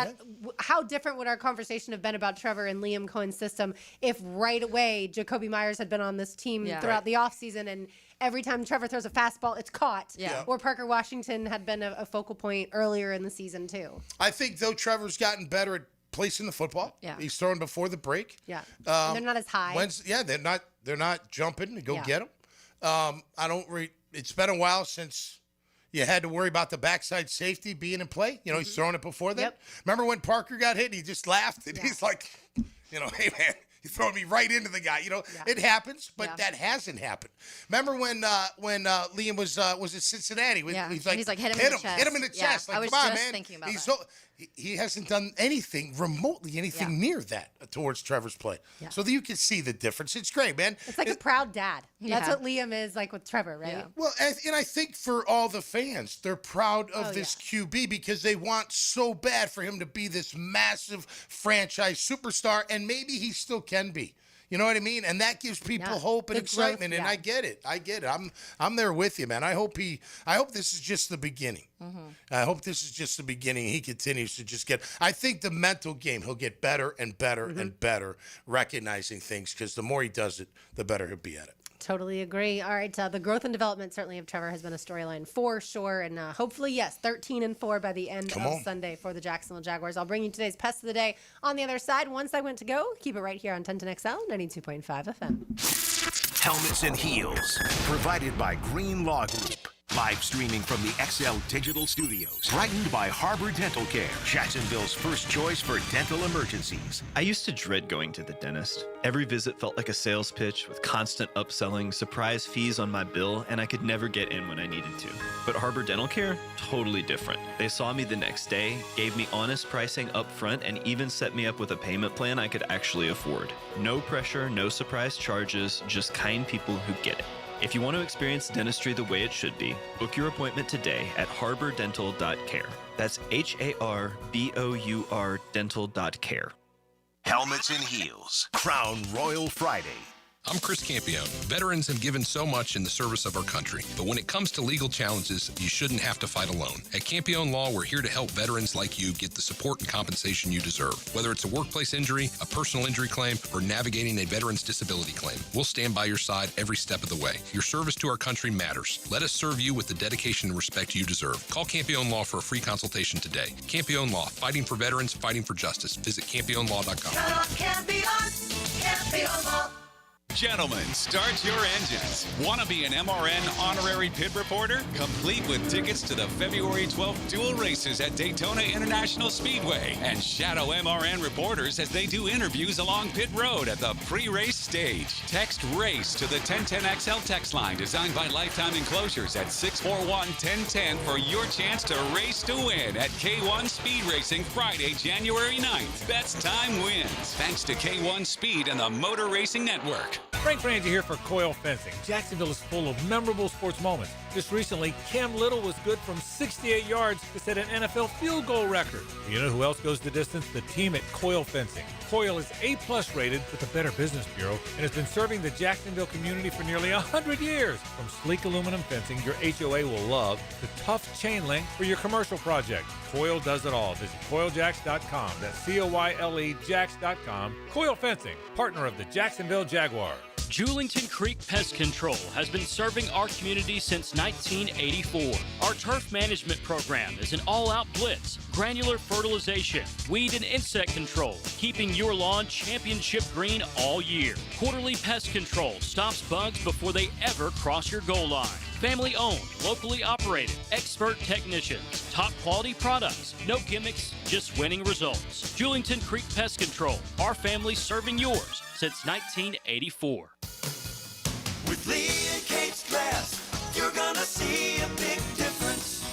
How different would our conversation have been about Trevor and Liam Cohen's system if right away Jacoby Myers had been on this team throughout the offseason, and every time Trevor throws a fastball, it's caught. Or Parker Washington had been a focal point earlier in the season too. I think, though, Trevor's gotten better at placing the football. Yeah. He's throwing before the break. Yeah. They're not as high. They're not jumping to go get them. It's been a while since you had to worry about the backside safety being in play. You know, he's throwing it before that. Remember when Parker got hit? He just laughed, and he's like, hey, man, you're throwing me right into the guy. You know, it happens, but that hasn't happened. Remember when Liam was at Cincinnati? He's like, hit him in the chest. Like, I was come on, just man. thinking about He's that. he hasn't done anything near that towards Trevor's play. So that you can see the difference. It's great, man. It's like a proud dad. That's what Liam is like with Trevor, right? Yeah. Well, and I think for all the fans, they're proud of this QB because they want so bad for him to be this massive franchise superstar, and maybe he still can be. You know what I mean? And that gives people hope and excitement, and I get it. I'm there with you, man. I hope this is just the beginning. I hope this is just the beginning. He continues to just I think the mental game, he'll get better and better and better recognizing things, because the more he does it, the better he'll be at it. Totally agree. All right, the growth and development certainly of Trevor has been a storyline for sure, and hopefully, 13-4 by the end of Sunday for the Jacksonville Jaguars. I'll bring you today's Pest of the Day on the other side. One segment to go. Keep it right here on 1010XL 92.5 FM. Helmets and Heels, provided by Green Law Group. Live streaming from the XL Digital Studios. Brightened by Harbor Dental Care, Jacksonville's first choice for dental emergencies. I used to dread going to the dentist. Every visit felt like a sales pitch with constant upselling, surprise fees on my bill, and I could never get in when I needed to. But Harbor Dental Care? Totally different. They saw me the next day, gave me honest pricing up front, and even set me up with a payment plan I could actually afford. No pressure, no surprise charges, just kind people who get it. If you want to experience dentistry the way it should be, book your appointment today at harbordental.care. That's HARBOUR dental.care. Helmets and Heels. Crown Royal Friday. I'm Chris Campione. Veterans have given so much in the service of our country, but when it comes to legal challenges, you shouldn't have to fight alone. At Campione Law, we're here to help veterans like you get the support and compensation you deserve. Whether it's a workplace injury, a personal injury claim, or navigating a veteran's disability claim, we'll stand by your side every step of the way. Your service to our country matters. Let us serve you with the dedication and respect you deserve. Call Campione Law for a free consultation today. Campione Law, fighting for veterans, fighting for justice. Visit CampioneLaw.com. Campione Law. Gentlemen, start your engines. Want to be an MRN honorary pit reporter? Complete with tickets to the February 12th dual races at Daytona International Speedway and shadow MRN reporters as they do interviews along pit road at the pre-race stage. Text RACE to the 1010XL text line designed by Lifetime Enclosures at 641-1010 for your chance to race to win at K1 Speed Racing Friday, January 9th. Best time wins. Thanks to K1 Speed and the Motor Racing Network. Frank Frangie here for Coil Fencing. Jacksonville is full of memorable sports moments. Just recently, Cam Little was good from 68 yards to set an NFL field goal record. You know who else goes the distance? The team at Coil Fencing. Coil is A+ rated with the Better Business Bureau and has been serving the Jacksonville community for nearly 100 years. From sleek aluminum fencing your HOA will love to tough chain link for your commercial project. Coil does it all. Visit CoilJacks.com. That's COYLE Jacks.com. Coil Fencing, partner of the Jacksonville Jaguars. Julington Creek Pest Control has been serving our community since 1984. Our turf management program is an all-out blitz, granular fertilization, weed and insect control, keeping your lawn championship green all year. Quarterly pest control stops bugs before they ever cross your goal line. Family owned, locally operated, expert technicians, top quality products, no gimmicks, just winning results. Julington Creek Pest Control, our family serving yours since 1984. With Lee and Kate's Glass, you're gonna see a big difference.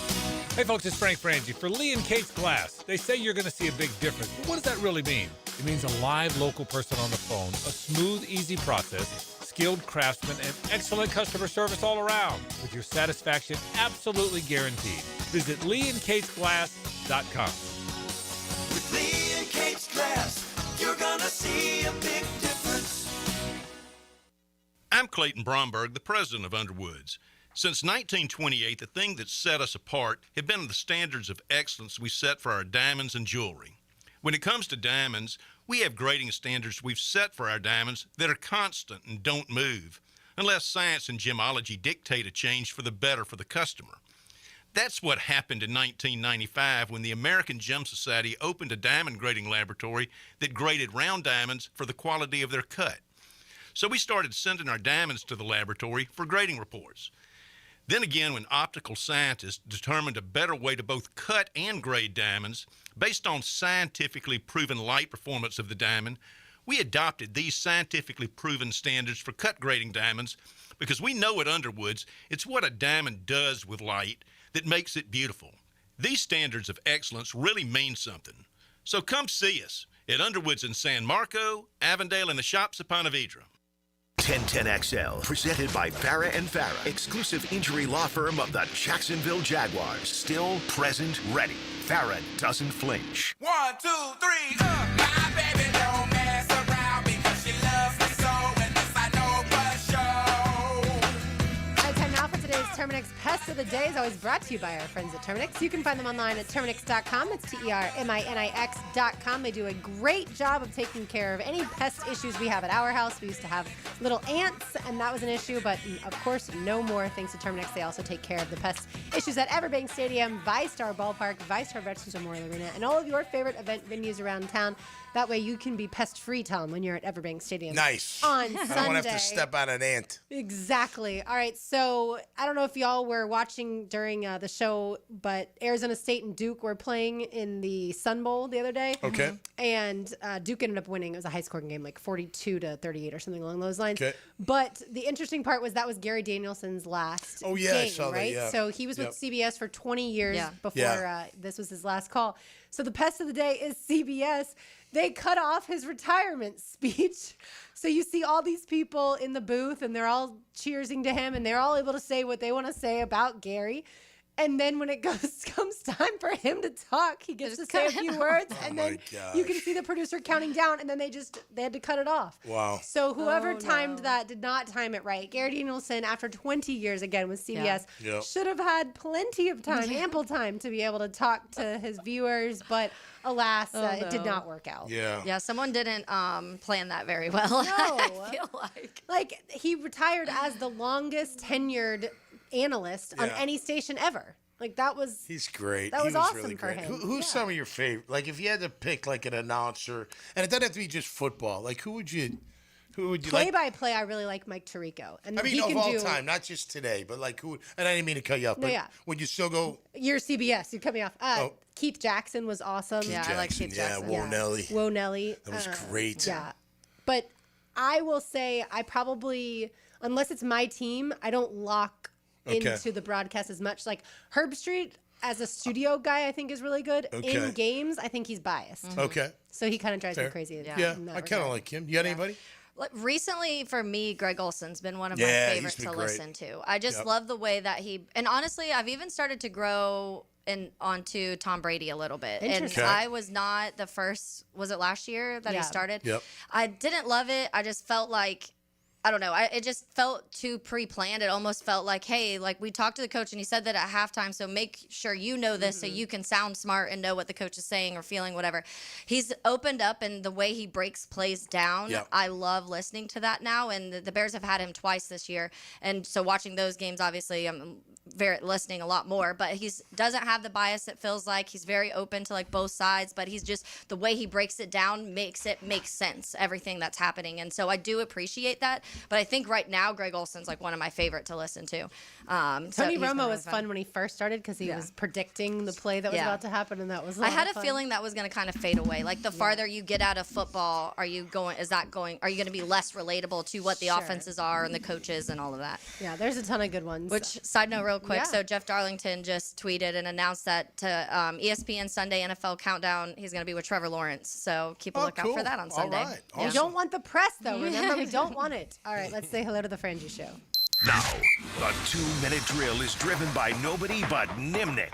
Hey folks, it's Frank Frangie for Lee and Kate's Glass. They say you're going to see a big difference, but what does that really mean? It means a live local person on the phone, a smooth, easy process, skilled craftsmen, and excellent customer service all around, with your satisfaction absolutely guaranteed. Visit LeeandKatesGlass.com. With Lee and Kate's Glass, you're gonna see a big difference. I'm Clayton Bromberg, the president of Underwoods. Since 1928, the thing that set us apart have been the standards of excellence we set for our diamonds and jewelry. When it comes to diamonds, we have grading standards we've set for our diamonds that are constant and don't move, unless science and gemology dictate a change for the better for the customer. That's what happened in 1995 when the American Gem Society opened a diamond grading laboratory that graded round diamonds for the quality of their cut. So we started sending our diamonds to the laboratory for grading reports. Then again, when optical scientists determined a better way to both cut and grade diamonds based on scientifically proven light performance of the diamond, we adopted these scientifically proven standards for cut grading diamonds because we know at Underwoods it's what a diamond does with light that makes it beautiful. These standards of excellence really mean something. So come see us at Underwoods in San Marco, Avondale, and the Shops of Ponte Vedra. 1010XL, presented by Farah and Farah, exclusive injury law firm of the Jacksonville Jaguars. Still, present, ready. Farah doesn't flinch. 1, 2, 3, my baby don't mess around because she loves me so, and this I know for sure. All right, time now for today's Terminix Pest of the Day is always brought to you by our friends at Terminix. You can find them online at Terminix.com. It's TERMINIX.com. They do a great job of taking care of any pest issues we have at our house. We used to have little ants, and that was an issue, but of course, no more thanks to Terminix. They also take care of the pest issues at Everbank Stadium, ViStar Ballpark, ViStar Veterans Memorial Arena, and all of your favorite event venues around town. That way you can be pest-free, Tom, when you're at Everbank Stadium. Nice. On I Sunday. don't want to have to step on an ant. Exactly. All right, so I don't know if y'all were watching during the show, but Arizona State and Duke were playing in the Sun Bowl the other day. Okay. And Duke ended up winning. It was a high-scoring game, like 42-38 or something along those lines. Okay. But the interesting part was that was Gary Danielson's last Oh, yeah, game, I saw that, right? yeah. So he was with CBS for 20 years before Yeah. this was his last call. So the pest of the day is CBS. They cut off his retirement speech. So you see all these people in the booth and they're all cheersing to him and they're all able to say what they want to say about Gary. And then when it comes time for him to talk, he gets to say a few words, and then you can see the producer counting down, and then they had to cut it off. Wow. So whoever timed that did not time it right. Gary Danielson, after 20 years again with CBS, should have had plenty of time, ample time to be able to talk to his viewers, but alas, it did not work out. Yeah, someone didn't plan that very well. No. I feel like he retired as the longest tenured analyst on any station ever. Like that was He's great. That was he was awesome really for great. him. Who's some of your favorite? Like if you had to pick like an announcer, and it doesn't have to be just football. Like who would you play by play. I really like Mike Tirico, and I mean, he of can all do time, not just today, but like who? And I didn't mean to cut you off, No, but yeah. would you still go? You're CBS. You cut me off. Keith Jackson was awesome. Keith Jackson, I like Keith Jackson. Whoa, Nelly. Whoa, Nelly. That was great. Yeah, but I will say I probably, unless it's my team, I don't lock into the broadcast as much. Like Herb Street as a studio guy, I think is really good. Okay. In games, I think he's biased. Okay. So he kind of drives me Fair. crazy. Yeah, I kind of like him. You got anybody? Recently, for me, Greg Olson's been one of my Yeah, favorites he's been to great. listen to. I just Yep. love the way that and honestly, I've even started to grow onto Tom Brady a little bit. And Interesting. I was not the first, was it last year that Yeah. he started? Yep. I didn't love it. I just felt like, I don't know. It just felt too pre-planned. It almost felt like, hey, like we talked to the coach and he said that at halftime, so make sure you know this so you can sound smart and know what the coach is saying or feeling, whatever. He's opened up, and the way he breaks plays down, Yep. I love listening to that now. And the Bears have had him twice this year, and so watching those games, obviously, I'm listening a lot more. But doesn't have the bias. It feels like he's very open to like both sides, but he's just the way he breaks it down makes it make sense, everything that's happening. And so I do appreciate that. But I think right now, Greg Olson's like one of my favorite to listen to. Tony he's been Romo really was fun when he first started because he was predicting the play that was Yeah. about to happen, and that was a I lot had of a fun. feeling that was going to kind of fade away. Like the farther you get out of football, are you going to be less relatable to what the Sure. offenses are and the coaches and all of that? Yeah, there's a ton of good ones. Which, side note real quick, Yeah. so Jeff Darlington just tweeted and announced that to ESPN Sunday NFL Countdown, he's going to be with Trevor Lawrence. So keep a lookout for that on Sunday. We don't want the press, though. Remember, we don't want it. All right, let's say hello to the Frangie Show. Now, the 2-minute drill is driven by nobody but Nimnik.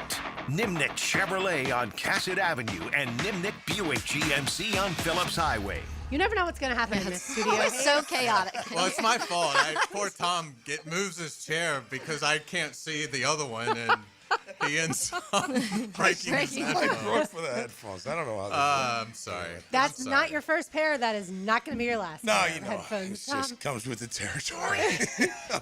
Nimnik Chevrolet on Cassett Avenue and Nimnik Buick GMC on Phillips Highway. You never know what's going to happen in this studio. It's so chaotic. Well, it's my fault. Poor Tom moves his chair because I can't see the other one, and he ends up breaking his I headphones. broke for the headphones. I don't know how. I'm sorry. That's I'm sorry. not your first pair. That is not going to be your last. No, pair you of know, headphones. it just comes with the territory.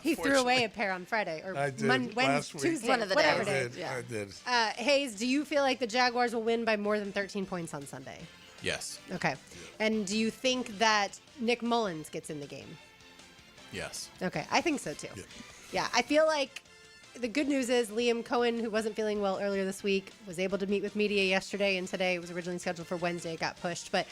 He threw away a pair on Friday or I did Wednesday, last week. Tuesday, One of the whatever days. day. I did. Hayes, do you feel like the Jaguars will win by more than 13 points on Sunday? Yes. Okay. And do you think that Nick Mullins gets in the game? Yes. Okay, I think so too. Yeah, I feel like the good news is Liam Cohen, who wasn't feeling well earlier this week, was able to meet with media yesterday and today. It was originally scheduled for Wednesday. It got pushed. But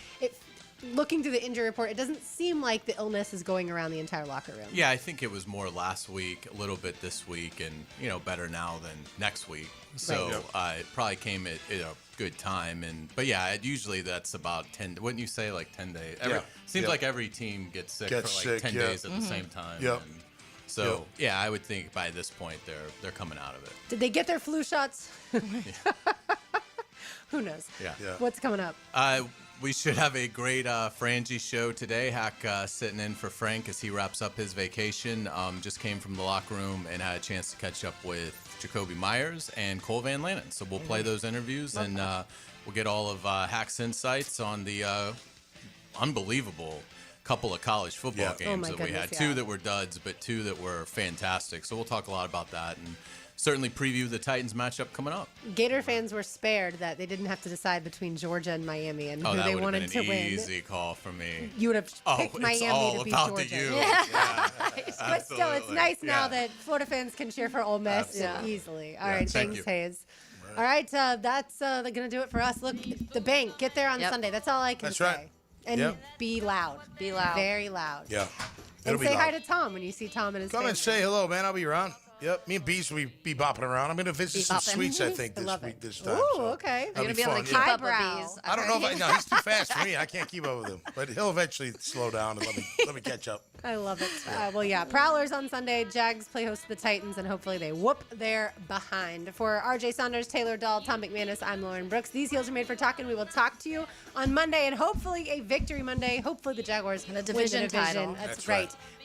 looking through the injury report, it doesn't seem like the illness is going around the entire locker room. Yeah, I think it was more last week, a little bit this week, and better now than next week. So it probably came at a good time. But yeah, usually that's about 10. Wouldn't you say like 10 days? Seems like every team gets sick for like 10 days at the same time. Yep. And so yeah, I would think by this point they're coming out of it. Did they get their flu shots? Who knows? Yeah. What's coming up? We should have a great Frangie show today. Hack sitting in for Frank as he wraps up his vacation. Just came from the locker room and had a chance to catch up with Jacoby Myers and Cole Van Lannon. So we'll play those interviews and we'll get all of Hack's insights on the unbelievable couple of college football games that we had. Two that were duds, but two that were fantastic. So we'll talk a lot about that and certainly preview the Titans matchup coming up. Gator fans were spared that they didn't have to decide between Georgia and Miami and who that they would wanted have to been win. an easy call for me. You would have picked Miami it's all to beat about Georgia. the U. Yeah. Yeah, But still, it's nice now Yeah. that Florida fans can cheer for Ole Miss Absolutely. easily. All Yeah, right, thank thanks, you. Hayes. All right, that's going to do it for us. Look, the bank, get there on Sunday. That's all I can That's say. right. And Yep. be loud. Be loud. Very loud. Yeah. And It'll be say hi loud. to Tom when you see Tom and his Come family. and say hello, man. I'll be around. Yep, me and Beast will be bopping around. I'm going to visit some Bopping. suites, I think, I this love week, it. this time. Ooh, so okay. that'll You're going to be able to fun, keep yeah. up with Bees. I don't know if no, he's too fast for me. I can't keep up with him. But he'll eventually slow down and let me catch up. I love it. Well, yeah, Prowlers on Sunday. Jags play host to the Titans, and hopefully they whoop their behind. For RJ Saunders, Taylor Dahl, Tom McManus, I'm Lauren Brooks. These heels are made for talking. We will talk to you on Monday, and hopefully a victory Monday. Hopefully the Jaguars And a division win the division. title. That's That's right. right. But